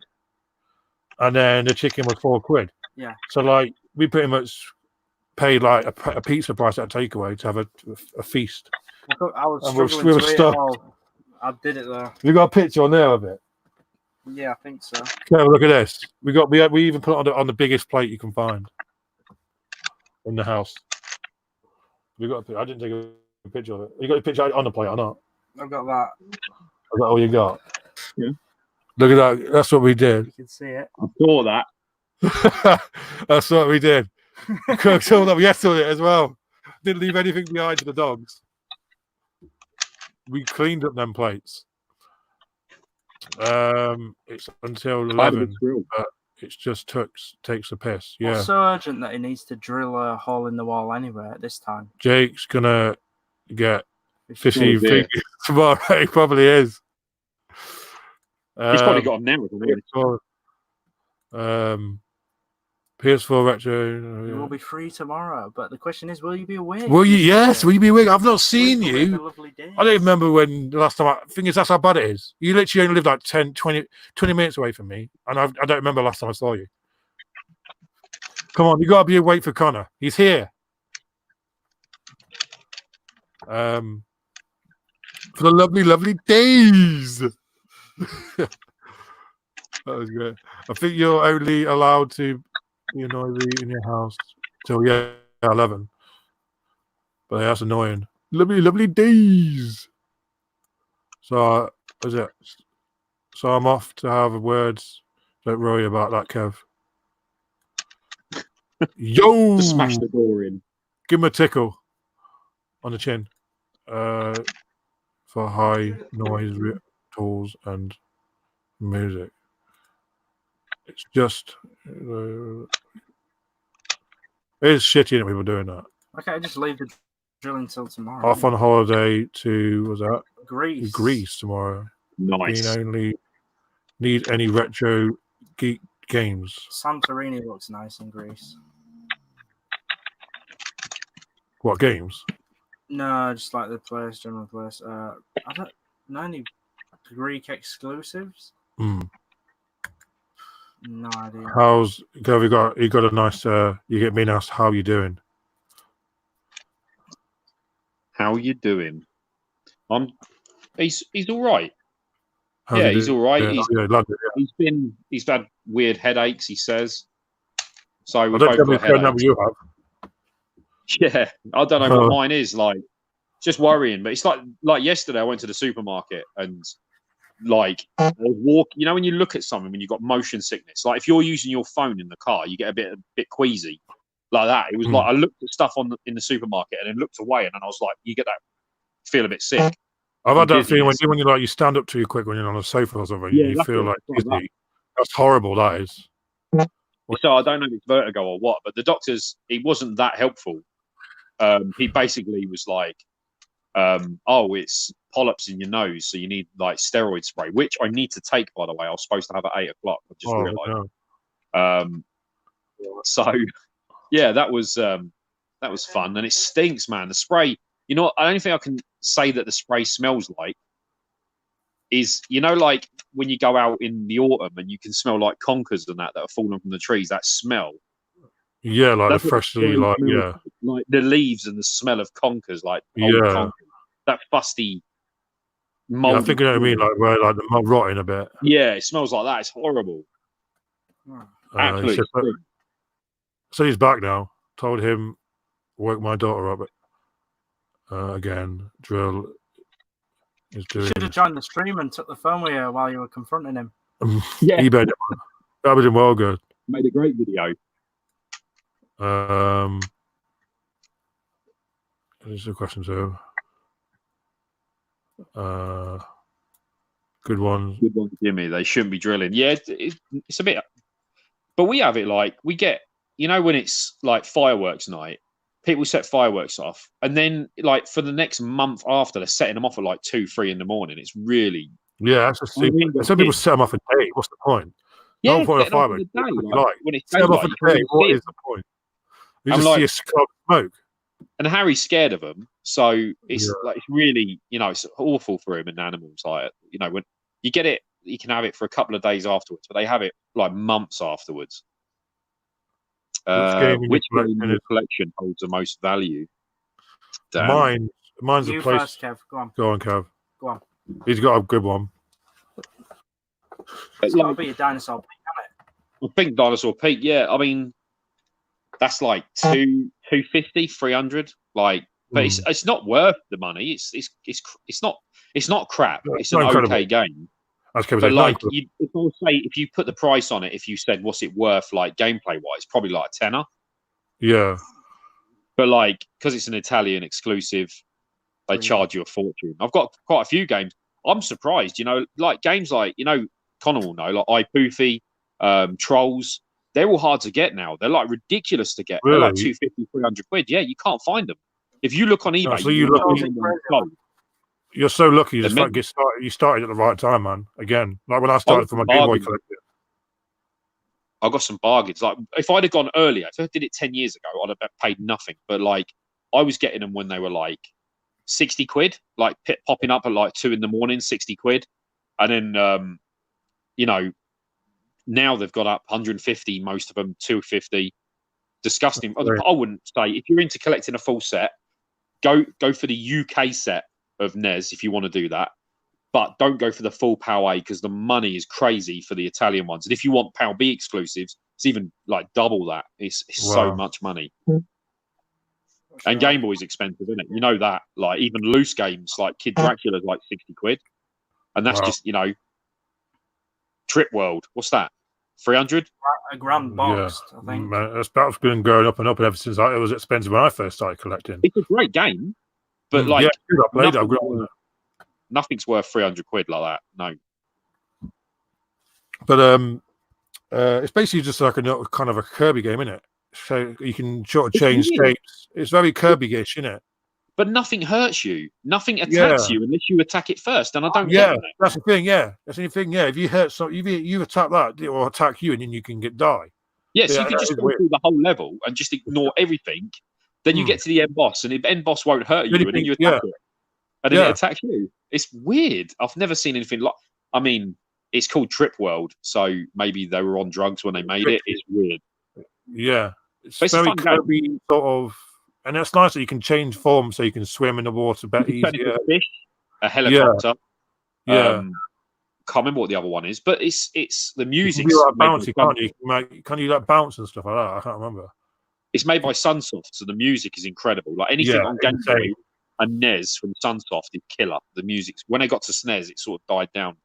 And then the chicken was £4. Yeah. So like we pretty much paid like a pizza price at a takeaway to have a feast. I was struggling to eat it all. I did it though. We got a picture on there of it. Yeah, I think so. Okay, look at this. We even put it on the biggest plate you can find in the house. We got. I didn't take a picture of it. You got a picture on the plate or not? I've got that. Is that all you got? Yeah. Look at that. That's what we did. You can see it. I saw that. That's what we did. Cooked all up. Yes, it as well. Didn't leave anything behind for the dogs. We cleaned up them plates. It's until 11, but it just takes a piss. Yeah. It's so urgent that he needs to drill a hole in the wall anyway at this time. Jake's gonna get 50 fingers tomorrow. He probably is. He's probably got them now. PS4 retro. You will be free tomorrow, but the question is, will you be awake? Will you? Yes. Will you be awake? I've not seen you. I don't remember when the last time. Thing is, that's how bad it is. You literally only live like 10, 20 minutes away from me, and I don't remember the last time I saw you. Come on, you got to be awake for Connor. He's here. For the lovely, lovely days. That was good. I think you're only allowed to be noisy in your house till 11. But that's annoying. Lovely, lovely days. So is it? So I'm off to have words. Don't worry about that, Kev. Yo! Just smash the door in. Give him a tickle on the chin. For high noise tools and music. It's just it's shitty that people doing that. Okay, just leave the drilling till tomorrow. Off on holiday to was that Greece. Greece tomorrow. Nice. Being only need any retro geek games. Santorini looks nice in Greece. What games? No, just like the place, general place. I don't know any Greek exclusives. Mm. No idea. How's you got a nice you get being asked how you doing? How you doing? He's all right. How's Yeah, he he's doing? all right. Yeah, London, yeah. He's had weird headaches, he says. So I we don't both tell me got the number headaches. you have. Yeah, I don't know what mine is like. It's just worrying, but it's like yesterday I went to the supermarket and like I was walking. You know when you look at something when you've got motion sickness, like if you're using your phone in the car, you get a bit queasy like that. It was like I looked at stuff in the supermarket and then looked away, and then I was like, you get that feel a bit sick. I've had that feeling dizziness. when you stand up too quick when you're on a sofa or something. Yeah, you that's feel it. like It's like dizzy. That's horrible. That is. So I don't know if it's vertigo or what, but the doctors, he wasn't that helpful. He basically was like, oh, it's polyps in your nose, so you need like steroid spray, which I need to take, by the way. I was supposed to have at 8 o'clock. I just realised. No. So yeah, that was fun, and it stinks, man. The spray. You know, the only thing I can say that the spray smells like is, you know, like when you go out in the autumn and you can smell like conkers and that are falling from the trees. That smell. Yeah, like That's the what freshly, spray like smells like the leaves and the smell of conkers, like old Yeah. conkers. That fusty mold. I think you know what I mean, like where like the mold rotting a bit. Yeah, it smells like that. It's horrible. Absolutely. So he's back now. Told him, woke my daughter up. Again, drill is You doing. should have joined the stream and took the phone with you while you were confronting him. Yeah, eBay. That would have been well good. made a great video. There's a question too. Good one. Good one, Jimmy. They shouldn't be drilling. Yeah, it's a bit, but we have it like we get. You know when it's like fireworks night, people set fireworks off, and then like for the next month after, they're setting them off at like 2, 3 in the morning. It's really That's just some people set them off a day. What's the point? yeah. Not for a Setting off firework. in the day, Like, when it's set them off daylight, a day. you What can't is the point? You I'm just like- see a cloud of smoke. and Harry's scared of them, so it's like it's really, you know, it's awful for him and animals. Like, you know, when you get it, you can have it for a couple of days afterwards, but they have it like months afterwards. Which game in your collection holds the most value? Dan? Mine's You a place. first, Kev. Go on. Go on, Kev. Go on. He's got a good one. It's got to be a dinosaur. I think Dinosaur Peak. Yeah, I mean, that's like 250, 300. Like, but it's not worth the money. It's not crap. It's an okay game. But like, if you put the price on it, if you said what's it worth, like gameplay wise, probably like a tenner. Yeah. But like, because it's an Italian exclusive, they charge you a fortune. I've got quite a few games. I'm surprised, you know, like games like, you know, Connor will know, like iPoofy, Trolls. They're all hard to get now. They're like ridiculous to get. Really? They're like 250, 300 quid. Yeah, you can't find them. If you look on eBay, so you're so lucky. You just get started. You started at the right time, man. Again, like when I started for my Game Boy collection. I got some bargains. Like if I'd have gone earlier, if I did it 10 years ago, I'd have paid nothing. But like I was getting them when they were like 60 quid, like popping up at like 2 in the morning, 60 quid. And then, you know, now they've got up 150, most of them 250. Disgusting. I wouldn't say, if you're into collecting a full set, go for the UK set of NES if you want to do that. But don't go for the full PAL A because the money is crazy for the Italian ones. And if you want PAL B exclusives, it's even like double that. It's so much money. And Game Boy's expensive, isn't it? You know that. Like even loose games like Kid Dracula's like 60 quid. And that's just, you know, Trip World. What's that? 300? A grand box, I think. That's been going up and up ever since it was expensive when I first started collecting. It's a great game. But like, I played it. Nothing's worth 300 quid like that. No. But It's basically just like a kind of a Kirby game, isn't it? So you can sort of change weird. shapes. It's very Kirby-ish, isn't it? But nothing hurts you. Nothing attacks you unless you attack it first. And I don't get that. That's the thing. Yeah, that's the thing. Yeah, if you hurt some, you attack that, it will attack you, and then you can die. Yes, Yeah, you can that just is go weird. through the whole level and just ignore everything. Then you get to the end boss, and the end boss won't hurt you, and then you attack it, and then it attacks you. It's weird. I've never seen anything like. I mean, it's called Trip World, so maybe they were on drugs when they made it. It's weird. Yeah, it's But it's a very fun game. Kirby sort of, and it's nice that you can change form, so you can swim in the water better You can turn easier. into a fish, a helicopter. Yeah, Can't remember what the other one is, but it's the you music. can do like bouncy, can't you? Can you like bounce and stuff like that? I can't remember. It's made by Sunsoft, so the music is incredible. Like anything on Game Boy and NES from Sunsoft is killer. The music's when they got to SNES, it sort of died down.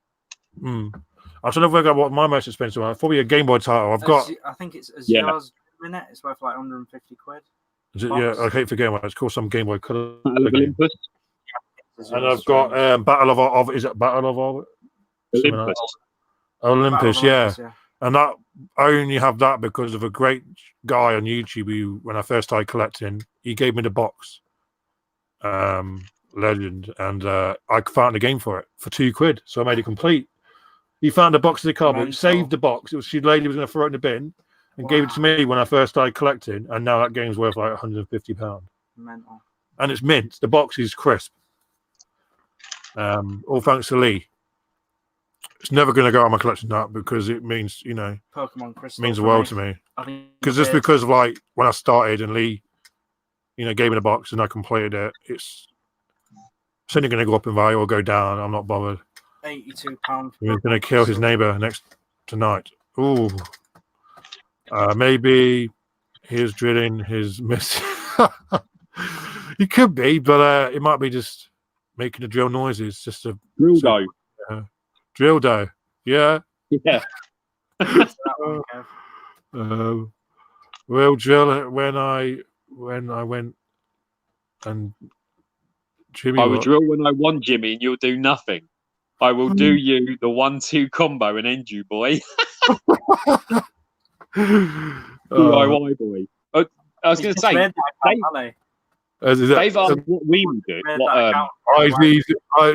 I don't know if I got what my most expensive one. Probably a Game Boy title. I've got. I think it's Azura's Minute. It's worth like 150 quid. Is it, yeah, I hate for Game Boy. It's called some Game Boy Color. Olympus. And I've got Battle of. Is it Battle of Olympus. Olympus, yeah. And that I only have that because of a great guy on YouTube who, when I first started collecting, he gave me the box. Legend, and I found a game for it for £2, so I made it complete. He found a box of the cardboard, saved the box. It was the lady was going to throw it in the bin, and gave it to me when I first started collecting. And now that game's worth like £150. Mental. And it's mint. The box is crisp. All thanks to Lee. It's never going to go out of my collection now because it means, Pokemon Crystal means the world to me. Because just because of like when I started and Lee, gave me the box and I completed it, it's only going to go up in value or go down. I'm not bothered. £82. He's going to kill his neighbor tonight. Ooh. Maybe he's drilling his miss. He could be, but it might be just making the drill noises. Just a drill dough. Drill dough. Yeah. Yeah. We'll drill it when I went and Jimmy. I will drill when I want, Jimmy, and you'll do nothing. I will do you the 1-2 combo and end you, boy. DIY boy. I was going to say, they've asked what we would do.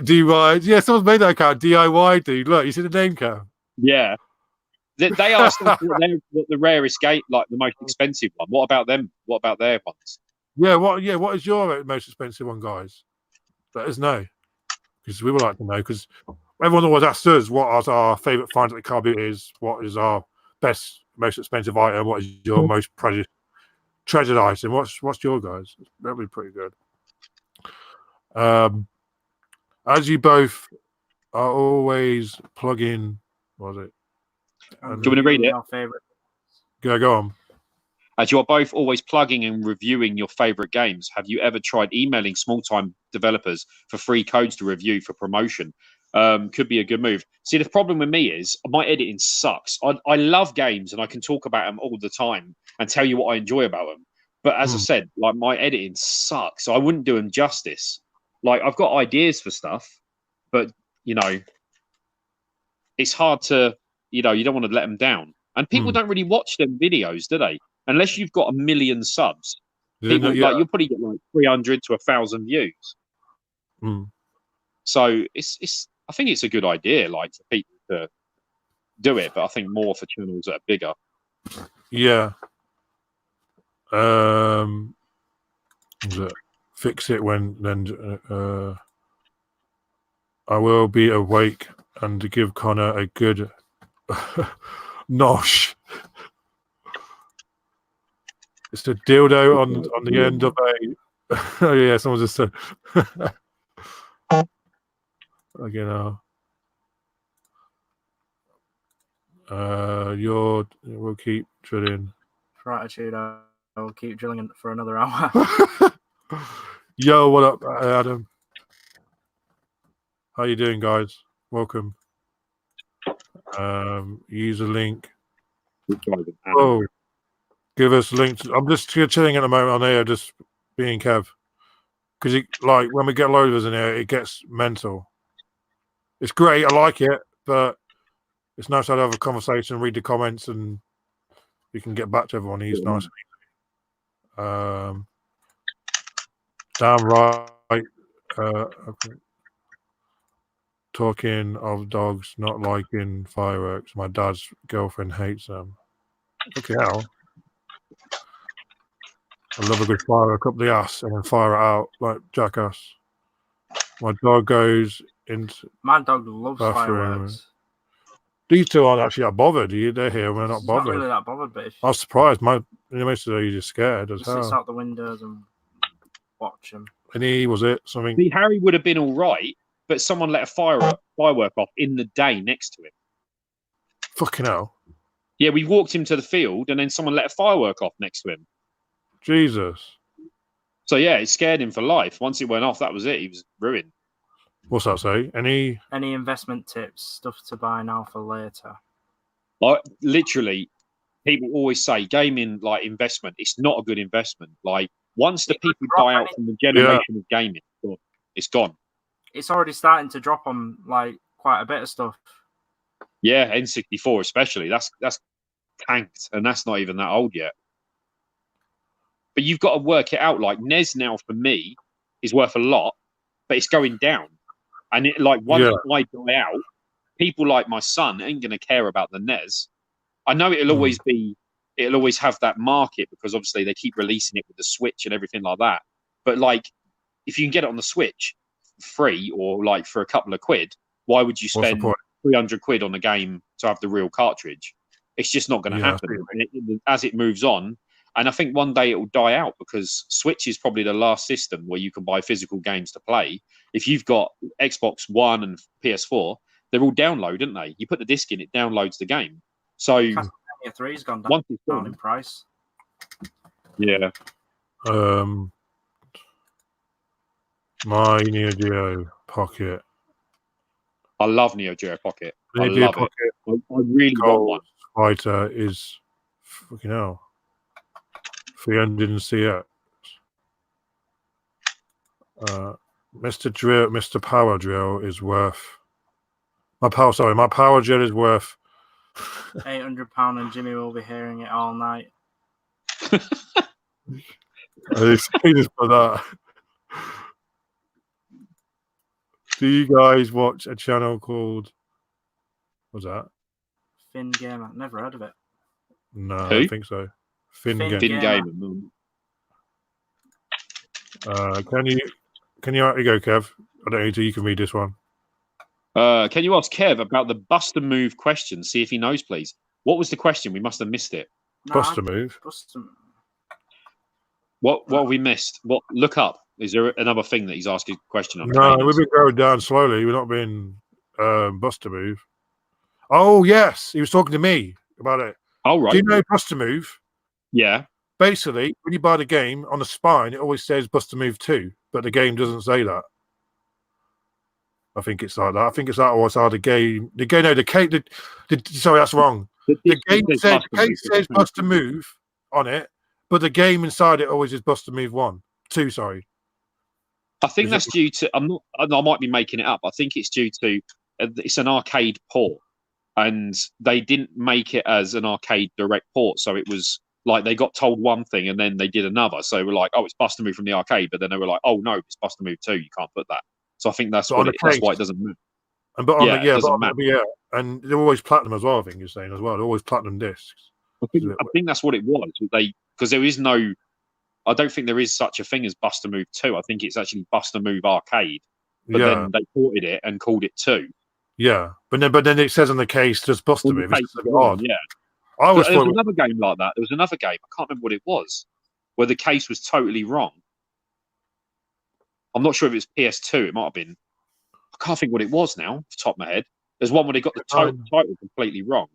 DIY. Yeah, someone's made that account. DIY, dude. Look, you see the name card. Yeah. They asked us what the rarest gate, like the most expensive one. What about them? What about their ones? Yeah. What is your most expensive one, guys? Let us know, because we would like to know. Because everyone always asks us what our favourite find at the car boot is. What is our best, most expensive item? What is your most treasured item? What's your guys? That'd be pretty good. As you both are always plugging, what was it? Do you want to read it? Go on. As you are both always plugging and reviewing your favorite games, have you ever tried emailing small-time developers for free codes to review for promotion? Could be a good move. See, the problem with me is my editing sucks. I love games and I can talk about them all the time and tell you what I enjoy about them. But as I said, like my editing sucks. So I wouldn't do them justice. Like I've got ideas for stuff, but it's hard to, you don't want to let them down. And people don't really watch them videos, do they? Unless you've got 1 million subs. People, you'll probably get like 300 to 1,000 views. So I think it's a good idea, like for people to do it, but I think more for channels that are bigger. Yeah. Fix it I will be awake and give Connor a good nosh. It's a dildo on the end of a. Oh yeah, someone just said. Again, we'll keep drilling. For attitude, I'll keep drilling for another hour. Yo, what up, Adam? How you doing, guys? Welcome. Use a link. Oh, give us links. I'm just chilling at the moment on here, just being Kev. Because when we get loaders in here, it gets mental. It's great. I like it, but It's nice to have a conversation, read the comments, and you can get back to everyone. He's nice and easy. Damn right. Okay. Talking of dogs not liking fireworks, my dad's girlfriend hates them. Okay, hell. I love a good firework up the ass and then fire it out like jackass. My dog goes into My dog loves bathroom. fireworks. These two aren't actually that bothered. They're here. We're not He's not bothered. really that bothered, but if I was surprised. Most of you just scared as he sits hell. out the windows and watch them. And was it something? See, Harry would have been all right, but someone let a firework off in the day next to him. Fucking hell. Yeah, we walked him to the field, and then someone let a firework off next to him. Jesus. So yeah, it scared him for life. Once it went off, that was it. He was ruined. What's that say? Any investment tips, stuff to buy now for later? Like literally, people always say gaming like investment. It's not a good investment. Like once the people buy out from the generation of gaming, it's gone. It's already starting to drop on like quite a bit of stuff. Yeah, N64 especially. That's tanked, and that's not even that old yet. But you've got to work it out. Like NES now for me is worth a lot, but it's going down. And it like once I die out, people like my son ain't gonna care about the NES. I know it'll always have that market because obviously they keep releasing it with the Switch and everything like that. But like if you can get it on the Switch free or like for a couple of quid, why would you spend 300 quid on a game to have the real cartridge? It's just not going to happen as it moves on. And I think one day it will die out because Switch is probably the last system where you can buy physical games to play. If you've got Xbox One and PS4, they're all download, aren't they? You put the disc in, it downloads the game. So Castlevania 3's gone down in price. Yeah. My Neo Geo Pocket. I love Neo Geo Pocket. I love it. I really want one. Fighter is fucking hell. 300 CX. Mr. Power Drill is worth. My Power Drill is worth £800, and Jimmy will be hearing it all night. I just for that. Do you guys watch a channel called? What's that? Finn Gamer. Never heard of it. No, I don't think so. Finn Gamer. Can you go, Kev? I don't need to. You can read this one. Can you ask Kev about the Buster Move question? See if he knows, please. What was the question? We must have missed it. Buster Move. What have we missed? What? Look up. Is there another thing that he's asking a question on? No, we've been going down slowly. We've not been Buster Move. Oh yes, he was talking to me about it. Oh right. Do you know Buster Move? Yeah. Basically, when you buy the game on the spine, it always says Buster Move 2, but the game doesn't say that. I think it's like that. I think it's that, or it's how the game. Sorry, that's wrong. The game says Buster Move on it, but the game inside it always is Buster Move 1, 2. Sorry. I think that's due to. I might be making it up. I think it's due to. It's an arcade port, and they didn't make it as an arcade direct port, so it was. Like they got told one thing and then they did another. So we're like, oh, it's Buster Move from the arcade. But then they were like, oh, no, it's Buster Move 2. You can't put that. So I think that's why it doesn't move. And and they're always platinum as well, I think you're saying as well. They're always platinum discs. I think that's what it was. Because there is no, I don't think there is such a thing as Buster Move 2. I think it's actually Buster Move Arcade. But then they ported it and called it 2. Yeah. But then it says on the case just Buster Move. It's odd. Yeah. There was another game like that. There was another game. I can't remember what it was, where the case was totally wrong. I'm not sure if it was PS2. It might have been. I can't think what it was now, off the top of my head. There's one where they got the title completely wrong.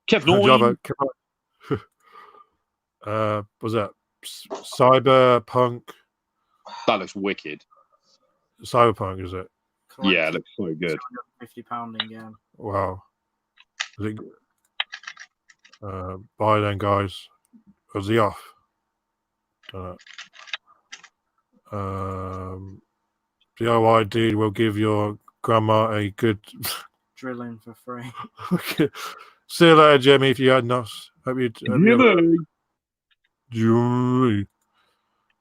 Kev Noy. Was that Cyberpunk? That looks wicked. Cyberpunk, is it? Yeah, it looks so good. £50 in game. Wow. Is it? Buy then, guys. Was he off? DIY dude will give your grandma a good drilling for free. Okay. See you later, Jimmy. If you had us, hope you. Jimmy.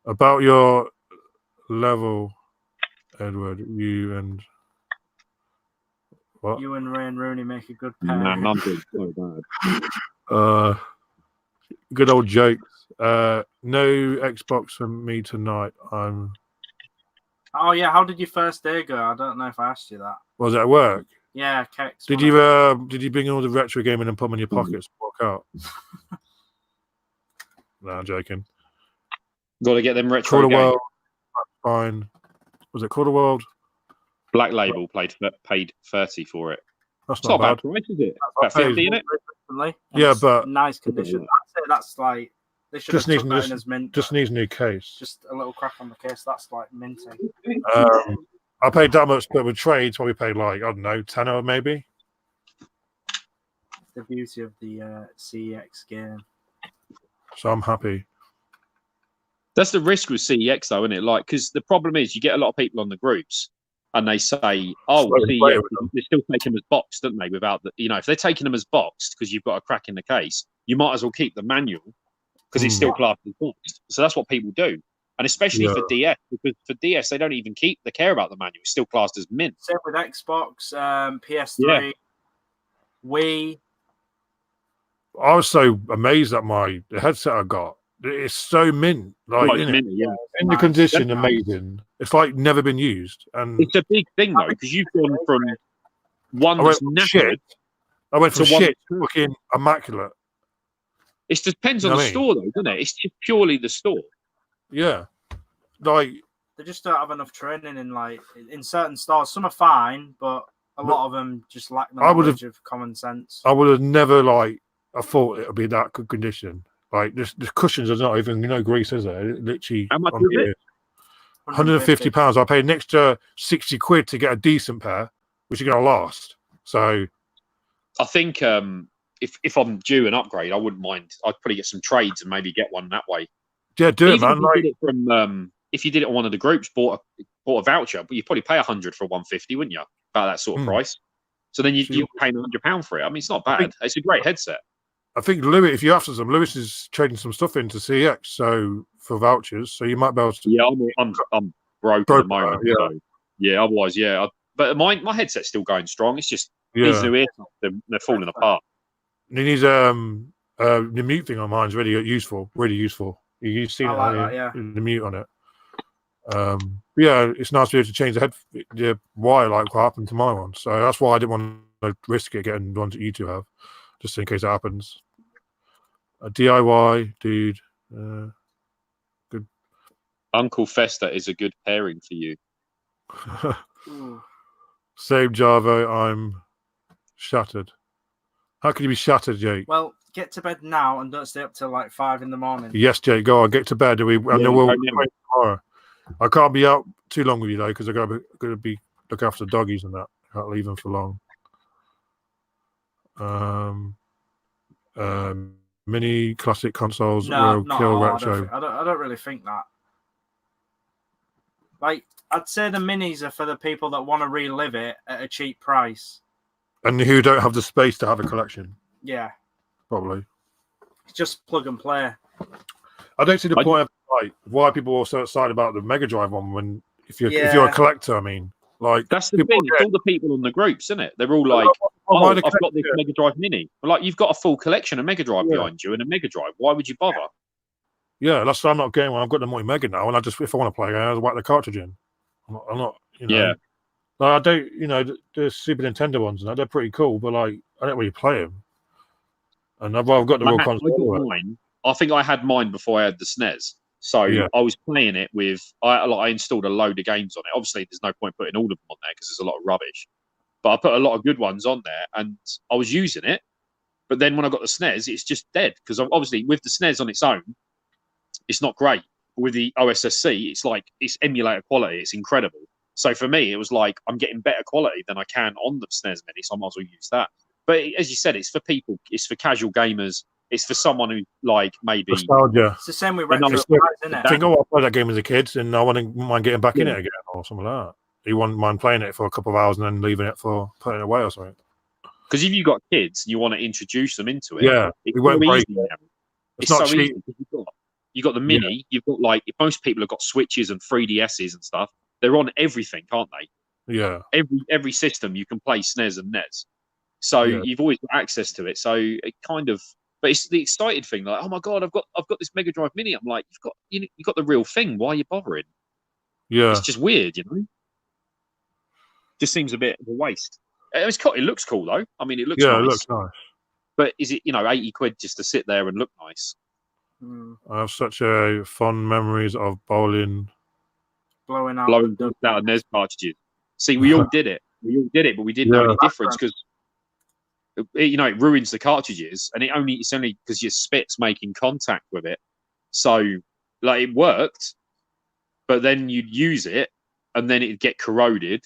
About your level, Edward. You and what? You and Ray and Rooney make a good pair. Man, I'm doing so bad. Good old jokes. No Xbox for me tonight. Oh yeah, how did your first day go? I don't know if I asked you that. Was it at work? Yeah, Kex. Did you bring all the retro gaming and put them in your pockets and walk out? No, I'm joking. Got to get them retro Call the games. World. Fine. Was it Call the World? Black Label paid 30 for it. That's It's not not a bad. bad price, is it? That's About 50 in it. Recently, and Yeah, it's but nice condition. I'd say that's like they should just have took needs that in as mint. just needs a new case. Just a little crack on the case. That's like minty. I paid that much, but with trades, probably paid like I don't know, tenner maybe. The beauty of the CEX game. So I'm happy. That's the risk with CEX, though, isn't it? Like, because the problem is you get a lot of people on the groups, and they say, "Oh, Slowly play CEX, with them. they still take them as boxed, don't they? Without the, if they're taking them as boxed because you've got a crack in the case, you might as well keep the manual because it's still classed as boxed. So that's what people do, and especially for DS, because for DS they don't even care about the manual. It's still classed as mint. Same with Xbox, PS3, Wii. I was so amazed at the headset I got. It's so mint, like Like in mint, yeah. the condition, amazing. It's like never been used, and It's a big thing though because you've gone from one I that's went from knackered. I went from to one shit to fucking immaculate. It depends on You know the what I mean? store, though, doesn't it? It's just purely the store. Yeah, like They just don't have enough training in certain stores. Some are fine, but a lot of them just lack the knowledge of common sense. I would have never I thought it would be that good condition. Like the cushions are not even grease, is there? Literally, How much on is here. it? £150. I paid an extra £60 to get a decent pair, which are going to last. So I think if I'm due an upgrade, I wouldn't mind. I'd probably get some trades and maybe get one that way. yeah, do it, Even man. if you did it from if you did it on one of the groups, bought a voucher, but you'd probably pay 100 for 150, wouldn't you? About that sort of price. So then you're paying £100 for it. I mean, it's not bad. It's a great headset. I think Lewis, if you're after some, Lewis is trading some stuff into CX, so for vouchers, so you might be able to. Yeah, I'm broke at the moment. Yeah. So, yeah, otherwise, yeah. But my headset's still going strong. It's just these new earphones, they're falling apart. And he needs the mute thing on mine's really useful. Really useful. You've seen the mute on it. Yeah, it's nice to be able to change the wire like what happened to my one. So that's why I didn't want to risk it getting the ones that you two have, just in case it happens. A DIY, dude. Good. Uncle Fester is a good pairing for you. Same Java, I'm shattered. How can you be shattered, Jake? Well, get to bed now and don't stay up till like 5 in the morning. Yes, Jake, go on, get to bed. We'll tomorrow. I can't be out too long with you though, because I got to be look after the doggies and that. Can't leave them for long. Mini classic consoles will kill retro. I don't really think that. Like, I'd say the minis are for the people that want to relive it at a cheap price. And who don't have the space to have a collection. Yeah. Probably. It's just plug and play. I don't see the point of why people are so excited about the Mega Drive one when if you're a collector, I mean. Like that's the thing, it's all the people on the groups, isn't it? They're all like, I've got this Mega Drive Mini. Like, you've got a full collection of Mega Drive behind you and a Mega Drive. Why would you bother? Yeah, that's why I'm not getting one. I've got the Multi Mega now, and if I want to play, I just whack the cartridge in. I'm not, Like, I don't, the Super Nintendo ones, and they're pretty cool, but like, I don't really play them. And I've got the real console. I think I had mine before I had the SNES. So I was playing it with, I installed a load of games on it. Obviously, there's no point putting all of them on there because there's a lot of rubbish. But I put a lot of good ones on there, and I was using it. But then when I got the SNES, it's just dead because obviously with the SNES on its own, it's not great. With the OSSC, it's emulator quality. It's incredible. So for me, it was like I'm getting better quality than I can on the SNES Mini, so I might as well use that. But as you said, it's for people. It's for casual gamers. It's for someone who maybe nostalgia. It's the same with retro, isn't it? I think I played that game as a kid, and I wouldn't mind getting back in it again or something like that. You wouldn't mind playing it for a couple of hours and then leaving it for putting it away or something. Because if you've got kids and you want to introduce them into it, Yeah, it's we won't so break easy it. now. It's It's not so cheap. easy. You've got the Mini. You've got like if most people have got Switches and 3DSs and stuff. They're on everything, can't they? Yeah, Every system you can play SNES and NES. So Yeah. you've always got access to it. So it kind of, but it's the excited thing. Like, oh my god, I've got this Mega Drive Mini. I'm like, you've got the real thing. Why are you bothering? yeah, It's just weird, you know. Just seems a bit of a waste. It's cool. It looks cool though. I mean, it looks yeah. nice. It looks nice. But is it 80 quid just to sit there and look nice? I have such a fond memories of bowling. Blowing out. Blowing out of NES cartridges. See, we all did it. We all did it, but we didn't know Yeah. any difference because it ruins the cartridges, and it's only because your spit's making contact with it. So, like, it worked, but then you'd use it, and then it'd get corroded.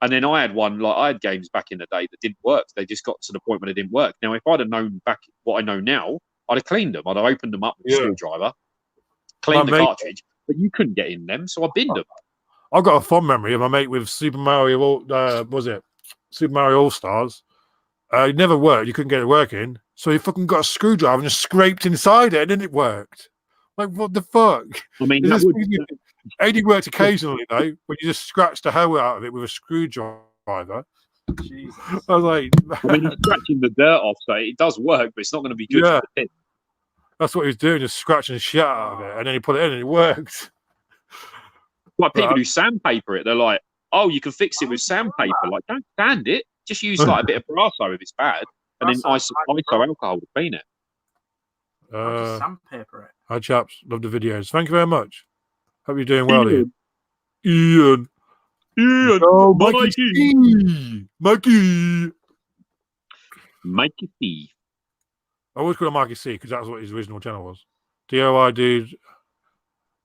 And then I had games back in the day that didn't work. They just got to the point when it didn't work. Now, if I'd have known back what I know now, I'd have cleaned them. I'd have opened them up with a screwdriver, cleaned the cartridge, but you couldn't get in them, so I binned them. I've got a fond memory of my mate with Super Mario. Super Mario All Stars? It never worked. You couldn't get it working, so he fucking got a screwdriver and just scraped inside it, and then it worked. Like, what the fuck? I mean, it only worked occasionally though, when you just scratched the hell out of it with a screwdriver. Jesus. I was like, I mean, he's scratching the dirt off, so it does work, but it's not going to be good for the pin. That's what he was doing, just scratching the shit out of it, and then he put it in, and it worked. Like people who sandpaper it, they're like, "Oh, you can fix it with sandpaper." Like, don't sand it. Just use like a bit of Brasso if it's bad, and then iso alcohol to clean it. I'll just sandpaper it. Hi chaps, love the videos. Thank you very much. Hope you're doing well, Ian. Oh, Mikey C. I always call him Mikey C because that's what his original channel was. DOI dude,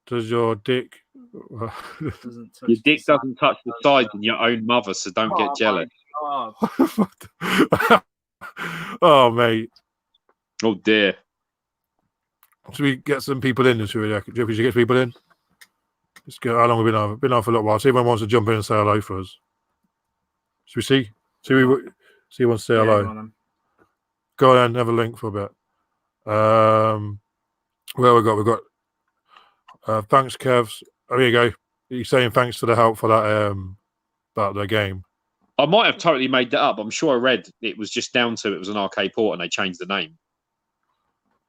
does your dick? Your dick doesn't touch the sides in your own mother, so don't get jealous. Oh, mate. Oh dear. Should we get some people in? Should we get people in? Let's go. How long have we been on? Been on for a little while. See if anyone wants to jump in and say hello for us. Should we see? See who wants to say hello. Go on and have a link for a bit. Where we got? We've got thanks, Kevs. Oh, here you go. You're saying thanks for the help for that about the game. I might have totally made that up. I'm sure I read it was just down to it was an arcade port and they changed the name.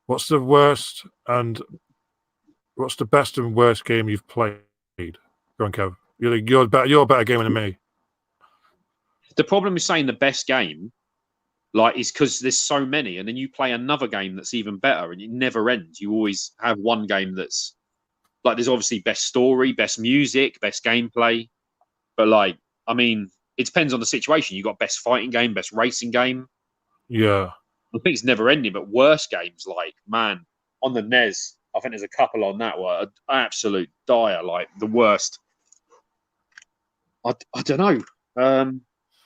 What's the worst and what's the best and worst game you've played? Go on, Kev. You're a better gamer than me. The problem with saying the best game, like, is because there's so many, and then you play another game that's even better, and it never ends. You always have one game that's like, there's obviously best story, best music, best gameplay, but like, I mean, it depends on the situation. You got best fighting game, best racing game. Yeah. I think it's never ending, but worst games, like, man, on the NES, I think there's a couple on that were absolute dire, like the worst. I don't know.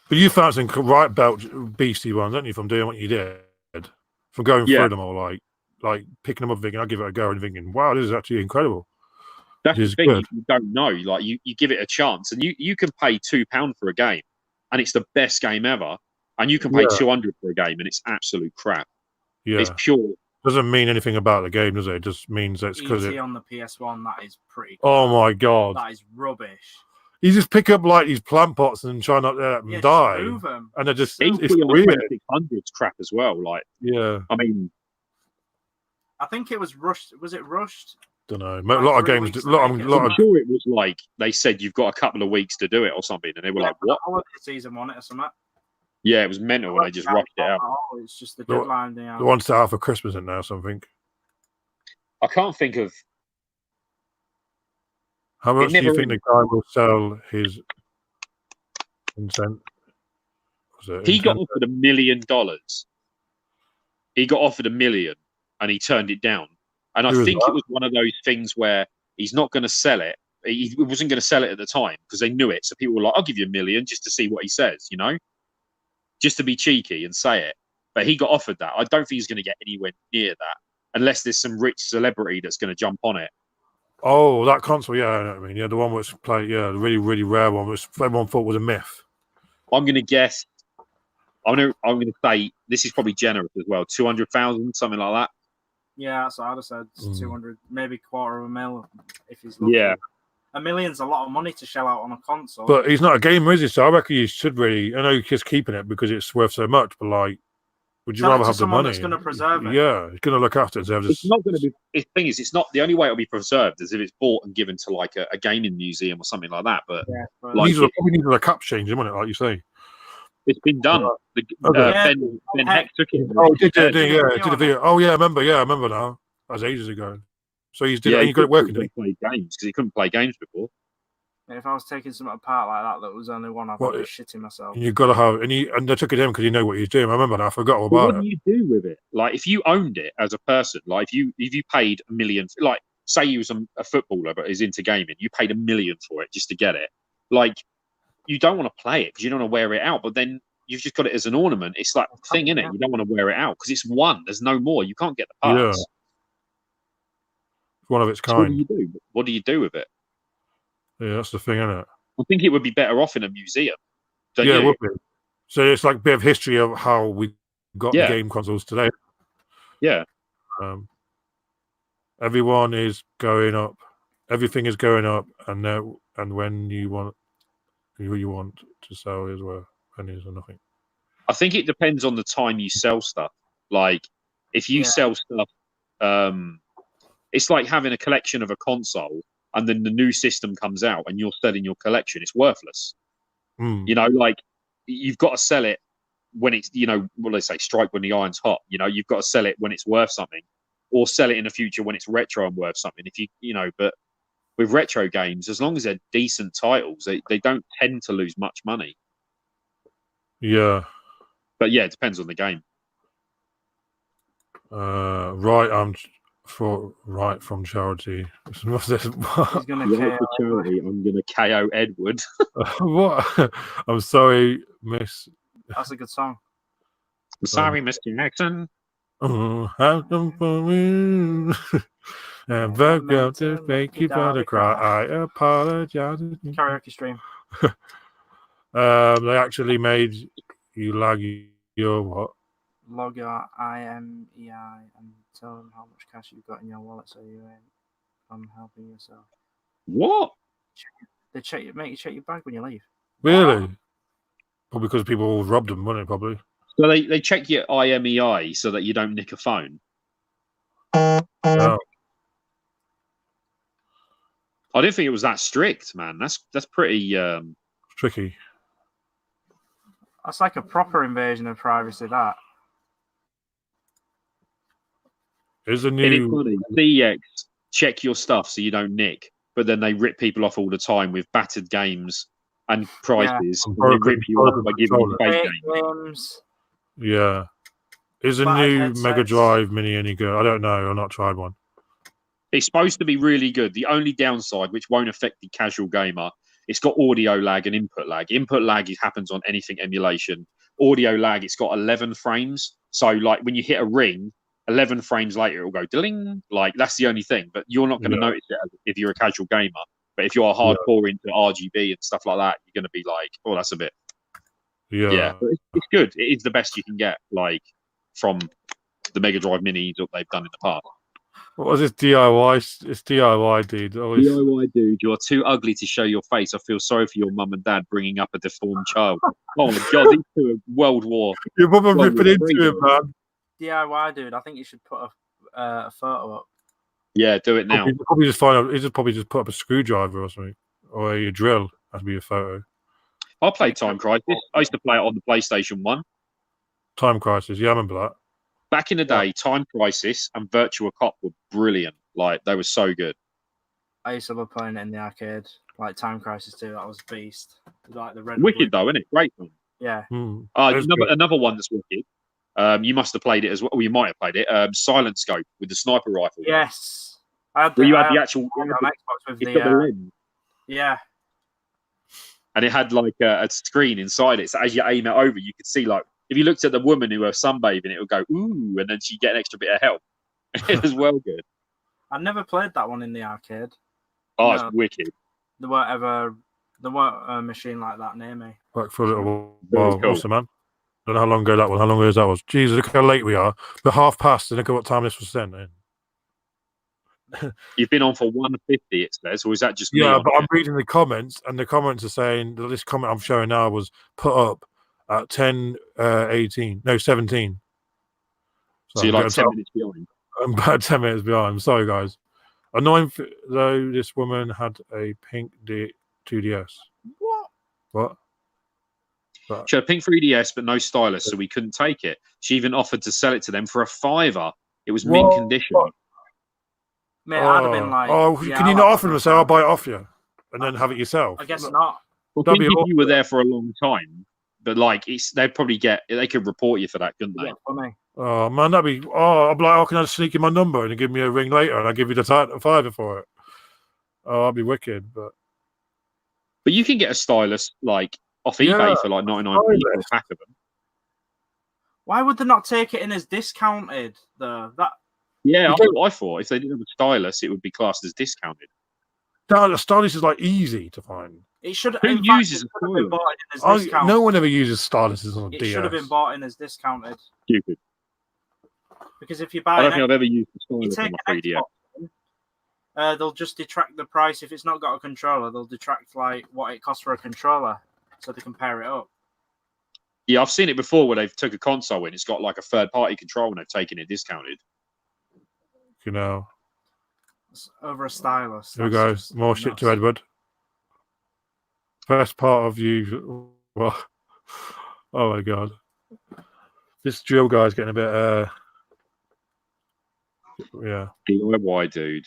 But you found some right belt beastie ones, don't you, from doing what you did? From going through them all, like picking them up, thinking, I'll give it a go, and thinking, wow, this is actually incredible. That's the thing, you don't know. Like, you give it a chance, and you can pay £2 for a game, and it's the best game ever. And you can pay 200 for a game, and it's absolute crap. Yeah, it's pure. Doesn't mean anything about the game, does it? It just means it's because on the PS1. That is pretty. Oh my god, that is rubbish. You just pick up like these plant pots and try not to let them die, and they're just it's weird. 600's crap as well. Like, yeah, I mean, I think it was rushed. Was it rushed? Don't know. A lot of games. I'm sure it was like they said you've got a couple of weeks to do it or something, and they were like, "What?" Season 1 or something. Yeah, it was mental when they just rushed it out. Oh, it's just the deadline. The one set out for Christmas and now something. I can't think of. How much do you think the guy will sell his consent? He got offered $1 million. He got offered $1 million and he turned it down. And I think it was one of those things where he's not going to sell it. He wasn't going to sell it at the time because they knew it. So people were like, I'll give you $1 million just to see what he says, you know? Just to be cheeky and say it. But he got offered that. I don't think he's going to get anywhere near that unless there's some rich celebrity that's going to jump on it. Oh, that console, yeah, I know what I mean. Yeah, the one which played, the really, really rare one, which everyone thought was a myth. I'm going to guess I'm gonna say this is probably generous as well. 200,000, something like that. Yeah, that's what I'd have said. Mm. 200, maybe $250,000 if he's lucky. Yeah. $1 million's a lot of money to shell out on a console. But he's not a gamer, is he? So I reckon you should really. I know you're just keeping it because it's worth so much, but like, would you Sell it rather to have the someone money? that's gonna preserve it. Yeah, he's going to look after it. So It's not going to be. The thing is, it's not the only way it'll be preserved is if it's bought and given to like a gaming museum or something like that. But Yeah, but like, probably needed a cap change, isn't it? Like you say. it's been done. Okay. Ben Heck took it. Oh, did a video. Oh, yeah, I remember now. That was ages ago. So he's did it, and you got it working. He couldn't play games because he couldn't play games before. if I was taking something apart like that was only one, I'd What- be shitting myself. And you've got to have, and they took it in because you know what he's doing. I remember that. I forgot all But about what it. do you do with it? Like, if you owned it as a person, like if you paid $1 million, like say you was a footballer but is into gaming, you paid $1 million for it just to get it. Like, you don't want to play it because you don't want to wear it out. But then you've just got it as an ornament. It's like a thing, innit? You don't want to wear it out because it's one. There's no more. You can't get the parts. Yeah. One of its So what do kind. you do? What do you do with it? Yeah, that's the thing, isn't it? I think it would be better off in a museum. Don't Yeah, you? it would be. So it's like a bit of history of how we got Yeah. the game consoles today. Yeah. Everyone is going up. Everything is going up, and when you want, who you want to sell is worth pennies or nothing. I think it depends on the time you sell stuff. Like, if you Yeah. sell stuff, it's like having a collection of a console, and then the new system comes out, and you're selling your collection. It's worthless. Mm. You know, like you've got to sell it when it's, what they say, strike when the iron's hot. You've got to sell it when it's worth something, or sell it in the future when it's retro and worth something. If but with retro games, as long as they're decent titles, they don't tend to lose much money. Yeah. But yeah, it depends on the game. Right from charity. What's this? He's gonna Right KO. for charity, I'm going to KO Edward. What? I'm sorry, Miss. That's a good song. I'm sorry, Mr. Jackson. Oh, how come for me? And back up to make you better cry. I apologize. Karaoke stream. They actually made you lag your what? Log your IMEI and tell them how much cash you've got in your wallet so you ain't helping yourself. What? They make you check your bag when you leave. Really? Probably because people all robbed them, wouldn't it? Probably. So they check your IMEI so that you don't nick a phone. Oh. I didn't think it was that strict, man. That's pretty. Tricky. That's like a proper invasion of privacy. That Is a Isn't it new. funny? CX check your stuff so you don't nick, but then they rip people off all the time with battered games and prizes. And And they broken- rip you off broken by giving you controller. fake fake games. games. Yeah. Is a Battered new headsets. Mega Drive Mini any good? I don't know. I've not tried one. It's supposed to be really good. The only downside, which won't affect the casual gamer, it's got audio lag and input lag. Input lag happens on anything emulation. Audio lag, it's got 11 frames. So, like, when you hit a ring, 11 frames later, it will go ding. Like, that's the only thing. But you're not going to Yeah. notice it if you're a casual gamer. But if you're hardcore into RGB and stuff like that, you're going to be like, oh, that's a bit. Yeah. But it's good. It is the best you can get, like, from the Mega Drive Minis that they've done in the past. What was this DIY? It's DIY, dude. Always... DIY dude, you're too ugly to show your face. I feel sorry for your mum and dad bringing up a deformed child. Oh my god, these two are World War. You're probably Well, ripping you're into it, man. DIY dude. I think you should put a photo up. Yeah, do it now. Probably just find out. He's probably just put up a screwdriver or something, or a drill. That'd be a photo. I played Time Crisis. I used to play it on the PlayStation 1. Time Crisis. Yeah, I remember that. Back in the day, Time Crisis and Virtua Cop were brilliant. Like, they were so good. I used to love playing it in the arcade, like Time Crisis 2. That was beast. Like the red. and Wicked blue. though, isn't it? Great fun. Yeah. That's good. Another one that's wicked. You must have played it as well. Or you might have played it. Silent Scope with the sniper rifle. Yes. I had Where you I had the had actual. on Xbox with It's got the the lens. yeah. And it had like a screen inside it. So as you aim it over, you could see, like, if you looked at the woman who was sunbathing, it would go, ooh, and then she'd get an extra bit of help. It was well good. I never played that one in the arcade. Oh, No. it's wicked. There weren't a machine like that near me. Back for a little Very while. cool. Awesome, man. don't know how long ago that was. How long ago that was? Jesus, look how late we are. We're half past, and look at what time this was sent in. You've been on for 150, it says, or is that just me? Yeah, on but here? I'm reading the comments, and the comments are saying that this comment I'm showing now was put up at 10:18. No, 17. So you're like I'm 10 minutes behind. I'm about 10 minutes behind. I'm sorry, guys. Annoying though, this woman had a pink 2DS. What? But, She had a pink 3DS, but no stylus, so we couldn't take it. She even offered to sell it to them for a £5. It was mint What? condition. Mate, I'd have been like, yeah, can you I'll not have offer them it. and say I'll buy it off you, and then have it yourself? I guess not. Well, That'd think be if you were awful. there for a long time, but like they'd probably they could report you for that, couldn't they? Yeah, funny. Oh man, that'd be. Oh, I'm like, how can I sneak in my number and give me a ring later, and I give you the $5 for it? Oh, that'd be wicked. But you can get a stylus like off eBay for like 99p for a pack of them. Why would they not take it in as discounted though? Yeah, I thought if they didn't have a stylus, it would be classed as discounted. the stylus is like easy to find. It should. Who in fact, uses it a should have been stylus? bought in as discounted. No one ever uses styluses on a It DS. should have been bought in as discounted. Stupid. Because if you I buy don't think I've ever used a you stylus on take my an 3DS. Xbox, they'll just detract the price. If it's not got a controller, they'll detract like what it costs for a controller, so they can pair it up. Yeah, I've seen it before where they've took a console and it's got like a third-party control and they've taken it discounted. You know. It's over a stylus. Here we go. More shit to Edward. First part of you. Well, oh my god. This drill guy's getting a bit. Yeah. DIY dude.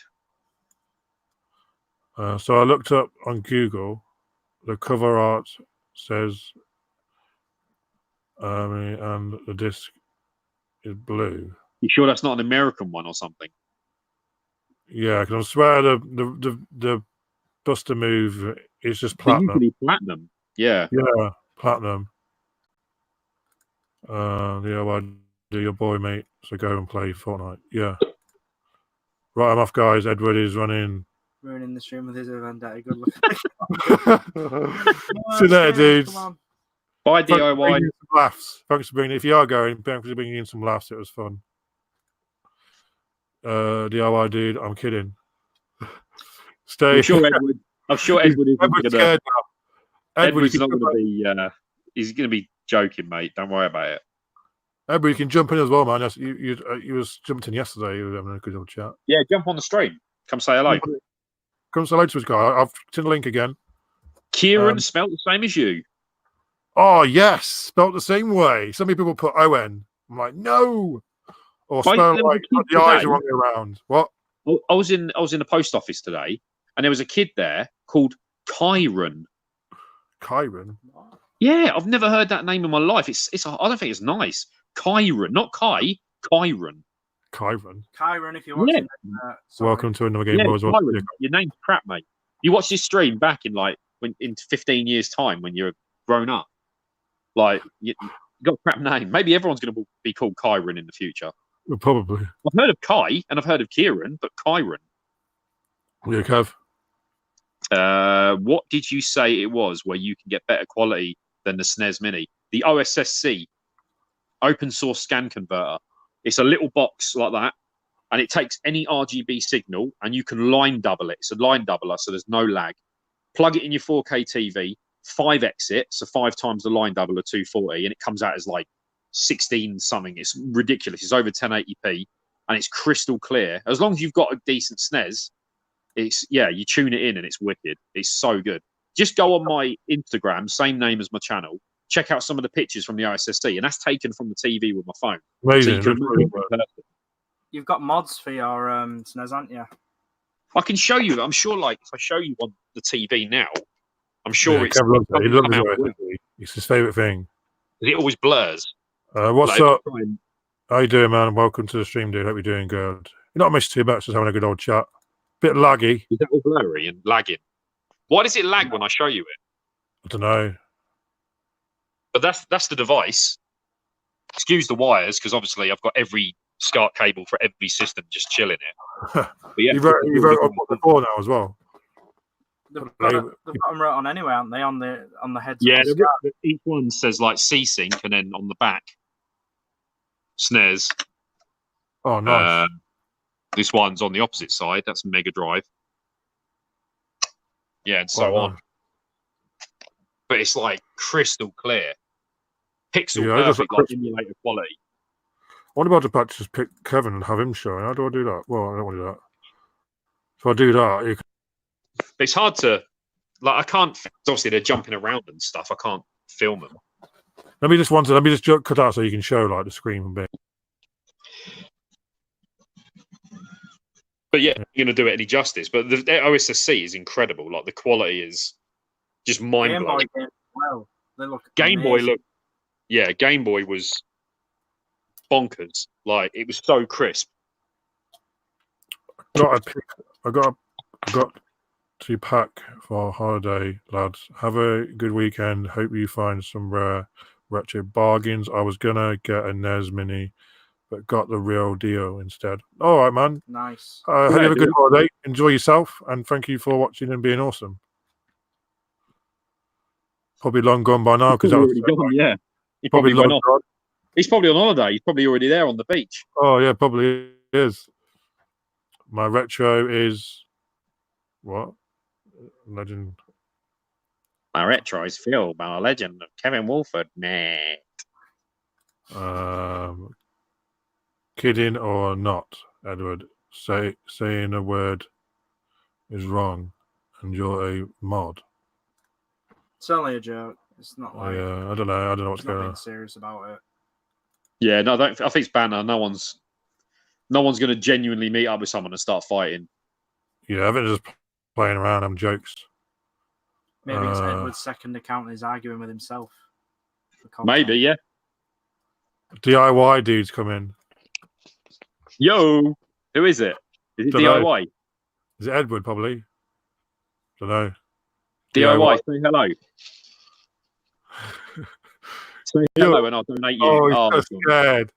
So I looked up on Google. The cover art says, and the disc is blue. You sure that's not an American one or something? Yeah, because I swear the Buster Move is just They're platinum. usually platinum. Yeah. Yeah, platinum. Yeah, well, do your boy, mate. So go and play Fortnite. Yeah. Right, I'm off, guys. Edward is running. Ruining the stream with his vendetta. Good luck. See you later, dudes. Buy Thanks for DIY. bringing in some laughs. Thanks for bringing. If you are going, thanks for bringing in some laughs. It was fun. DIY dude, I'm kidding. Stay. I'm sure Edward isn't Edward's gonna. scared now. Edward's not going to be. He's going to be joking, mate. Don't worry about it. Edward, you can jump in as well, man. You was jumped in yesterday. You were having a good old chat. Yeah, jump on the stream. Come say hello. Come say hello to us, guy. I've seen the link again. Kieran spelt the same as you. Oh yes, spelt the same way. So many people put O-N. I'm like, no. Or spell like the eyes are wrong way around. What? I was in the post office today, and there was a kid there called Kyron. Kyron? Yeah, I've never heard that name in my life. I don't think it's nice. Kyron, not Kai. Kyron. Kyron. Kyron, if you're watching. Welcome to another game. Yeah, Well. Kyron. Your name's crap, mate. You watch this stream back in in 15 years' time when you're grown up. Like you got a crap name. Maybe everyone's going to be called Kyron in the future. Well, probably. I've heard of Kai and I've heard of Kieran, but Kyron. Yeah, Kev. What did you say it was where you can get better quality than the SNES Mini? The OSSC, open source scan converter. It's a little box like that, and it takes any RGB signal, and you can line double it. It's a line doubler, so there's no lag. Plug it in your 4K TV, 5x it, so 5 times the line doubler, 240, and it comes out as like 16 something. It's ridiculous. It's over 1080p, and it's crystal clear. As long as you've got a decent SNES, you tune it in and it's wicked. It's so good. Just go on my Instagram, same name as my channel. Check out some of the pictures from the OSSC, and that's taken from the TV with my phone. Amazing. So you can You've got mods for your SNES, haven't you? I can show you. I'm sure, like, if I show you on the TV now, I'm sure it's. Kev loves it. He loves it. It's his favourite thing. It always blurs. What's up? How you doing, man? Welcome to the stream, dude. Hope you're doing good. You're not missed too much. Just having a good old chat. Bit laggy. Is that all blurry and lagging? Why does it lag when I show you it? I don't know. But that's the device. Excuse the wires, because obviously I've got every SCART cable for every system just chilling here. But yeah, you wrote up before now as well. They've They- got them wrote on anyway, aren't they? On the heads. Yeah, of the scar. each one says like C-Sync, and then on the back, SNES. Oh, nice. This one's on the opposite side. That's Mega Drive. Yeah, and so Oh, on. nice. But it's like crystal clear, pixel Yeah, I just perfect, like emulator quality. What about to perhaps just pick Kevin and have him show? How do I do that? Well, I don't want to do that. So I do that. You can... But it's hard to, like, I can't. Obviously, they're jumping around and stuff. I can't film them. Let me just cut out so you can show like the screen from bit. But yeah, you're going to do it any justice. But the OSSC is incredible. Like, the quality is just mind Game Boy blowing. games as well. They look Game Boy amazing. looked, yeah, Game Boy was bonkers. Like, it was so crisp. I got to pack for holiday, lads. Have a good weekend. Hope you find some rare retro bargains. I was gonna get a NES Mini, but got the real deal instead. All right, man. Nice. Hope you have a good holiday. Enjoy yourself, and thank you for watching and being awesome. Probably long gone by now because that was Yeah, he probably probably went long off. gone. He's probably on holiday. He's probably already there on the beach. Oh yeah, probably is. My retro is what? Legend. My retro is filled by a legend of Kevin Wolford. Nah. Kidding or not, Edward? Saying a word is wrong, and you're a mod. It's only a joke. It's not like Yeah, I don't know what's it's not going being on. serious about it. Yeah, no, I think it's banner. No one's going to genuinely meet up with someone and start fighting. Yeah, I think it's just playing around. I'm jokes. Maybe it's Edward's second account and he's arguing with himself. for content. Maybe, yeah. DIY dudes come in. Yo, who is it? Is it Dunno. DIY? Is it Edward? Probably. Don't know. DIY, say hello. Say hello and I'll donate you. Oh, he's so my God.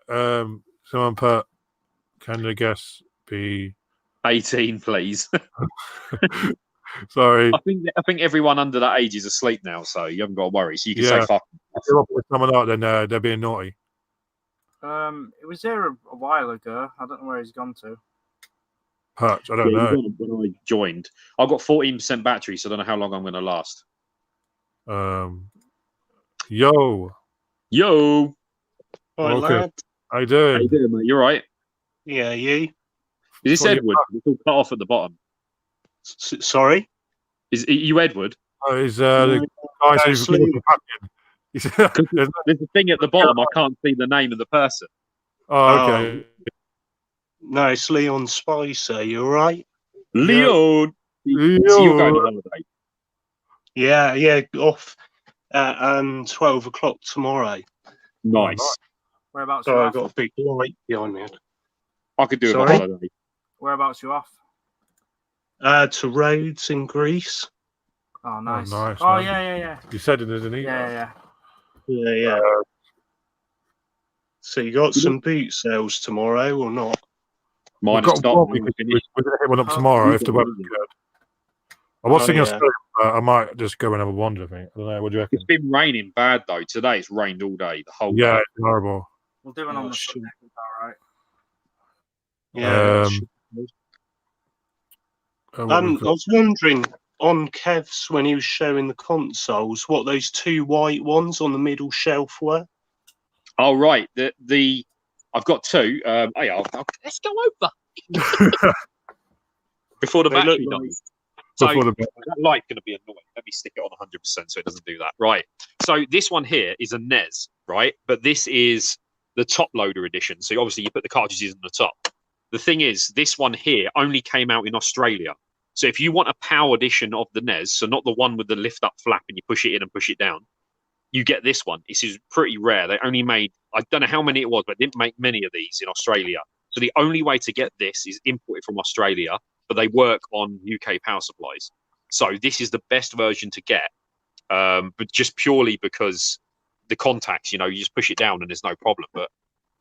scared. Someone put, can the guest be 18, please. sorry? I think everyone under that age is asleep now, so you haven't got to worry. So you can Yeah. say fuck. If you're up with someone out, then they're being naughty. It was there a while ago. I don't know where he's gone to. Perch, I don't Yeah, know. when I joined, I've got 14% battery, so I don't know how long I'm going to last. Yo, Yo, Right, Okay. lad. how you doing? how you doing, mate? You're right. Yeah, you. Is this Well, you- Edward? It's all cut off at the bottom. Sorry. Is are you Edward? Oh, he's the guy no, who's Slim. There's a thing at the bottom. I can't see the name of the person. Oh, okay. No, it's Leon Spicer. You all right? Leon. So you're going on holiday. Yeah. Off at 12 o'clock tomorrow. Nice. Whereabouts So you I've off? got a big light behind me. I could do it on Sorry? holiday. Whereabouts you off? To Rhodes in Greece. Oh, nice. nice, Oh, man. yeah. You said it, isn't he? Yeah. Yeah. So you got some boot sales tomorrow or not? We've Mine got has stopped. one. We're going to hit one up tomorrow if the weather's good. I was Oh, thinking of yeah. stream, but I might just go and have a wander. I think. I don't know. What do you reckon? It's been raining bad though. Today it's rained all day. The whole Yeah, day. it's horrible. We'll do one Oh, on the shit. Sunday. All right. Yeah. What we've I got- was wondering on Kev's when he was showing the consoles, what those two white ones on the middle shelf were. Oh right. The I've got two. Let's go over before the They battery look dies. So before the that light's going to be annoying. Let me stick it on 100% so it doesn't do that. Right. So this one here is a NES, right? But this is the top loader edition. So obviously you put the cartridges on the top. The thing is, this one here only came out in Australia. So if you want a PAL edition of the NES, so not the one with the lift up flap and you push it in and push it down, you get this one. This is pretty rare. They only made, I don't know how many it was, but they didn't make many of these in Australia. So the only way to get this is imported from Australia, but they work on UK power supplies. So this is the best version to get, but just purely because the contacts, you just push it down and there's no problem. But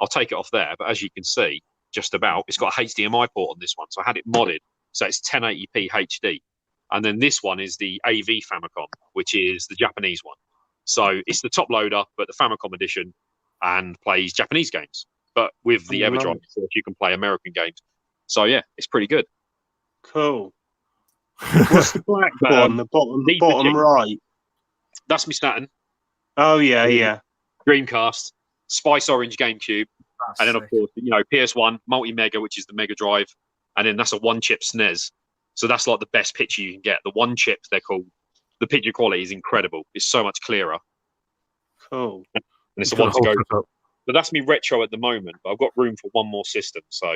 I'll take it off there. But as you can see, just about, it's got a HDMI port on this one. So I had it modded. so it's 1080p HD. And then this one is the AV Famicom, which is the Japanese one. So it's the top loader, but the Famicom edition, and plays Japanese games. But with the Oh, EverDrive, nice. so you can play American games. So yeah, it's pretty good. Cool. What's the black one? The bottom Need the G. right. That's my Saturn, Oh yeah, yeah. Dreamcast, Spice Orange GameCube, That's and then of sick. course, PS1 Multi Mega, which is the Mega Drive, and then that's a one-chip SNES. So that's like the best picture you can get. The one chip, they're called. The picture quality is incredible. It's so much clearer, Cool. and it's the Got one a to whole go. setup. But that's me retro at the moment. But I've got room for one more system, so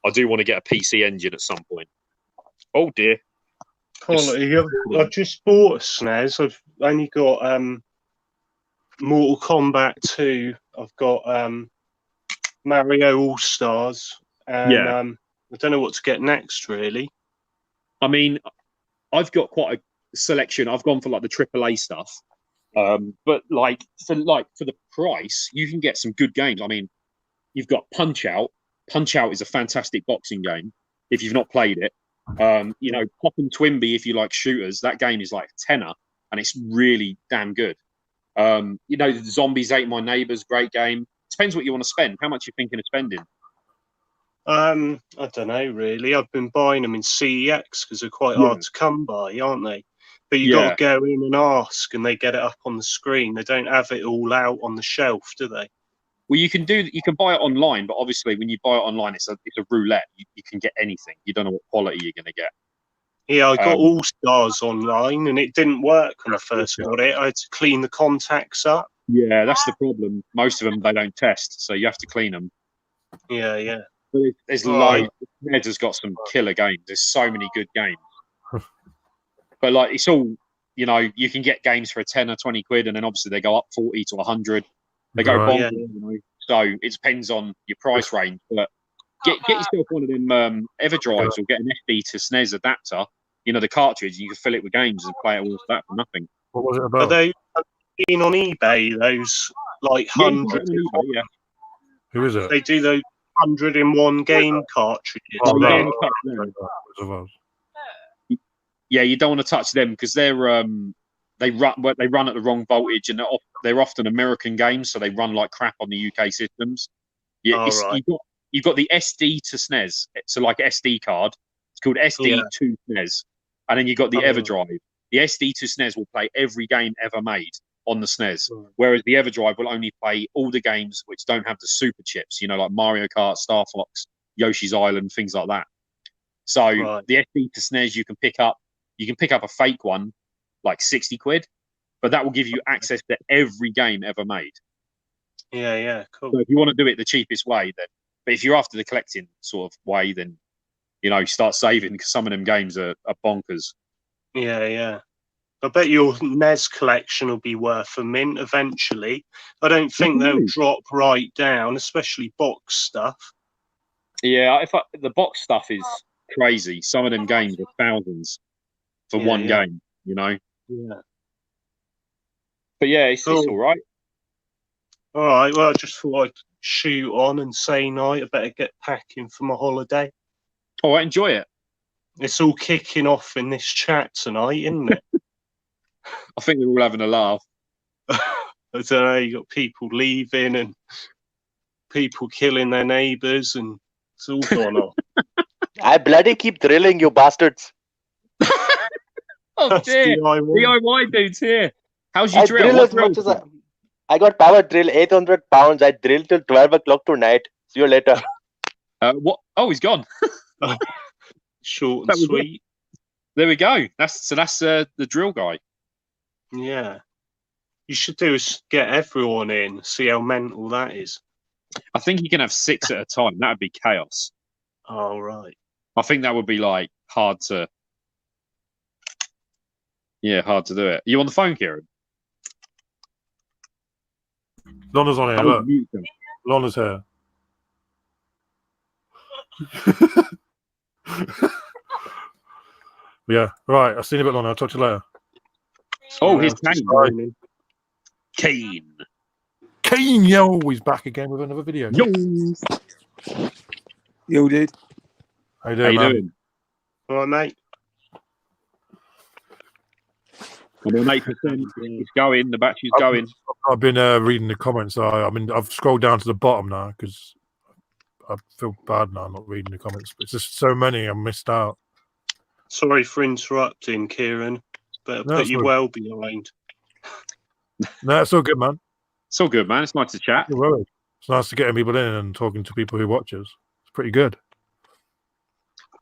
I do want to get a PC engine at some point. Oh dear. Quality. I've just bought a SNES. I've only got Mortal Kombat 2. I've got Mario All Stars, and Yeah. I don't know what to get next. Really. I mean, I've got quite a selection. I've gone for like the AAA stuff, but like for the price, you can get some good games. I mean, you've got Punch Out. Punch Out is a fantastic boxing game. If you've not played it, Pop and Twinbee. If you like shooters, that game is like a tenner, and it's really damn good. The Zombies Ate My Neighbors, great game. Depends what you want to spend. How much you're thinking of spending? I don't know really. I've been buying them in CEX because they're quite hard to come by, aren't they? But you got to go in and ask, and they get it up on the screen. They don't have it all out on the shelf, do they? Well, you can buy it online, but obviously when you buy it online, it's a roulette. You can get anything. You don't know what quality you're going to get. Yeah, I got All Stars online, and it didn't work when I first got it. I had to clean the contacts up. Yeah, that's the problem. Most of them they don't test, so you have to clean them. Yeah, yeah. But there's Right. loads. Ned has got some killer games. There's so many good games. But like it's all, you can get games for a 10 or 20 quid, and then obviously they go up 40 to 100. They go Right. bonkers, So it depends on your price range. But get yourself one of them EverDrives or get an SD to SNES adapter. The cartridge. You can fill it with games and play it all that for nothing. What was it Are about? they been on eBay? Those like Yeah, you can 100. get them on eBay, yeah. Who is it? They do those 100-in-1 game cartridges. Oh, you no. don't touch them. Yeah, you don't want to touch them because they run at the wrong voltage, and they're often American games, so they run like crap on the UK systems. Right. You've got the SD to SNES, so like SD card. It's called SD to SNES, and then you've got the EverDrive. The SD to SNES will play every game ever made on the SNES, whereas the EverDrive will only play all the games which don't have the super chips, like Mario Kart, Star Fox, Yoshi's Island, things like that. So the SD to SNES you can pick up a fake one, like 60 quid, but that will give you access to every game ever made. Yeah, yeah, cool. So if you want to do it the cheapest way, then, but if you're after the collecting sort of way, then, start saving because some of them games are bonkers. Yeah, yeah. I bet your NES collection will be worth a mint eventually. I don't think they'll drop right down, especially box stuff. Yeah, the box stuff is crazy. Some of them games are thousands for one game, Yeah. But yeah, it's all right. All right. Well, I just thought I'd shoot on and say night. I better get packing for my holiday. All right, enjoy it. It's all kicking off in this chat tonight, isn't it? I think they're all having a laugh. I don't know. You got people leaving and people killing their neighbours, and it's all gone off. I bloody keep drilling, you bastards. Oh That's dear, DIY. DIY dudes here. How's your I drill? drill What as much drill? as I got power drill 800 pounds. I drill till 12 o'clock tonight. See you later. What? Oh, he's gone. Short That and was sweet. There we go. That's the drill guy. Yeah. You should do is get everyone in, see how mental that is. I think you can have 6 at a time. That would be chaos. Oh, right. I think that would be like hard to do it. Are you on the phone, Kieran? Lonna's on here. Oh, Look, mute them. Lonna's here. Yeah, right. I've seen you a bit, Lonna. I'll talk to you later. Oh, here's Just Kane. moaning. Kane. Kane, yo, he's back again with another video. Yo. Yo, dude. How you How doing, you man? doing? All right, mate. I'm on 8%. It's going. The battery's going. I've been reading the comments. I've scrolled down to the bottom now because I feel bad now not reading the comments. But it's just so many I missed out. Sorry for interrupting, Kieran, but I put you well behind. No, it's all good, man. It's all good, man. It's nice to chat. It's nice to get people in and talking to people who watch us. It's pretty good.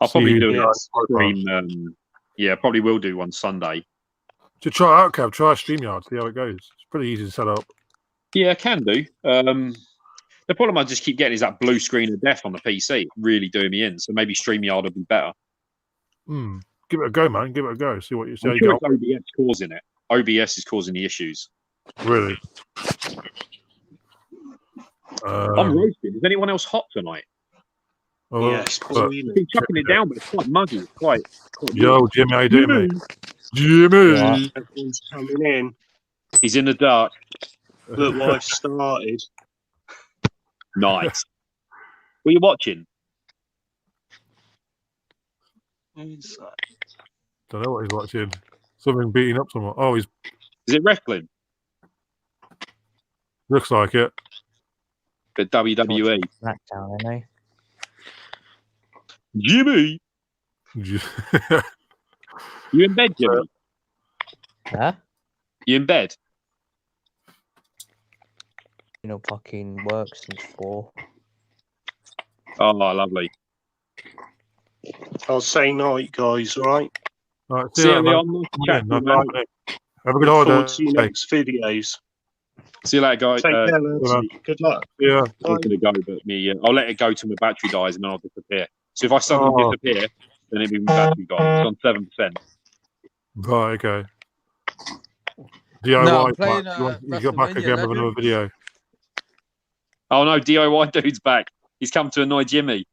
I'll probably do a stream. Probably will do one Sunday. To try out, Kev, try StreamYard, see how it goes. It's pretty easy to set up. Yeah, I can do. The problem I just keep getting is that blue screen of death on the PC, really doing me in. So maybe StreamYard will be better. Give it a go, man. Give it a go. See what you say. I'm sure it's OBS causing it. OBS is causing the issues. Really? I'm roasting. Is anyone else hot tonight? Yes, keep chucking it down, but it's quite muggy. It's quite Yo, Jimmy, how you doing, mate? Jimmy! Everyone's coming in. He's in the dark. Look what I've started. Nice. What are you watching? Who's that? Don't know what he's watching. Something beating up someone. Oh, is it wrestling? Looks like it. The WWE. SmackDown, I know. Jimmy! You in bed, Jimmy? Huh? You in bed? Fucking work since 4. Oh, lovely. I'll say night, guys, all right? All right, see you later. Have a good holiday. See you next videos. See you later, guys. Take care, lads. Good luck. Yeah. I'm going to go, but I'll let it go till my battery dies and then I'll disappear. So if I suddenly disappear, then it'll be my battery gone. It's on 7%. Right, okay. DIY, no, I'm playing, you got back again with another video. Oh no, DIY dude's back. He's come to annoy Jimmy.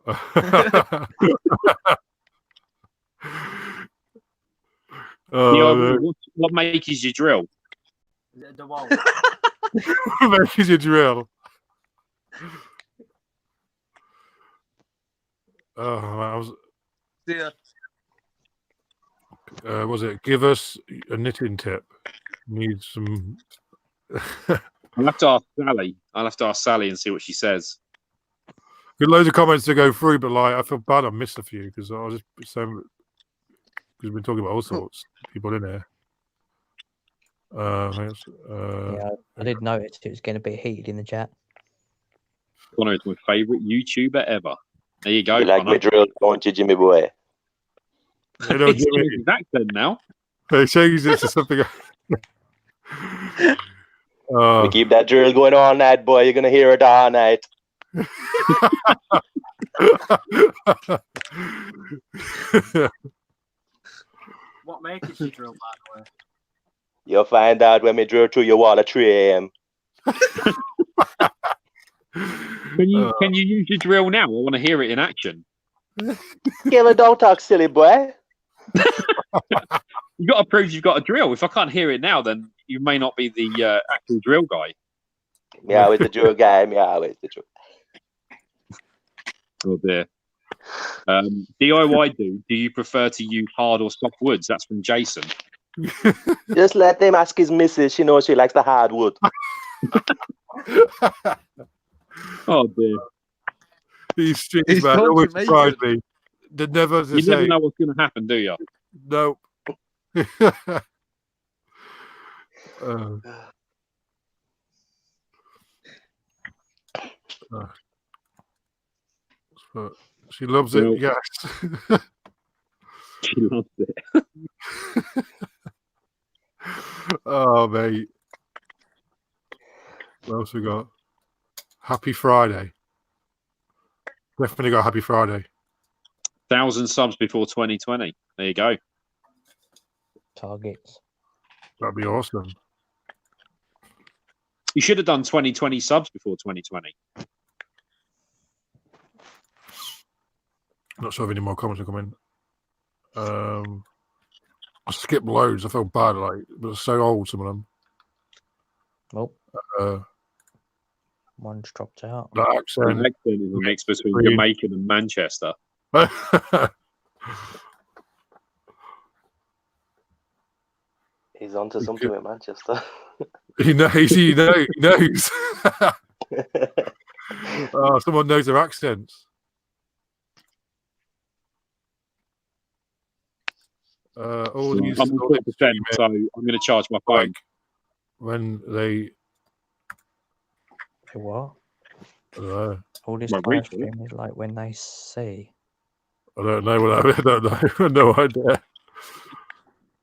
What makes you drill? The wall. What makes you drill? Oh, I was. Yeah. Was it? Give us a knitting tip. Need some. I'll have to ask Sally and see what she says. Got loads of comments to go through, but I feel bad I missed a few because I was just saying because we've been talking about all sorts of people in here. Yeah, I did notice it was getting a bit heated in the chat. Connor is my favourite YouTuber ever. There you go. You like me drill, don't you, Jimmy boy? You know, He's changed his accent now. He changed it to something. We keep that drill going all night, boy. You're gonna hear it all night. What makes you drill, by the way? You'll find out when we drill through your wall at 3 a.m. Can you use your drill now? I want to hear it in action. Kevin, don't talk silly, boy. You got to prove you've got a drill. If I can't hear it now, then you may not be the actual drill guy. Me always the drill guy. Me always the drill. Oh dear. DIY do you prefer to use hard or soft woods? That's from Jason. Just let him ask his missus. She knows she likes the hardwood. Oh dear. These streets, man, always surprise me. You never know what's going to happen, do you? No. She loves it, yes. She loves it. Oh, mate. What else we got? Happy Friday. Definitely got Happy Friday. 1,000 subs before 2020. There you go. Targets. That'd be awesome. You should have done 2020 subs before 2020. Not sure if any more comments are coming. I skipped loads. I felt bad, but it's so old, some of them. Nope. One's dropped out. That accent is a mix between Jamaican and Manchester. He's onto something with Manchester. He knows. He knows. Oh, someone knows their accents. All these I'm on 4%, so I'm going to charge my phone. like when they Hey, what? I don't know. All this Well, live reach it. stream is like when they see. I don't know what I don't know. I have no idea.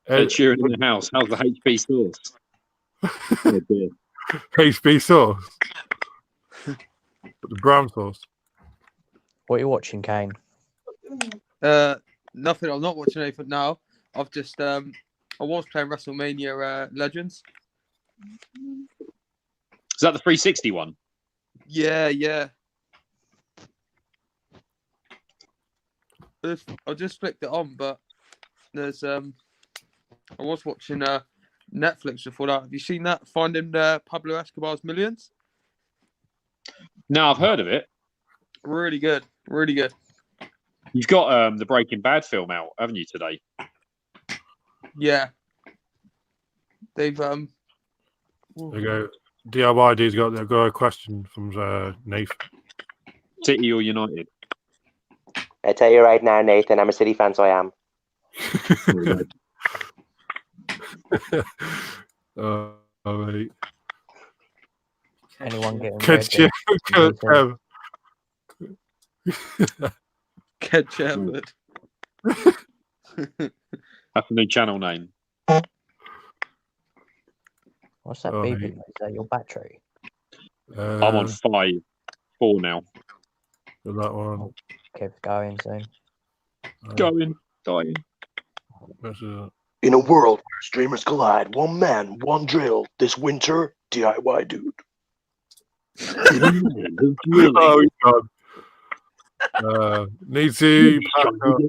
Ed Sheeran in the house. How's the HP sauce? Oh, dear. HB sauce. The brown sauce. What are you watching, Kane? Nothing. I'm not watching anything now. I've just I was playing WrestleMania Legends. Is that the 360 one? Yeah. I just flicked it on, but there's I was watching Netflix before that. Have you seen that? Finding Pablo Escobar's Millions? No, I've heard of it. Really good. Really good. You've got the Breaking Bad film out, haven't you, today? Yeah. They've There you go. DIYD's got a question from Nathan. City or United? I tell you right now, Nathan, I'm a City fan, so I am. Mate. Anyone getting Good red Jim. dead? Ken Shepherd. That's the new channel name. What's that Oh, beeping? mate. Is that your battery? I'm on 4 now. That one. Kev going soon. Going, dying. This is In a world where streamers collide, one man, one drill. This winter, DIY dude. Oh God. Need to pack up. Are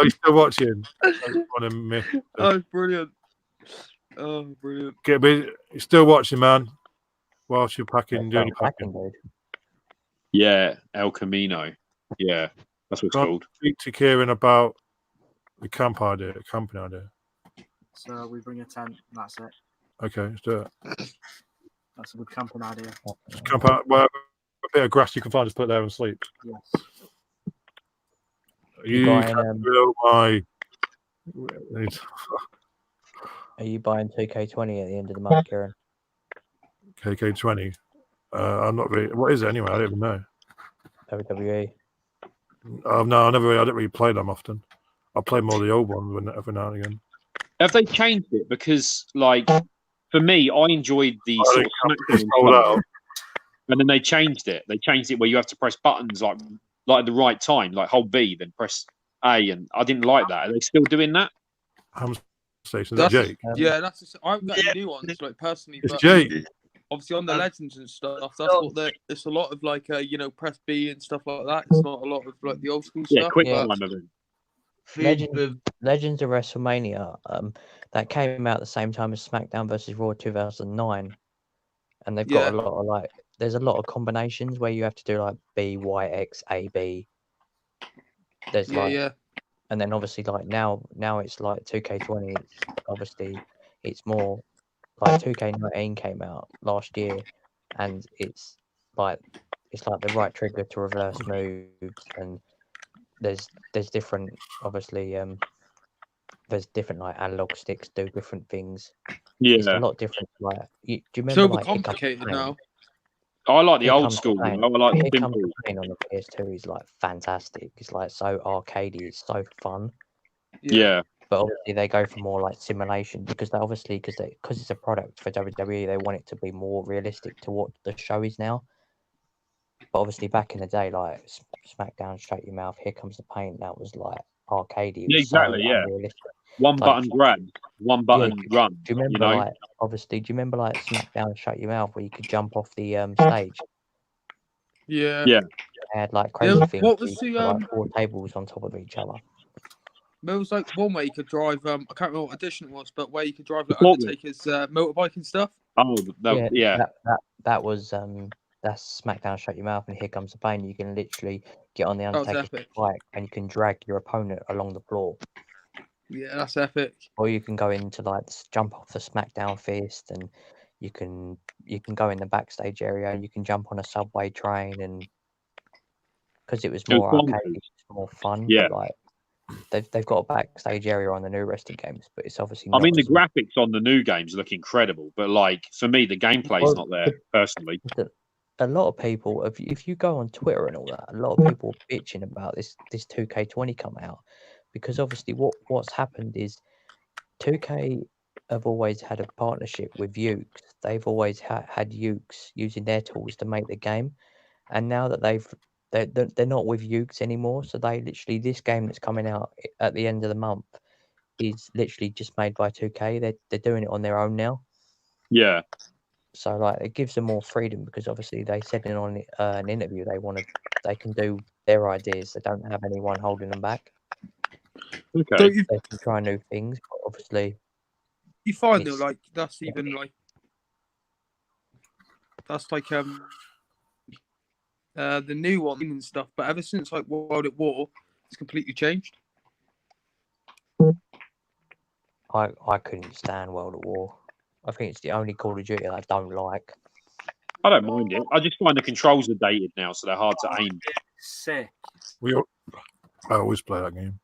you still watching? I just want to miss. Oh, brilliant. Oh, brilliant. You're still watching, man. Whilst you're packing, doing your Packing, packing. dude. Yeah, El Camino. Yeah, that's what it's Can't called. speak to Kieran about the camping idea. So we bring a tent. And that's it. Okay, let's do it. That's a good camping idea. Just camp out. Well, a bit of grass you can find, just put it there and sleep. Yes. You You buying, can feel my. Are you buying 2K20 at the end of the month, Kieran? KK20. I'm not really. What is it anyway? I don't even know. WWE. No, I don't really play them often. I play more the old ones every now and again. Have they changed it? Because, like, for me, I enjoyed the sort of It's SmackDown sold stuff, out. and then they changed it. They changed it where you have to press buttons like at the right time, like hold B, then press A, and I didn't like that. Are they still doing that? Ham station. Is that Jake? Yeah, I haven't got any new ones, like, personally. It's But Jake. obviously, on the Legends and stuff, that's what it's a lot of, like, press B and stuff like that. It's not a lot of, like, the old school Yeah, stuff. quick Yeah. time of it. Legends of WrestleMania. That came out at the same time as SmackDown versus Raw 2009, and they've got a lot of like. There's a lot of combinations where you have to do like B, Y, X, A, B. There's and then obviously like now it's like 2K20. Obviously, it's more like 2K19 came out last year, and it's like the right trigger to reverse moves, and there's different obviously there's different like analog sticks do different things. It's a Yeah, lot different. Like do you It's remember like Here Comes the overcomplicated Pain? now. I like the Here old Comes the school. Pain. I like the Here Comes simple. the Pain on the PS2 is like fantastic. It's like so arcadey. It's so fun. Yeah, But obviously they go for more like simulation because they obviously because it's a product for WWE, they want it to be more realistic to what the show is now. But obviously back in the day, like SmackDown, Shut Your Mouth, Here Comes the Pain, that was like arcadey. It Yeah, was exactly, so yeah. unrealistic. one Like, button grab, one button run. do you remember like obviously? Do you remember like SmackDown, Shut Your Mouth, where you could jump off the stage? Yeah. Yeah. They had like crazy things. What where was you the could put, like 4 tables on top of each other. There was like one way you could drive. I can't remember what edition it was, but where you could drive like Forklift. Undertaker's motorbike and stuff. Oh, that, yeah. That was that's SmackDown Shut Your Mouth and Here Comes the Pain. You can literally get on the That was Undertaker's epic. bike and you can drag your opponent along the floor. Yeah, that's epic. Or you can go into like jump off the SmackDown fist, and you can go in the backstage area and you can jump on a subway train, and because it was It was more bonkers. arcade, it's more fun. Yeah. But like they've got a backstage area on the new wrestling games, but it's obviously I not mean, the as- graphics on the new games look incredible, but like for me, the gameplay's Well, not there personally. a lot of people, if you go on Twitter and all that, a lot of people are bitching about this 2K20 coming out, because obviously what's happened is 2K have always had a partnership with Ukes. They've always had Ukes using their tools to make the game, and now that they're not with Ukes anymore, so they literally, this game that's coming out at the end of the month is literally just made by 2K. They're doing it on their own now. Yeah. So like it gives them more freedom, because obviously they said on an interview they can do their ideas. They don't have anyone holding them back. Okay. Don't you, They can try new things, but obviously you find though, it's- like that's even like that's like the new one and stuff. But ever since like World at War, it's completely changed. I couldn't stand World at War. I think it's the only Call of Duty I don't like. I don't mind it. I just find the controls are dated now, so they're hard to aim. Sick. I always play that game.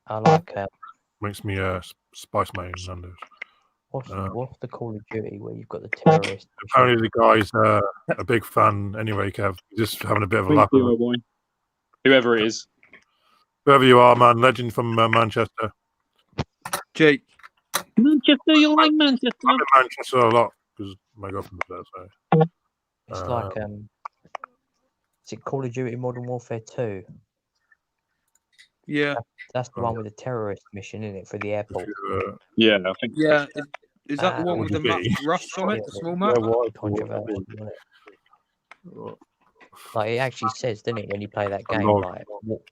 I like Makes me spice my Nando's. what's the Call of Duty where you've got the terrorists? Apparently, the guy's a big fan. Anyway, Kev, just having a bit of a Thank laugh. you, oh boy. Whoever it is. Whoever you are, man, legend from Manchester. Jake. Manchester, you like Manchester? I'm in Manchester a lot because my girlfriend's there. So It's like is it Call of Duty Modern Warfare 2? Yeah. That's the one with the terrorist mission in it for the airport. Yeah, I think. Yeah. Is that the one would with the be. map Rust on it, the small yeah, map? what? Controversial, isn't it? Like it actually says, doesn't it, when you play that game, Lord.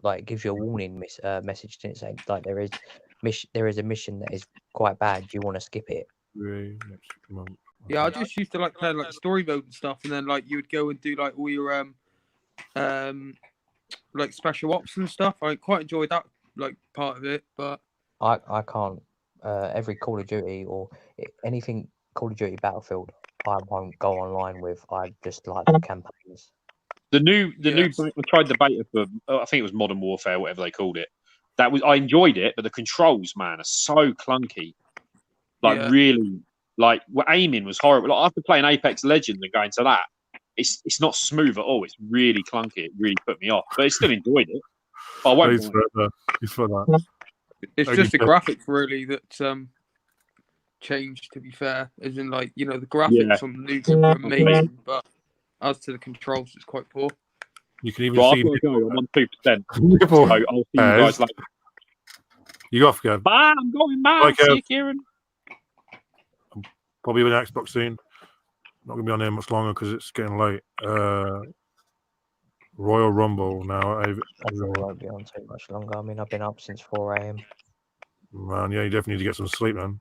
like it gives you a warning message, didn't it, saying like there is a mission that is quite bad. Do you want to skip it? Next month. Yeah, I just used to like play like story mode and stuff, and then like you would go and do like all your like special ops and stuff. I quite enjoyed that like part of it, but I can't. Every Call of Duty or anything Call of Duty Battlefield, I won't go online with. I just like the campaigns. The new I tried the beta for I think it was Modern Warfare, whatever they called it. I enjoyed it, but the controls, man, are so clunky. Like really, like aiming was horrible. Like, after playing Apex Legends and going to that, it's not smooth at all. It's really clunky. It really put me off, but I still enjoyed it. I won't. He's for that. it's just the graphics really that changed. To be fair, as in like the graphics on the new game are amazing, but as to the controls, it's quite poor. You can even Well, see. I've got to go. I'm on 2%. Nipple. So I'll see you guys later. You off, Kev? Bye. I'm going back. Bye, Kev. See you, Kieran. Probably with an Xbox soon. Not gonna be on there much longer because it's getting late. Royal Rumble now. I won't be on too much longer. I mean, I've been up since 4 a.m. Man, yeah, you definitely need to get some sleep, man.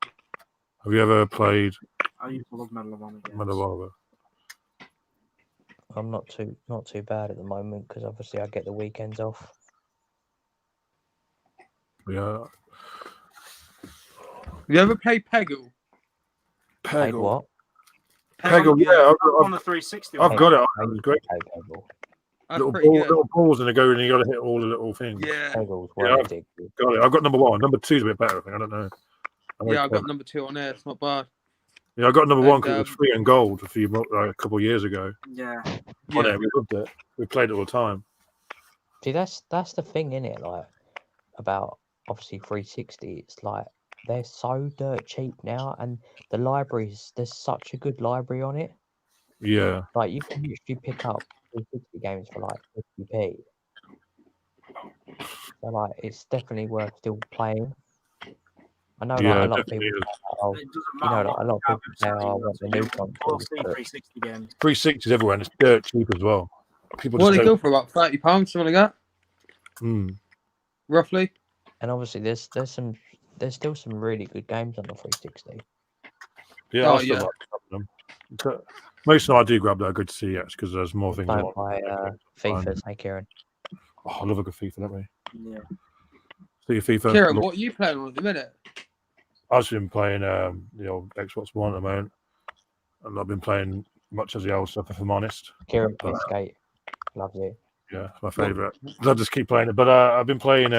Have you ever played I used to love Medal of Honor. Medal of Honor? I'm not too bad at the moment because obviously I get the weekends off. Yeah. You ever play Peggle? Played what? Peggle, yeah. On the 360. I've got it. I It's great. play Peggle. That's Little, pretty good. little balls and they go and you got to hit all the little things. Yeah. Peggle's Yeah, well I've ridiculous. got it. I've got number 1. Number 2's a bit better. I think. I don't know. Yeah, I got number 2 on there. It's not bad. Yeah, I got number 1 And, because it was free and gold a couple of years ago. Yeah. On it, we loved it. We played it all the time. See, that's the thing, innit? Like about obviously 360. It's like they're so dirt cheap now, and the libraries. There's such a good library on it. Yeah. Like you can usually pick up 360 games for like 50p. So like, it's definitely worth still playing. I know, like Yeah, a lot of people. definitely is. Oh, It doesn't you know, matter like, a lot of people say, "Oh, I want the new We'll console." see but 360 games. 360 is everywhere and it's dirt cheap as well. People What just do they don't. go for? About £30, something like that, roughly. And obviously, there's still some really good games on the 360. Yeah, Oh, I still yeah. like some of them. Most of them I do grab that are good to see because there's more things. Don't buy FIFAs, hey Kieran. Oh, I love a good FIFA, don't we? Yeah. See your FIFA. Kieran, what are you playing on at the minute? I've just been playing the old Xbox One at the moment, and I've been playing much as the old stuff, if I'm honest. Kieran Skate, love you. Yeah, it's my favourite. I just keep playing it, but I've been playing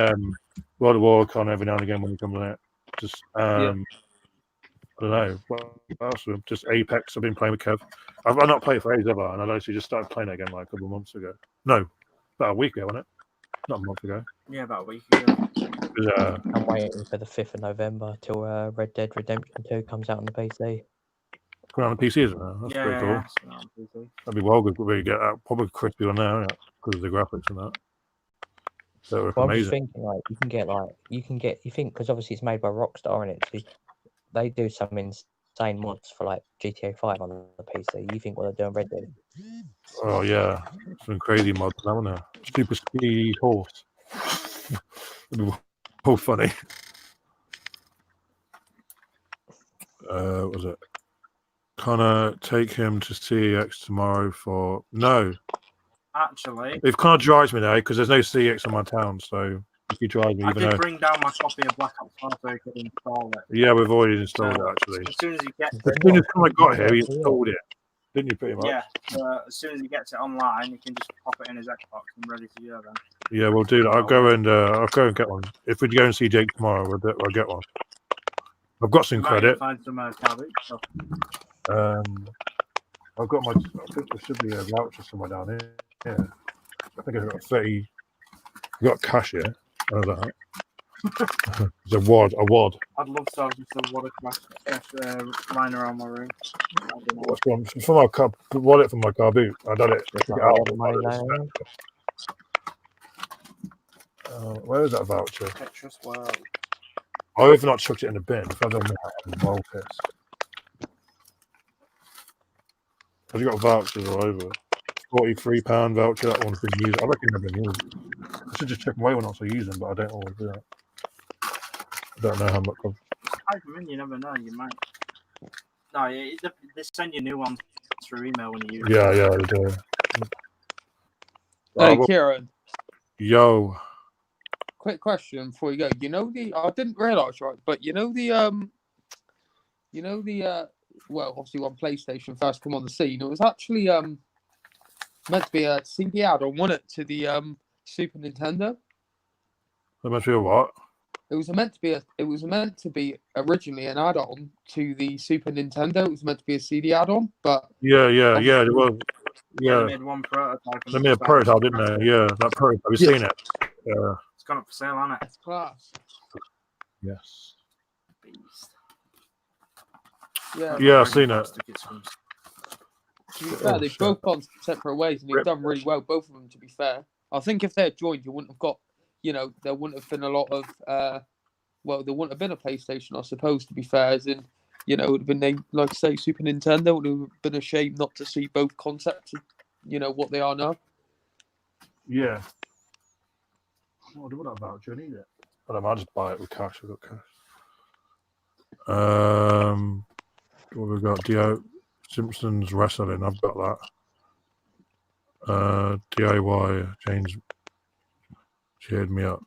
World of Warcraft every now and again when you come on it. Just I don't know. What else? Just Apex. I've been playing with Kev. I've not played for ages ever, and I actually just started playing it again like a couple of months ago. No, about a week ago, wasn't it? Not a month ago. Yeah, about a week ago. I'm waiting for the 5th of November till Red Dead Redemption 2 comes out on the PC. Coming out on the PC, isn't it? That's pretty cool. Yeah. That'd be well good. We get that probably crispy on there because of the graphics and that. So Well, I'm just thinking, like, you think, because obviously it's made by Rockstar, and so they do some insane mods for like GTA 5 on the PC. You think what they're doing Red Dead? Oh yeah, some crazy mods, haven't there? Super speed horse. Oh, funny. What was it? Connor, take him to CEX tomorrow for no. Actually, if Connor drives me there, because there's no CEX in my town, so if you drive me, I did bring down my copy of Black Ops 1 so you could install it. Yeah, we've already installed it actually. As soon as you get Connor got here, he installed it, didn't you? Pretty much. Yeah. As soon as he gets it online, he can just pop it in his Xbox and ready to go then. Yeah, we'll do that. I'll go and get one. If we go and see Jake tomorrow, I'll get one. I've got some credit. Find some carbage stuff. I've got I think there should be a voucher somewhere down here. Yeah. I think I've got 30. I've got cash here. How's that? It's a wad. I'd love to have just a wad of cash lying around my room. What's one? For my car, wallet from my car boot. I done it. Where is that voucher? Tetris World. I've not chucked it in the bin. If I've done that, I'm well pissed. I've got vouchers all over. £43 voucher. That one's been used. I reckon they've been used. I should just check them away when I use them, but I don't always do that. I don't know how much. Type them in. You never know. You might. No, they send you new ones through email when you use. Yeah, they do. Hey, Kieran. Yo. Quick question before you go. You know I didn't realise, right? But you know well, obviously when PlayStation first come on the scene, it was actually meant to be a CD add-on, wasn't it, to the Super Nintendo? That must be a what? It was meant to be originally an add-on to the Super Nintendo. It was meant to be a CD add-on, but yeah, it was. Yeah, they made one prototype. They made a prototype, didn't they? Yeah, that prototype. Have you seen it? Yeah. It's gone up for sale, hasn't it? It's class. Yes. Beast. Yeah, I've seen it. To be fair, they've both gone separate ways and they've done really well, both of them, to be fair. I think if they had joined, you wouldn't have got, there wouldn't have been a lot of, there wouldn't have been a PlayStation, I suppose, to be fair, as in, it would have been named, like I say, Super Nintendo. It would have been a shame not to see both concepts, what they are now. Yeah. What that voucher? I need it. I'll just buy it with cash. I've got cash. What have we got? Dio Simpsons Wrestling. I've got that. DIY James cheered me up.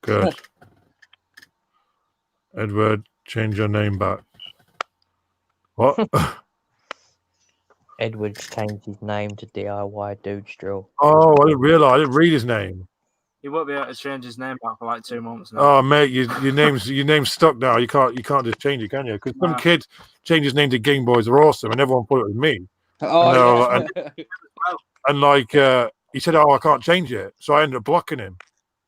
Good. Edward, change your name back. What? Edward's changed his name to DIY Dudes Drill. Oh, I didn't realise. I didn't read his name. He won't be able to change his name back for like 2 months now. Oh mate, your name's stuck now. You can't just change it, can you? Because some kid changed his name to Game Boys Are Awesome, and everyone thought it was me. Oh, and he said, "Oh, I can't change it," so I ended up blocking him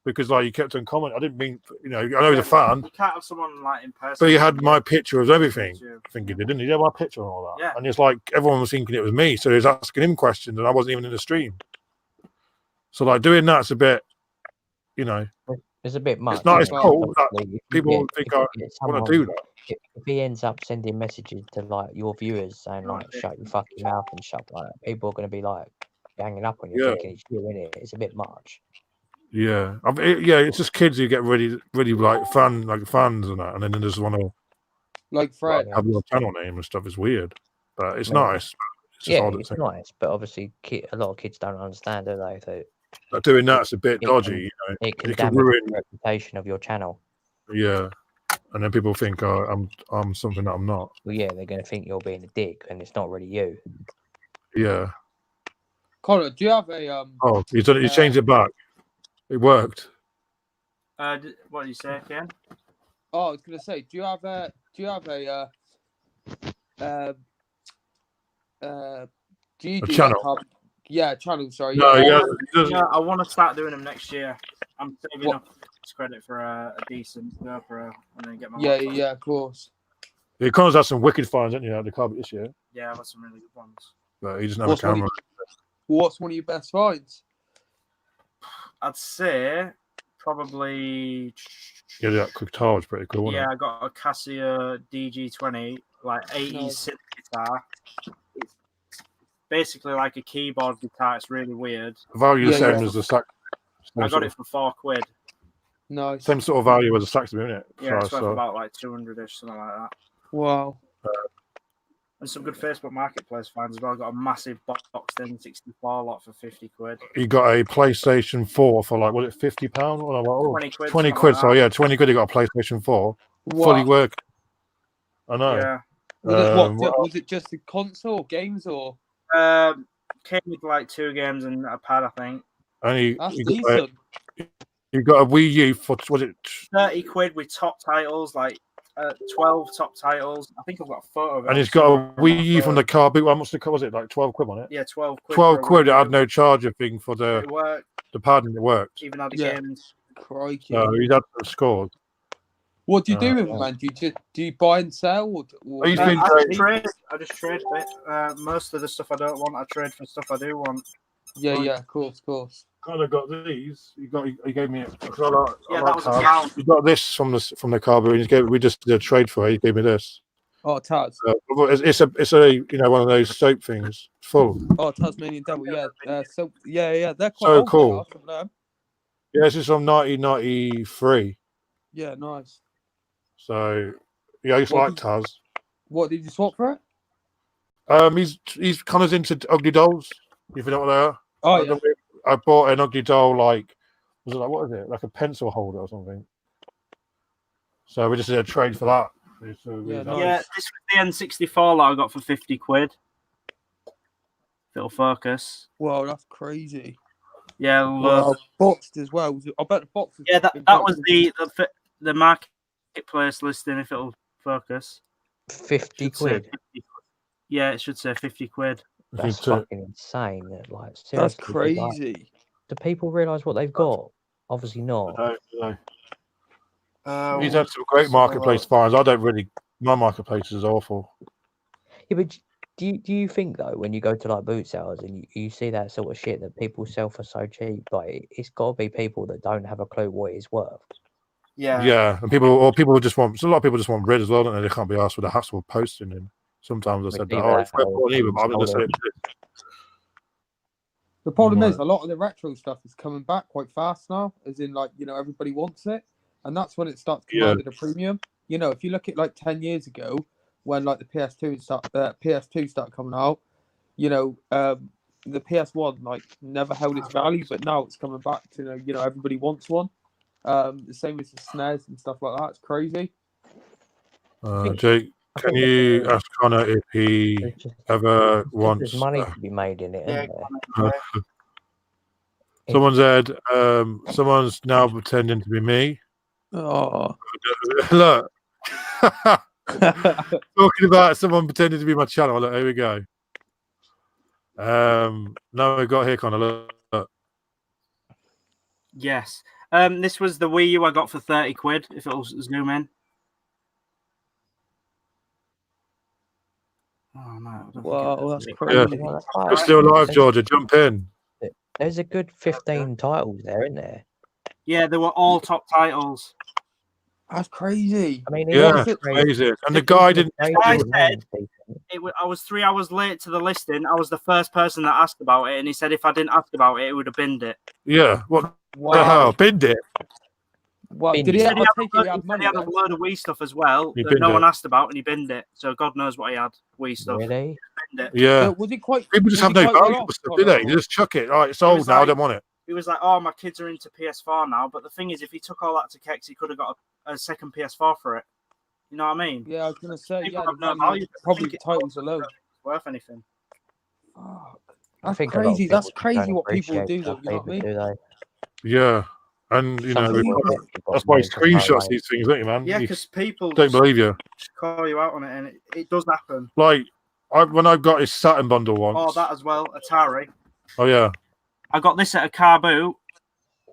because he kept on commenting. I didn't mean, I know he's a fan. You can't have someone like in person. But he had my picture of everything. I think he did, didn't he? He had my picture and all that. Yeah. And it's like everyone was thinking it was me, so he was asking him questions, and I wasn't even in the stream. So doing that's a bit. It's a bit much. It's not as cool that people think I want to do that. If he ends up sending messages to your viewers saying shut your fucking mouth and stuff like that, people are going to be ganging up on you thinking it's you, innit? It's a bit much. Yeah, it's just kids who get really fans and that, and then they just want to Fred have your channel name and stuff. It's weird. but it's Yeah. nice. It's just Yeah, odd at the it's same- nice, but obviously a lot of kids don't understand, do they? That Like doing that's a bit it dodgy. can- You know, it can it can damage ruin. the reputation of your channel. Yeah, and then people think, oh, I'm something that I'm not. Well, yeah, they're going to think you're being a dick, and it's not really you. Yeah. Connor, do you have a Oh, he's done it. He's changed it back. It worked. What did you say, Ken? Oh, I was gonna say, do you have a do you A do channel? like channel? Sorry. No, yeah. he doesn't. Yeah, I want to start doing them next year. I'm saving What? up credit for a decent GoPro and then get my Yeah, laptop. yeah, of course. The Connors had some wicked finds, didn't you, at the carpet this year? Yeah, I've got some really good ones. But he doesn't have What's a one, camera. what's one of your best finds? I'd say probably. Yeah, that quick guitar was pretty cool, wasn't Yeah, I got a Casio DG20, like 80s Nice. synth guitar. It's basically like a keyboard guitar. It's really weird. it? Value the Yeah, same yeah. as the sax. I got it for £4. Nice. Same sort of value as a saxophone, isn't it? Yeah, it's worth So- about like 200ish, something like that. Wow. And some good Facebook Marketplace finds as well. Got a massive boxed in 64 lot for £50. you got a PlayStation 4 for like, was it £50? Or like, oh, 20 quid. 20 something quid. like So that. yeah, 20 quid. You got a PlayStation 4, Wow. fully working. I know. Yeah. Was it just the console games or? Came with like 2 games and a pad, I think. And That's you decent. got a Wii U for, was it? 30 quid with top titles, like 12 top titles. I think I've got a photo of it. And it's got a Wii U from the car boot. How much was it? Like 12 quid on it? Yeah, 12 quid. 12 for a quid. It Wii had U. no charger thing for It worked, the pad, and it worked. even had the Yeah. games. Crikey. So he's had some scores. What do you do Uh, with it, man? Do you buy and sell? Or He's I been just trading. trade. I just trade it. Most of the stuff I don't want, I trade for stuff I do want. yeah, of course. Kind of got these. He gave me. Yeah, that was a pound. He got this from the car boot. We just did a trade for it. He gave me this. Oh, Taz. It's a one of those soap things. Full. Oh, Tasmanian Devil. Yeah. They're quite So old, cool. they are, some of them. Yeah, this is from 1993. Yeah, nice. So yeah, I used to What like Taz. What did you swap for it? He's kind of into ugly dolls. If you know what they are. Oh yeah. I bought an ugly doll. Like, was it like, what is it? Like a pencil holder or something. So we just did a trade for that. So Yeah, we- nice. Yeah, this was the N64 that I got for 50 quid. Little Focus. Wow, that's crazy. Yeah, Wow, boxed as well. I bet the box was. yeah. That was the marketplace listing. If it'll focus. 50 Should say quid. 50 Yeah, it should say 50 quid. That's fucking insane. Like, That's seriously, like, crazy. do people realise what they've got? Obviously not. He's had some great marketplace finds. I don't really. My marketplace is awful. Yeah, but do you think though, when you go to like boot sales and you see that sort of shit that people sell for so cheap, like it's got to be people that don't have a clue what it's worth. Yeah. And people just want. So a lot of people just want rid as well, don't they? They can't be asked with the hassle of posting. And sometimes I said that. Oh, it's not even. But I'm going to say it. The problem Right. is a lot of the retro stuff is coming back quite fast now, as in like, everybody wants it. And that's when it starts commanding a premium. If you look at like 10 years ago when like the PS2 started coming out, the PS1 like never held its value, but now it's coming back to everybody wants one. The same as the SNES and stuff like that. It's crazy. Jake, can you ask Connor if he ever wants? There's money to be made in it, isn't Yeah, there? Someone said, someone's now pretending to be me. Oh. Look. Talking about someone pretending to be my channel. Look, here we go. Now we got here, Connor. Look. Yes. This was the Wii U I got for 30 quid. If it'll zoom in. Oh no! I don't think Wow, it- that's Yeah. crazy. Well, that's You're like- still live, Georgia. Jump in. There's a good 15 titles there, isn't there? Yeah, they were all top titles. That's crazy. I mean, Yeah, it's crazy. And the guy didn't. I said I was 3 hours late to the listing. I was the first person that asked about it, and he said if I didn't ask about it, it would have binned it. Yeah. What the Wow. hell? Binned it. Well, Binned did he it. have, I take it he He had money had a then? load of Wii stuff as well He that no binned one it. asked about, and he binned it. So God knows what he had. Wii stuff. Really? Binned it. Yeah. Was it quite? People just was have he no quite well value off, for stuff, Connor, do they? or- You just chuck it. All right, it's It old was now. I like- don't want it. He was like, "Oh, my kids are into PS4 now." But the thing is, if he took all that to Kex, he could have got a second PS4 for it. You know what I mean? Yeah, I was gonna say. People Yeah, have no the value, value. probably Think the it's titles alone. worth anything. Fuck. I That's think a lot of crazy. people That's just crazy don't what people appreciate do, though. stuff You know what I either, mean? do they? Yeah. And, you Some know, people have literally got that's why he money to throw screenshots away. these things, don't you, man? Yeah, You because people don't believe you. just call you out on it, and it does happen. Like, when I got his Saturn bundle once. Oh, that as well, Atari. Oh, yeah. I got this at a car boot.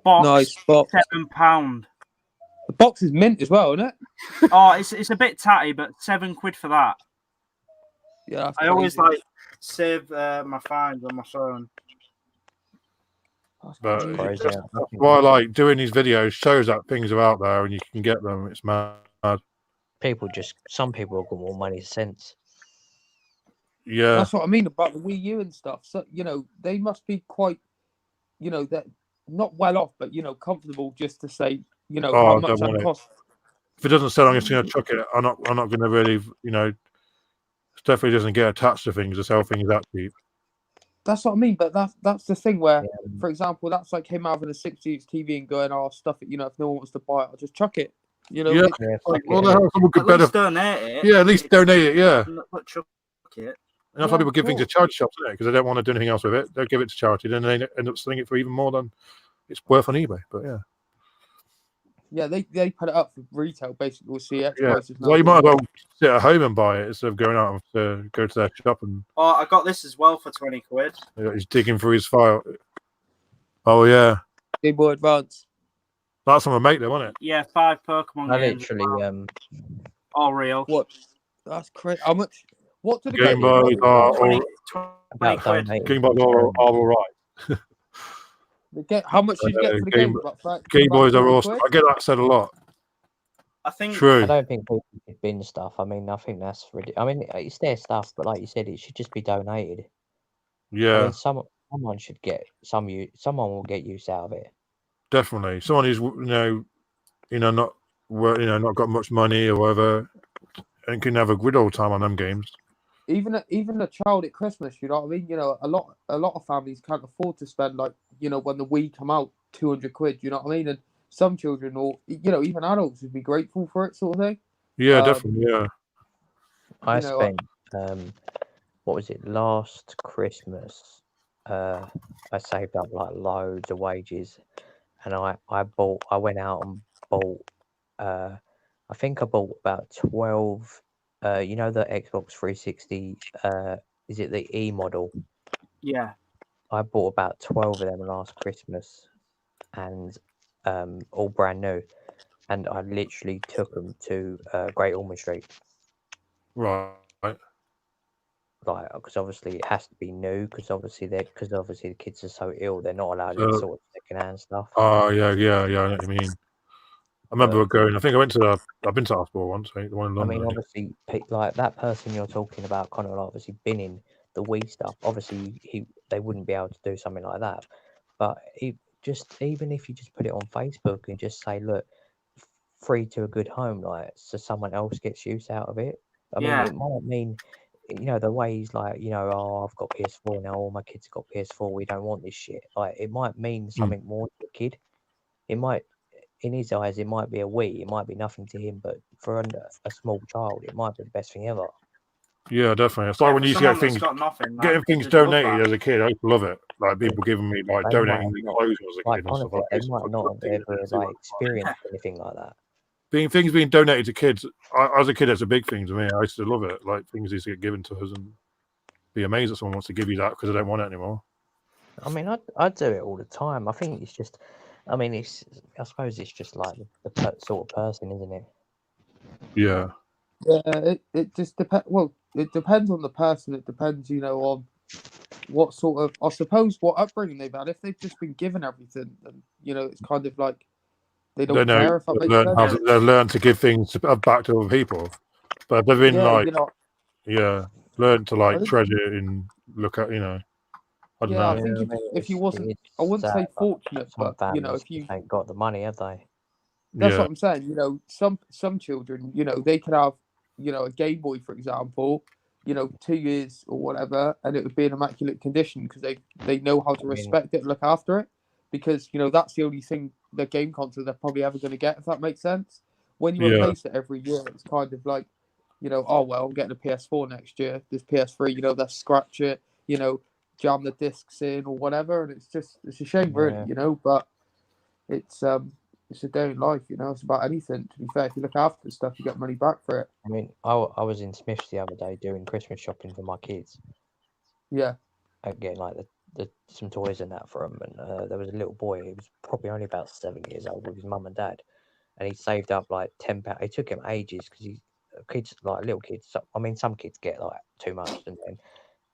Box, Nice box. £7. The box is mint as well, isn't it? Oh, it's a bit tatty, but £7 for that. Yeah, that's I always crazy. like save my finds on my phone. That's But crazy. Crazy. that's why I like doing these videos, shows that things are out there and you can get them. It's mad. Some people have got more money than sense. Yeah. That's what I mean about the Wii U and stuff. So they must be quite, that not well off, but comfortable just to say, Oh, how I much don't that want it. costs. If it doesn't sell, I'm just going to chuck it. I'm not going to really, it definitely doesn't get attached to things to sell things that cheap. That's what I mean. But that's the thing where, Yeah. for example, that's like him having a 60-inch TV and going, "Oh, stuff it. If no one wants to buy it, I'll just chuck it." Yeah. Yeah, Like, fuck what it, the hell? Someone could At better. least donate it. Yeah, at least donate it. Yeah. Not chuck it. And that's why Yeah, people give things to cool. charity shops, isn't it? Because they don't want to do anything else with it. They'll give it to charity, then they end up selling it for even more than it's worth on eBay. But yeah. Yeah, they put it up for retail basically with CX Yeah. prices. now, Well, you might as don't well sit at home and buy it instead of going out to go to their shop and Oh, I got this as well for £20. he's digging through his file. Oh, yeah. they? Game Boy Advance. That's on a mate, though, wasn't it? Yeah, 5 Pokemon I games. literally All real. What? That's crazy. How much? What did the Game Boys are 20 about quid. donating. Game Boys are all right. How much did you get for the Game- game? About Game Boys are 40 awesome. quid? I get that said a lot. I think True. I don't think people should bin stuff. I mean, I think that's ridiculous. I mean, it's their stuff, but like you said, it should just be donated. I Yeah, mean, someone should get someone will get use out of it. definitely. Someone who's not not got much money or whatever, and can have a good old time on them games. Even a child at Christmas, you know what I mean? A lot of families can't afford to spend when the Wii come out, 200 quid. You know what I mean? And some children or even adults would be grateful for it, sort of thing. Yeah, definitely. Yeah, I You know, spent what was it last Christmas? I saved up like loads of wages, and I went out and bought. I think I bought about 12. The Xbox 360. Is it the E model? yeah. I bought about 12 of them last Christmas, and all brand new. And I literally took them to Great Ormond Street. right. Like, because obviously it has to be new, because obviously the kids are so ill, they're not allowed in sort of second-hand stuff. Oh yeah. I know what you mean. I remember going. I think I've been to hospital once. The one in I London. mean, obviously, like that person you're talking about, kind of obviously binning the Wii stuff. Obviously, they wouldn't be able to do something like that. But even if you just put it on Facebook and just say, look, free to a good home, like, so someone else gets use out of it. I mean, it might mean, the way he's like, oh, I've got PS4 now, all my kids have got PS4, we don't want this shit. Like, it might mean something more to the kid. It might, in his eyes, it might be a Wii, it might be nothing to him, but for a small child, it might be the best thing ever. Yeah, definitely. It's like when you used to get things, getting things donated as a kid. I used to love it. Like people giving me like They donating might me not- clothes as a Like, kid and stuff honestly, like they that. might not have ever like experienced anything like that. Things being donated to kids. As a kid, it's a big thing to me. I used to love it. Like things used to get given to us, and be amazed that someone wants to give you that because they don't want it anymore. I mean, I do it all the time. I think it's just, I suppose it's just like the sort of person, isn't it? Yeah. Yeah, it just depends. Well, it depends on the person. It depends, on what sort of, I suppose, what upbringing they've had. If they've just been given everything, then it's kind of like they don't care. If that makes sense. They've learned to give things back to other people, but they've been learn to like treasure and look at, I don't know. I think if you wasn't, I wouldn't say fortunate, some but families if you ain't got the money, have they? That's Yeah. what I'm saying. You know, some children, you know, they could have, you know, a Game Boy, for example, you know, 2 years or whatever, and it would be in immaculate condition because they know how to I mean, respect it and look after it. Because, you know, that's the only thing, the game console they're probably ever going to get, if that makes sense. When you Yeah. replace it every year, it's kind of like, you know, oh, well, I'm getting a PS4 next year. This PS3, you know, they'll scratch it, you know, jam the discs in or whatever. And it's a shame, really, Yeah. you know, but it's a day in life, you know, it's about anything. To be fair, if you look after the stuff, you get money back for it. I mean, I was in Smith's the other day doing Christmas shopping for my kids. Yeah. And getting like some toys and that for them. And there was a little boy. He was probably only about 7 years old with his mum and dad, and he saved up like £10. It took him ages because kids, like little kids. I mean, some kids get like too much and then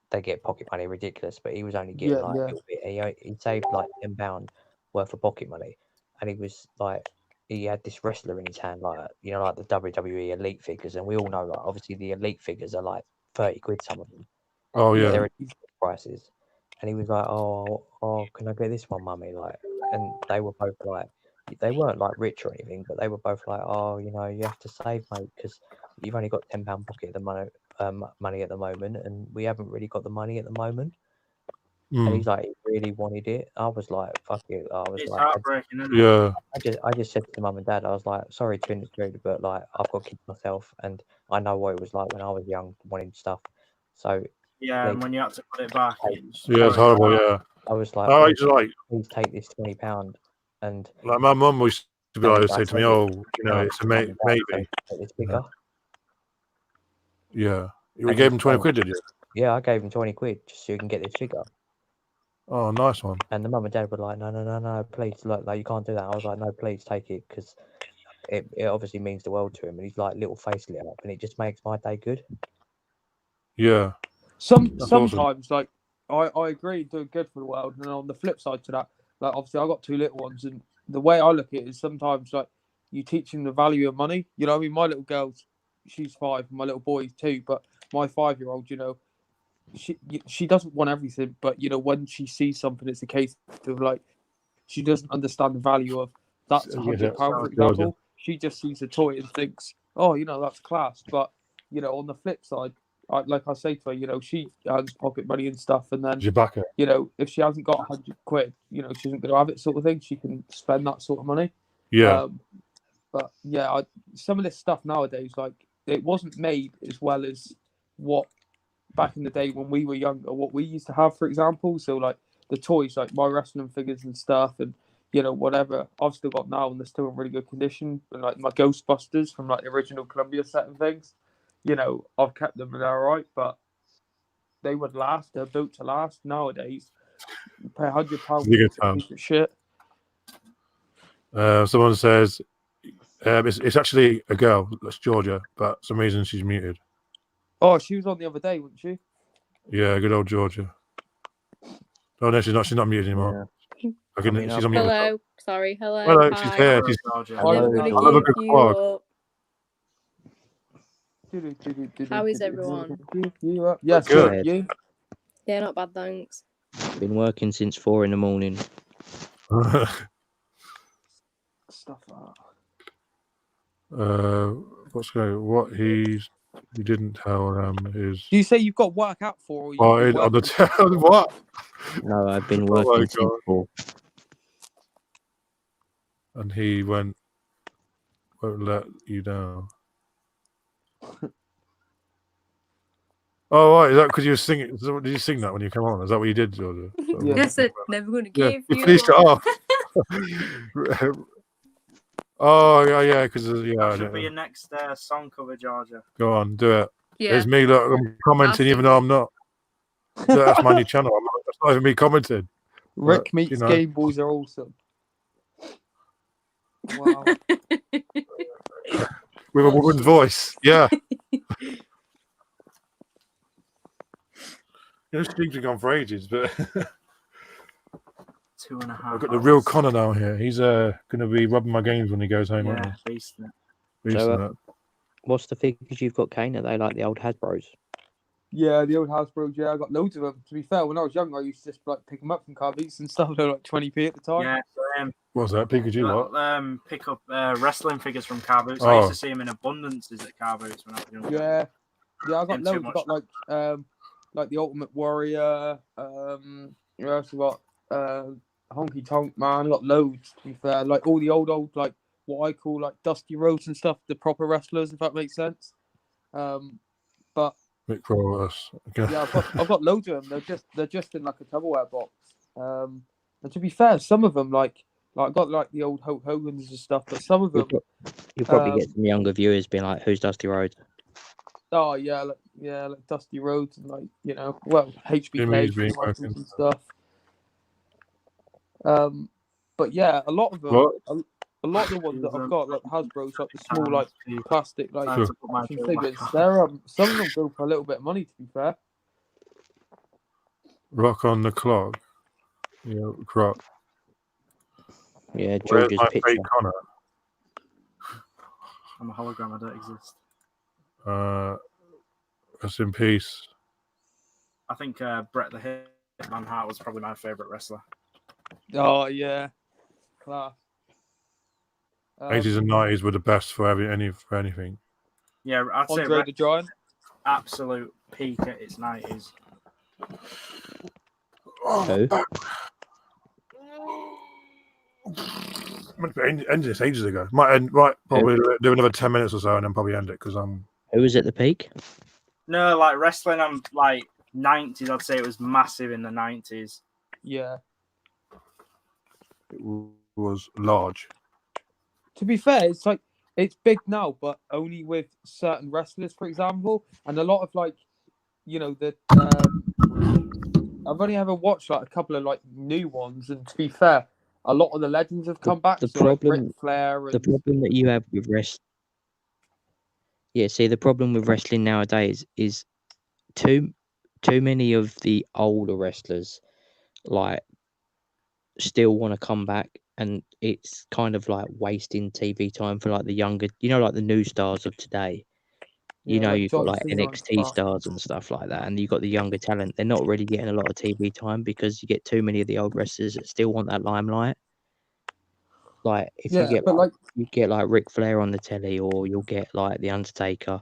they get pocket money ridiculous. But he was only getting like a little bit. He saved like £10 worth of pocket money, and he was like, he had this wrestler in his hand, like, you know, like the WWE Elite figures, and we all know, like, obviously the Elite figures are like 30 quid, some of them. Oh yeah. They're ridiculous prices. And he was like, oh, can I get this one, mummy? Like, and they were both like, they weren't like rich or anything, but they were both like, oh, you know, you have to save, mate, because you've only got £10 pocket at the money at the moment, and we haven't really got the money at the moment. And he's like, he really wanted it. I was like, fuck it. I was It's like, heartbreaking, isn't it? Yeah. I just said to mum and dad, I was like, sorry to intrude, but like, I've got kids myself, and I know what it was like when I was young, wanting stuff. So yeah, and when you had to put it back, Yeah, it's horrible. Yeah. I was like, I just like, please take this £20, and like my mum used to be like, say to me, oh, you know, it's a maybe. It's bigger. Yeah. You gave him 20 quid, did you? Yeah, I gave him 20 quid just so you can get this figure. Oh, nice one. And the mum and dad were like, no, please, like you can't do that. I was like, no, please take it, because it obviously means the world to him, and he's like, little face lit up, and it just makes my day good. Yeah. Sometimes, like, I agree, doing good for the world. And on the flip side to that, like, obviously, I got 2 little ones, and the way I look at it is sometimes, like, you teach them the value of money. You know what I mean? My little girl's, she's 5, and my little boy's 2, but my 5-year-old, you know, she doesn't want everything, but, you know, when she sees something, it's a case of, like, she doesn't understand the value of that's £100, for example. She just sees a toy and thinks, oh, you know, that's class. But, you know, on the flip side, like I say to her, you know, she earns pocket money and stuff, and then, you know, if she hasn't got 100 quid, you know, she isn't going to have it, sort of thing. She can spend that sort of money. Yeah. But yeah, some of this stuff nowadays, like, it wasn't made as well as what back in the day when we were younger, what we used to have, for example. So, like, the toys, like my wrestling figures and stuff, and, you know, whatever I've still got now, and they're still in really good condition. And, like, my Ghostbusters from, like, the original Columbia set and things, you know, I've kept them and they're all right, but they would last. They're built to last. Nowadays, you pay £100 for a piece of shit. Someone says it's actually a girl. That's Georgia, but for some reason she's muted. Oh, she was on the other day, wasn't she? Yeah, good old Georgia. Oh no, she's not. She's not muted anymore. Yeah. She's on mute. Hello, sorry. Hello. Hello, Hi. she's here. She's I'm never gonna give you up. How is everyone? Yes, good. You? Yeah, not bad, thanks. Been working since 4 a.m. Stuff like that. What's going? What he didn't tell them is. Do you say you've got work out for? Or on the what? No, I've been working since 4. And he won't let you down. Oh, right. Is that because you were singing? Did you sing that when you came on? Is that what you did, Georgia? Yes, I'm never going to give you. You finished it off. Oh, yeah, because That should be your next song cover, Georgia. Go on, do it. Yeah. There's me. Look, I'm commenting, even though I'm not. That's my new channel. That's not even me commenting. Rick meets Game Boys are awesome. Wow. With a woman's voice, yeah. Streams have gone for ages, but 2.5 I've got the real Connor now here. He's going to be robbing my games when he goes home. Yeah, beast. So, what's the figures you've got, Kane? Are they like the old Hasbros? Yeah, the old Hasbros. Yeah, I got loads of them. To be fair, when I was younger, I used to just like pick them up from car beats and stuff. They were like 20p at the time. Yeah, What's that? Pikachu what? Pick up wrestling figures from car boots. I used Oh. to see them in abundances at car boots when I was younger. Yeah, I got Didn't too loads. I much got like the Ultimate Warrior. I also got Honky Tonk Man. I got loads. To be fair, like all the old like what I call like Dusty Rhodes and stuff, the proper wrestlers, if that makes sense. But Mick Ross. Okay. yeah, I've got loads of them. They're just in like a Tupperware box. And to be fair, some of them like I got like the old Hulk Hogan's and stuff, but some of them You'll probably get some younger viewers being like, "Who's Dusty Rhodes?" Oh yeah, like Dusty Rhodes and like HBK Jimmy's being and stuff. But yeah, a lot of them, a lot of the ones that I've got like Hasbro's, like the small like plastic like action figures. Some of them go for a little bit of money. To be fair. Rock on the clock. Yeah, Croc. Yeah, Where's George's my picture. fake Connor? I'm a hologram. I don't exist. Rest in peace. I think Bret the Hitman Hart was probably my favorite wrestler. Oh yeah, class. 80s and 90s were the best for anything. Yeah, I'd say Andre the Giant. Absolute peak at its 90s. Who? Ended this ages ago. Might end probably do another 10 minutes or so and then probably end it because I'm. Who was at the peak? No, like wrestling, I'm like 90s. I'd say it was massive in the 90s. Yeah. It was large. To be fair, it's like it's big now, but only with certain wrestlers, for example, and a lot of like, I've only ever watched like a couple of like new ones, and to be fair, a lot of the legends have come back. The so, problem, like Ric Flair and... the problem that you have with the problem with wrestling nowadays is too many of the older wrestlers like still want to come back, and it's kind of like wasting TV time for like the younger, like the new stars of today. like You've John got like Cena NXT stars and stuff like that, and you've got the younger talent. They're not really getting a lot of TV time because you get too many of the old wrestlers that still want that limelight. Like if you get like Ric Flair on the telly, or you'll get like the Undertaker.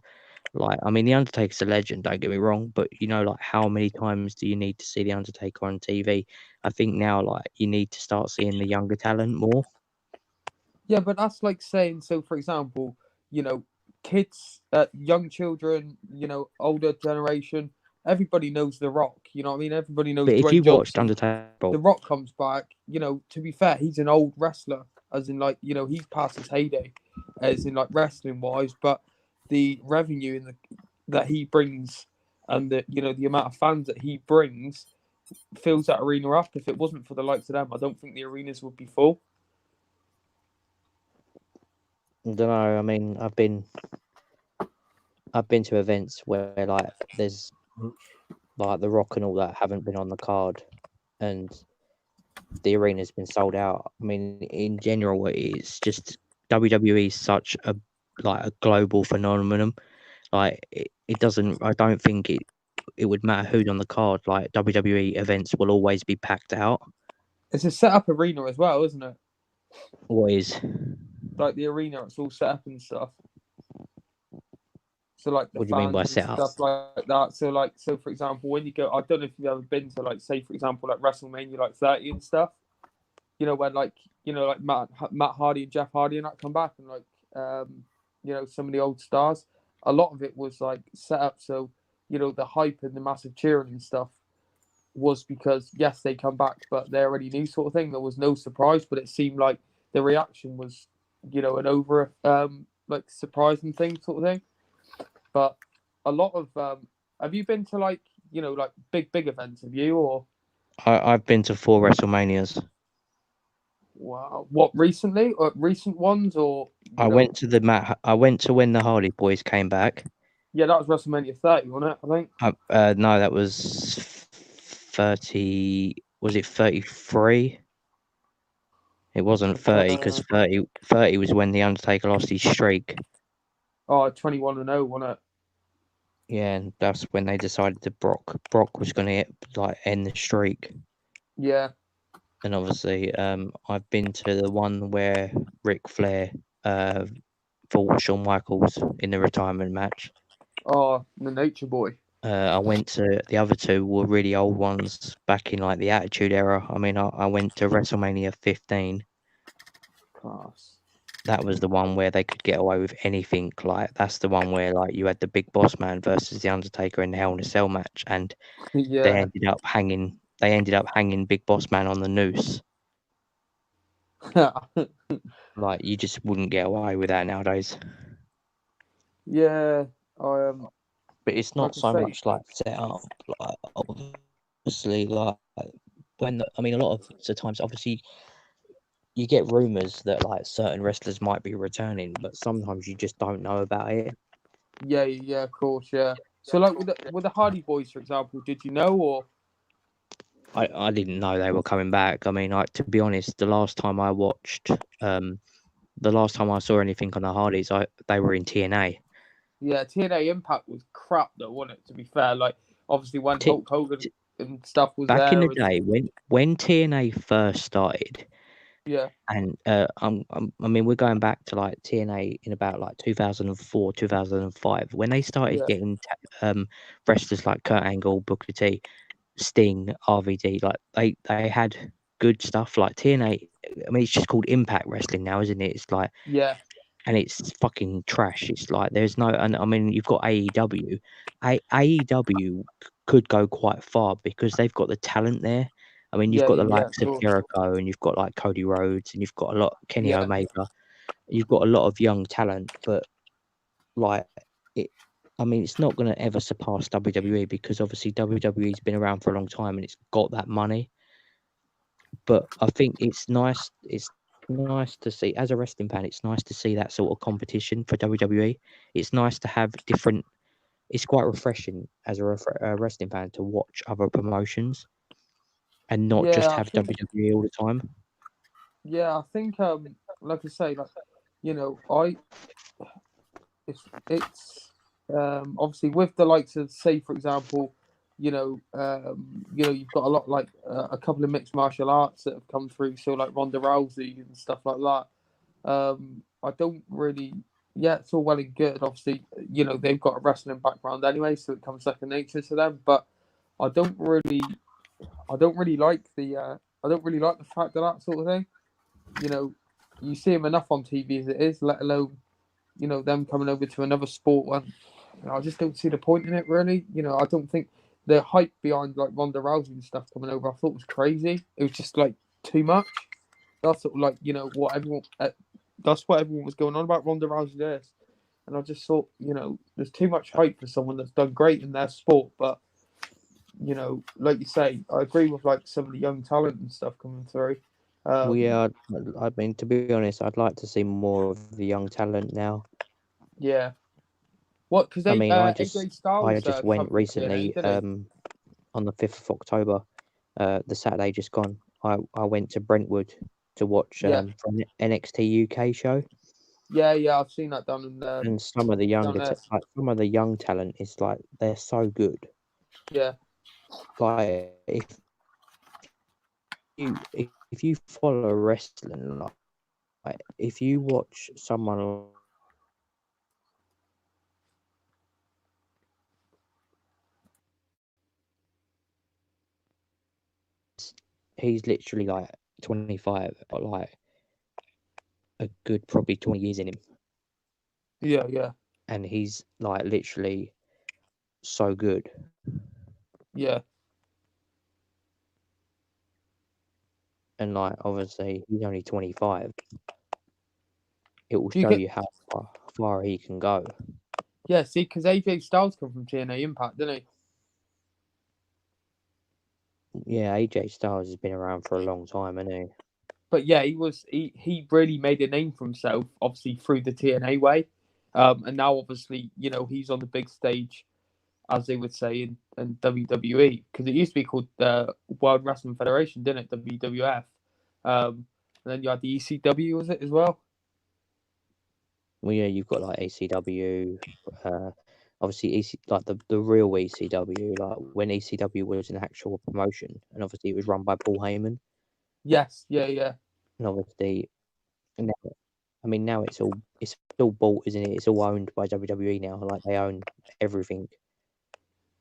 Like, I mean, the Undertaker's a legend. Don't get me wrong, but like how many times do you need to see the Undertaker on TV? I think now, like, you need to start seeing the younger talent more. Yeah, but that's like saying, so for example, kids, young children, older generation, everybody knows The Rock. You know what I mean? Everybody knows. But if Dwayne you watched Johnson. Undertaker, The Rock comes back. To be fair, he's an old wrestler, as in like he's past his heyday, as in like wrestling wise. But the revenue that he brings, and the amount of fans that he brings, fills that arena up. If it wasn't for the likes of them, I don't think the arenas would be full. I don't know. I mean, I've been to events where like there's like The Rock and all that haven't been on the card, and the arena's been sold out. I mean, in general, it's just WWE is such a global phenomenon. Like it doesn't. I don't think it would matter who's on the card. Like WWE events will always be packed out. It's a set up arena as well, isn't it? What is? Like the arena, it's all set up and stuff. So like the what do you mean by set up? Stuff like that. So for example, when you go, I don't know if you've ever been to like, say for example, like WrestleMania like 30 and stuff. When like Matt Hardy and Jeff Hardy and that come back, and like some of the old stars. A lot of it was like set up so the hype and the massive cheering and stuff was because yes they come back, but they already knew, sort of thing. There was no surprise, but it seemed like the reaction was an over like surprising thing, sort of thing. But a lot of have you been to like like big events? Have you? Or I've been to 4 WrestleManias. Wow. What, recently? Or recent ones? Or I went to when the Hardy Boys came back. Yeah, that was WrestleMania 30, wasn't it? I think. No, that was 30. Was it 33? It wasn't 30 because 30 was when the Undertaker lost his streak. Oh, 21-0, wasn't it? Yeah, and that's when they decided that Brock was going to like end the streak. Yeah. And obviously, I've been to the one where Ric Flair fought Shawn Michaels in the retirement match. Oh, the Nature Boy. I went to the other two were really old ones back in like the Attitude Era. I mean, I went to WrestleMania 15. Class. That was the one where they could get away with anything. Like that's the one where like you had the Big Boss Man versus the Undertaker in the Hell in a Cell match, and Yeah. they ended up hanging Big Boss Man on the noose. Like you just wouldn't get away with that nowadays. Yeah. But it's not like I so say- much like set up. Like obviously, like when a lot of the times, obviously, you get rumors that like certain wrestlers might be returning, but sometimes you just don't know about it. Yeah, of course, yeah. So, like with the Hardy Boys, for example, did you know, or I didn't know they were coming back. I mean, like to be honest, the last time I saw anything on the Hardys, they were in TNA. yeah, TNA Impact was crap though, wasn't it? To be fair, like obviously when Hulk Hogan and stuff was back there in the day when TNA first started. Yeah. And I mean, we're going back to like TNA in about like 2004, 2005, when they started getting wrestlers like Kurt Angle, Booker T, Sting, RVD. Like they had good stuff. Like TNA. I mean, it's just called Impact Wrestling now, isn't it? It's like and it's fucking trash. It's like there's no, and I mean, you've got AEW. AEW could go quite far because they've got the talent there. I mean, you've got the likes of Jericho, and you've got like Cody Rhodes, and you've got a lot Kenny Omega. You've got a lot of young talent, but like it, I mean, it's not going to ever surpass WWE because obviously WWE's been around for a long time and it's got that money. But I think it's nice. It's nice to see, as a wrestling fan, it's nice to see that sort of competition for WWE. It's nice to have different. It's quite refreshing as a wrestling fan to watch other promotions and not just have WWE all the time. Yeah, I think like I say, like it's obviously with the likes of, say for example, you've got a lot like a couple of mixed martial arts that have come through, so like Ronda Rousey and stuff like that. I don't really, it's all well and good. Obviously, they've got a wrestling background anyway, so it comes second nature to them. But I don't really like the fact of that sort of thing. You see them enough on TV as it is, let alone them coming over to another sport. And I just don't see the point in it, really. I don't think the hype behind like Ronda Rousey and stuff coming over, I thought was crazy. It was just like too much. That's sort of like what everyone. That's what everyone was going on about Ronda Rousey this, and I just thought there's too much hype for someone that's done great in their sport. But like you say, I agree with like some of the young talent and stuff coming through. I mean, to be honest, I'd like to see more of the young talent now. Yeah. What? Because I mean, I just Styles, went recently on the 5th of October, the Saturday just gone. I went to Brentwood to watch for an NXT UK show. Yeah, I've seen that done in there. And some of the some of the young talent is like they're so good. Yeah. Like if you follow wrestling, like if you watch someone. He's literally like 25, but like a good probably 20 years in him. Yeah. And he's like literally so good. Yeah. And like obviously he's only 25. It will show you how far he can go. Yeah, see, because AJ Styles come from TNA Impact, didn't he? Yeah, AJ Styles has been around for a long time, hasn't he? But yeah, he really made a name for himself, obviously through the TNA way, and now obviously he's on the big stage, as they would say in WWE, because it used to be called the World Wrestling Federation, didn't it? WWF, and then you had the ECW, was it as well? Well, yeah, you've got like ACW, obviously like the real ECW, like when ECW was an actual promotion, and obviously it was run by Paul Heyman. Yes, yeah. And obviously, now, I mean, now it's all bought, isn't it? It's all owned by WWE now. Like they own everything.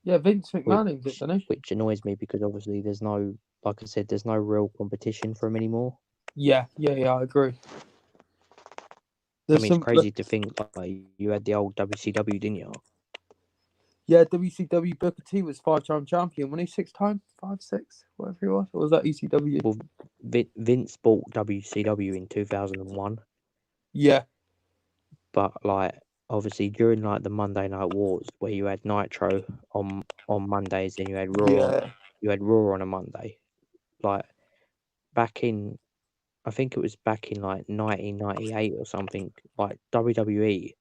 Yeah, Vince McMahon owns it, doesn't he? Which annoys me because obviously there's no, like I said, there's no real competition for him anymore. Yeah, I agree. I mean, it's crazy to think like you had the old WCW, didn't you? Yeah, WCW Booker T was 5-time champion. Wasn't he 6 times? 5, 6, whatever he was? Or was that ECW? Well, Vince bought WCW in 2001. Yeah. But like obviously during like the Monday Night Wars where you had Nitro on Mondays and you had Raw, you had Raw on a Monday. Like back in, I think it was back in like 1998 or something. Like WWE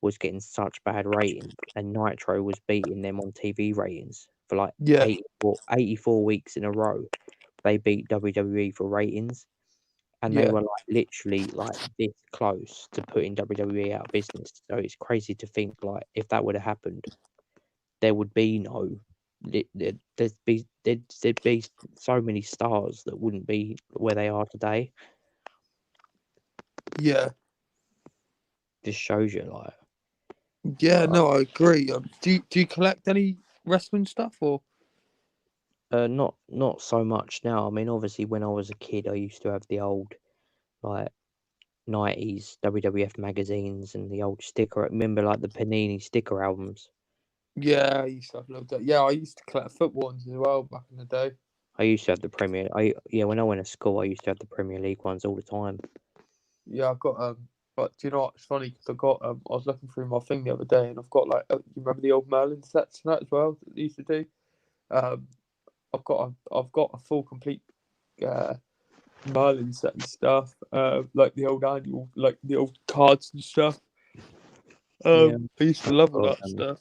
was getting such bad ratings, and Nitro was beating them on TV ratings for like 84 weeks in a row. They beat WWE for ratings, and they were like literally like this close to putting WWE out of business. So it's crazy to think like if that would have happened, there would be no, there'd be so many stars that wouldn't be where they are today. Yeah. Just shows you like. Yeah, no, I agree. Do you collect any wrestling stuff or? Not so much now. I mean, obviously, when I was a kid, I used to have the old like 90s WWF magazines and the old sticker. Remember, like the Panini sticker albums. Yeah, I used to have loads of. Yeah, I used to collect football ones as well back in the day. I used to have the Premier. When I went to school, I used to have the Premier League ones all the time. Yeah, I've got But do you know what? It's funny because I got I was looking through my thing the other day and I've got like you remember the old Merlin sets and that as well that they used to do. I've got a full complete Merlin set and stuff. Like the old annual, like the old cards and stuff. I used to love all that stuff.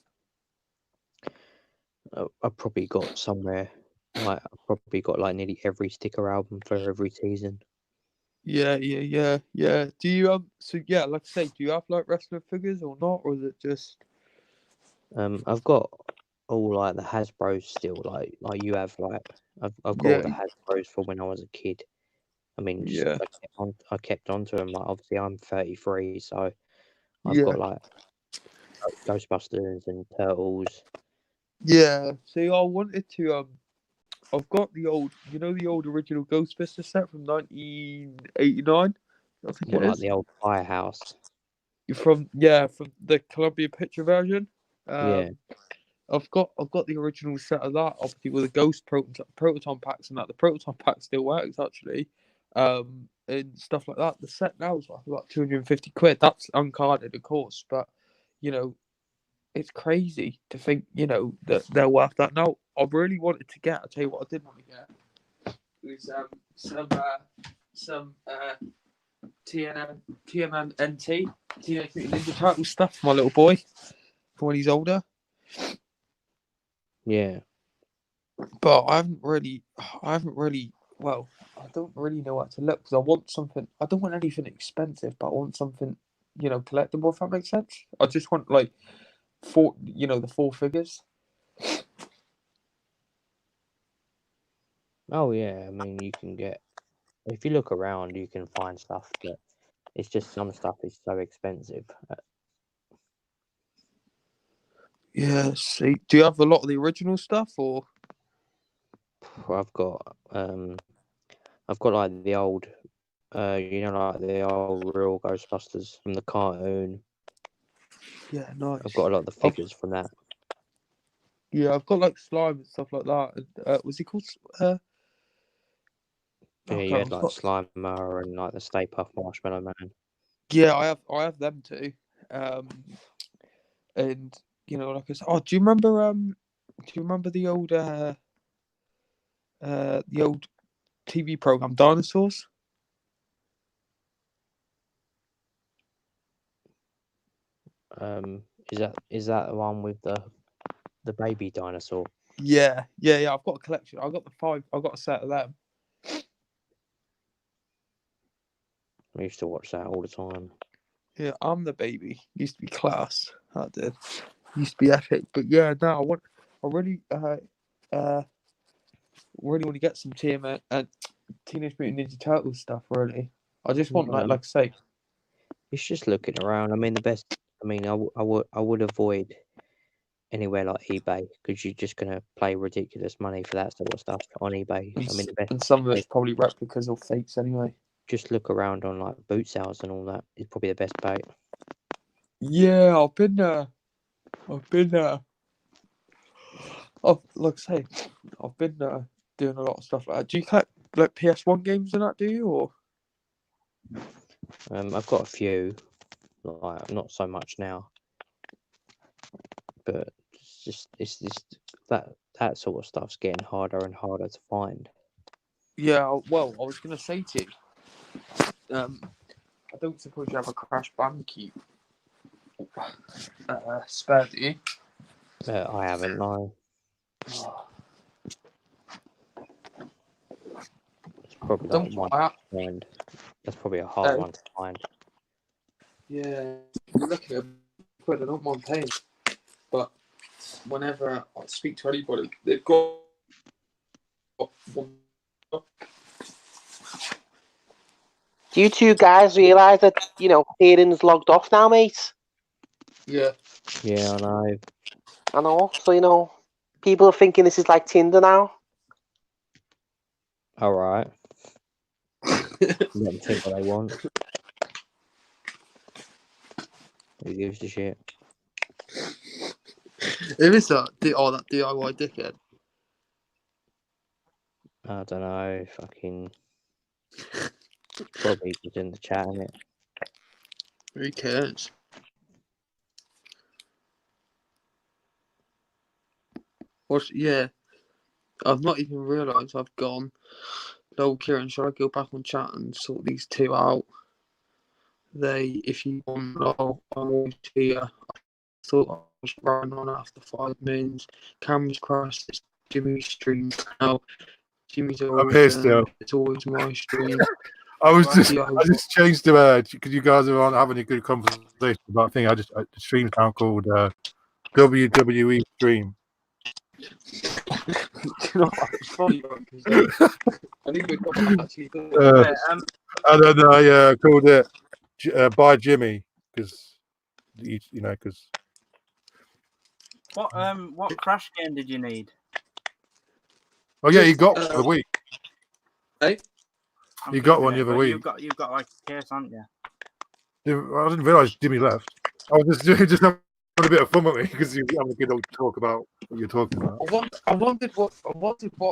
I've probably got somewhere. Like I've probably got like nearly every sticker album for every season. Yeah. Do you So yeah, like I say, do you have like wrestling figures or not, or is it just? I've got all like the Hasbros still, like you have. Like I've got all the Hasbros from when I was a kid. I mean, just, I kept onto them. Like obviously, I'm 33, so I've got like Ghostbusters and Turtles. Yeah. See, I wanted to. I've got the old, the old original Ghostbusters set from 1989. I think it is. Like the old Firehouse. From the Columbia Picture version. Yeah. I've got the original set of that, obviously with the Ghost Proton packs and that. The Proton pack still works actually, and stuff like that. The set now is like about 250 quid. That's uncarded, of course, but it's crazy to think that they're worth that. Now I really wanted to get. I'll tell you what I did want to get was some TMNT Teenage Mutant Ninja Turtle stuff for my little boy for when he's older. Yeah. But I haven't really. Well, I don't really know what to look because I want something. I don't want anything expensive, but I want something, collectible. If that makes sense. I just want like the 4 figures. Oh yeah, I mean you can get. If you look around, you can find stuff, but it's just some stuff is so expensive. Yeah. See, do you have a lot of the original stuff, or? I've got like the old, like the old real Ghostbusters from the cartoon. Yeah, nice. I've got a lot of the figures from that. Yeah, I've got like slime and stuff like that. And, was he called? Yeah, you had like Slimer and like the Stay Puft Marshmallow Man. Yeah, I have them too. And like I said, do you remember the old TV program Dinosaurs? Is that the one with the baby dinosaur? Yeah. I've got a collection. I've got a set of them. I used to watch that all the time. Yeah, I'm the baby. Used to be class. I did. Used to be epic, but yeah, no, I really want to get some Teenage Mutant Ninja Turtles stuff. Really, I just want like I say, it's just looking around. I mean, I would avoid anywhere like eBay because you're just gonna pay ridiculous money for that sort of stuff on eBay. I mean, and some of it's probably replicas or fakes anyway. Just look around on like boot sales and all that is probably the best bet. Yeah, I've been there. Like I say, I've been doing a lot of stuff like that. Do you collect like PS1 games and that? Do you or? I've got a few, like not so much now, but it's just that sort of stuff's getting harder and harder to find. Yeah, well, I was gonna say to you, I don't suppose you have a Crash Bandicoot spare, do you? I haven't, no. It's probably like one to find. That's probably a hard one to find. Yeah, you're looking at quid. I don't mind paying, but whenever I speak to anybody, they've got one. Do you two guys realise that, Hayden's logged off now, mate? Yeah. Yeah, I know. I know. So, people are thinking this is like Tinder now. All right. Let them think what they want. Who gives a shit? Who is that? That DIY dickhead. I don't know. Fucking. Probably just in the chat, innit? Who cares? Yeah. I've not even realised I've gone. No, Kieran, should I go back on chat and sort these two out? If you want, I'm always here. I thought I was running on after 5 minutes. Cameras crashed. Jimmy's stream now. Jimmy's always here still. It's always my stream. I just changed to because you guys are on having a good conversation about thing. The stream account called WWE Stream. It's funny, I think we're actually good. And then I called it by Jimmy because because. What Crash game did you need? Oh yeah, you got one the other week. Hey, you got one the other week. You've got like a case, haven't you? I didn't realise Jimmy left. I was just having a bit of fun with me because you having a good old talk about what you're talking about. I wondered what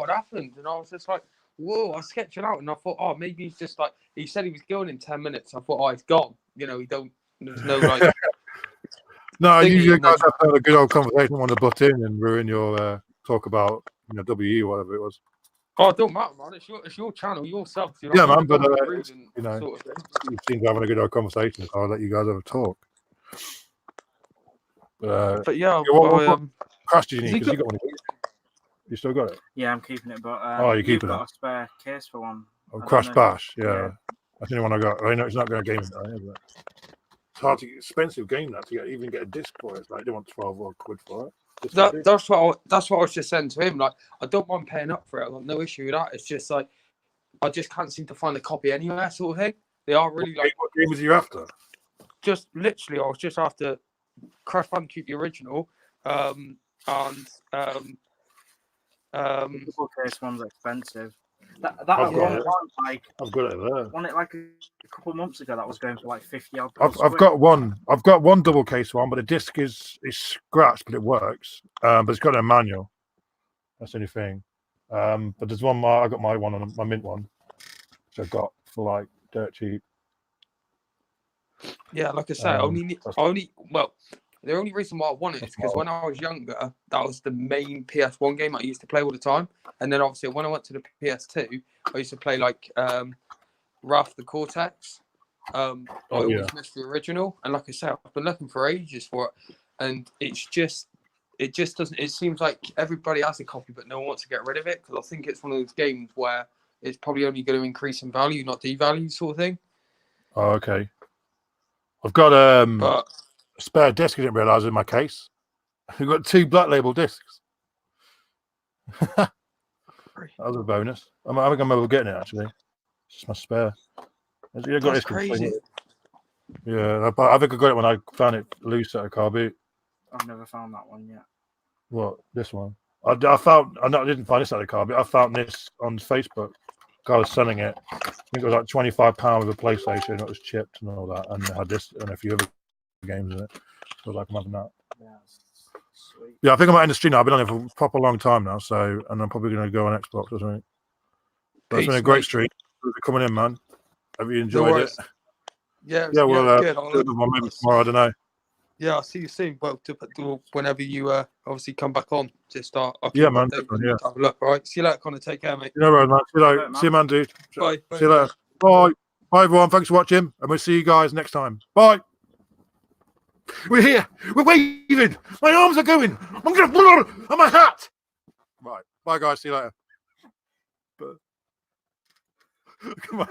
had happened, and I was just like, "Whoa!" I sketched it out, and I thought, "Oh, maybe he's just like." He said he was going in 10 minutes. I thought, "Oh, he's gone." He don't. There's no like. No, you guys have to have a good old conversation. Want to butt in and ruin your talk about WE or whatever it was. Oh, it don't matter, man. It's your channel, your subs. Yeah, man. But you seem to having a good old conversation, so I'll let you guys have a talk. But yeah, what Crash did you need? Because you got one. You still got it? Yeah, I'm keeping it. But you're keeping it. Got a spare case for one. Oh, Crash Bash. Yeah, that's the only one I got. I know it's not going to game it, but it's hard to get expensive game that to even get a disc for it. It's like they want 12 or quid for it. That's what I was just saying to him. Like, I don't mind paying up for it. I've got no issue with that. It's just like I just can't seem to find a copy anywhere, sort of thing. They are really like. What game was you after? Just literally, I was just after Crash Bandicoot the original, and the case one's expensive. I've got it. I've got it there. Won it like a couple of months ago. That was going for like 50 odd. I've got one. I've got one double case one, but the disc is scratched, but it works. But it's got a manual. That's the only thing. But there's one more. I got my one on my mint one, which I got for like dirt cheap. Yeah, like I say, the only reason why I won it is because when I was younger, that was the main PS1 game I used to play all the time. And then obviously when I went to the PS2, I used to play like Wrath the Cortex. I always missed the original. And like I said, I've been looking for ages for it. And it just doesn't, it seems like everybody has a copy, but no one wants to get rid of it. Because I think it's one of those games where it's probably only going to increase in value, not devalue sort of thing. Oh, okay. I've got a spare disc I didn't realise in my case. We've got 2 Black Label discs. That was a bonus. I think I'm over getting it actually. It's just my spare. You got That's this crazy. Yeah, I think I got it when I found it loose at a car boot. I've never found that one yet. What, this one? I didn't find this at the car boot. I found this on Facebook. Guy was selling it. I think it was like £25 with a PlayStation. It was chipped and all that, and it had this and a few other games in it. So I was like, I'm having that. Yeah, sweet. Yeah, I think I'm at the stream now. I've been on it for a proper long time now, so and I'm probably going to go on Xbox or something. But it's been a great stream. Thanks for coming in, man. Have you enjoyed it? Yeah, well, good. maybe tomorrow. I don't know. Yeah, I'll see you soon. Well, whenever you obviously come back on, just I'll Yeah, man. Definitely, yeah. have a look. All right. See you later, Connor. Take care, mate. No worries, man. See you later. See you, man, dude. Bye. See you later. Bye. Bye, everyone. Thanks for watching, and we'll see you guys next time. Bye. We're here. We're waving. My arms are going. I'm gonna blow on my hat. Right. Bye, guys. See you later. Come on.